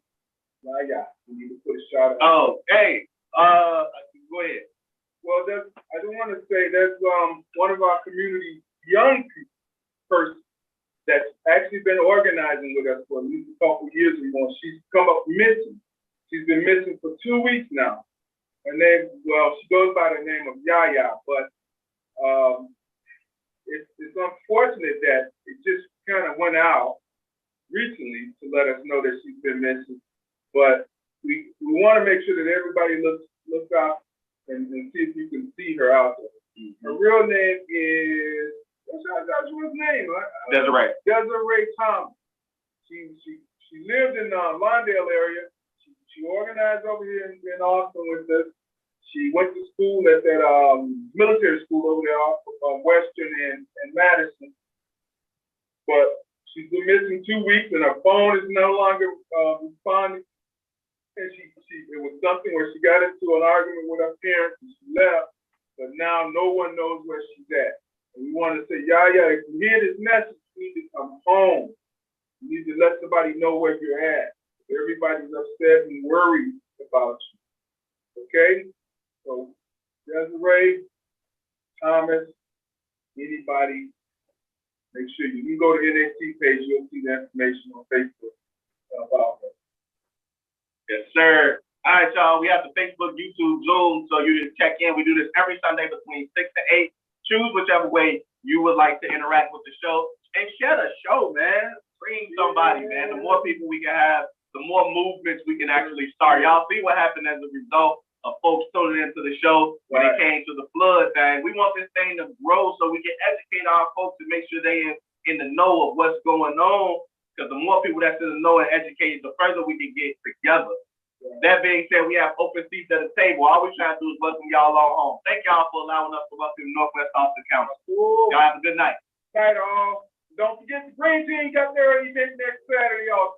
Yeah, we need to put a shout out. Oh, hey, go ahead. Well, I do want to say there's one of our community young person that's actually been organizing with us for at least a couple years or more. She's come up missing. She's been missing for 2 weeks now. Her name, well, she goes by the name of Yaya, but it's unfortunate that it just kind of went out recently to let us know that she's been missing. But we want to make sure that everybody looks out and see if you can see her out there. Mm-hmm. Her real name is, what's her name? Desiree. Desiree Thomas. She lived in Lawndale area. She organized over here in Austin with us. She went to school at that military school over there off of Western and Madison. But she's been missing 2 weeks and her phone is no longer responding. And it was something where she got into an argument with her parents and she left, but now no one knows where she's at. And we want to say, Yaya, if you hear this message, you need to come home. You need to let somebody know where you're at. Everybody's upset and worried about you. Okay? So, Desiree, Thomas, anybody, make sure you can go to the NAC page, you'll see the information on Facebook about her. Yes, sir. All right, y'all. We have the Facebook, YouTube, Zoom, so you can check in. We do this every Sunday between 6 to 8. Choose whichever way you would like to interact with the show and share the show, man. Bring somebody, man. The more people we can have, the more movements we can actually start. Y'all see what happened as a result of folks tuning into the show when it came to the flood thing. We want this thing to grow so we can educate our folks and make sure they in the know of what's going on. Because the more people that's in the know and educated, the further we can get together. That being said, we have open seats at the table. All we're trying to do is welcome y'all all home. Thank y'all for allowing us to welcome Northwest Austin County. Y'all have a good night. Night all. Don't forget the green team got their event next Saturday also.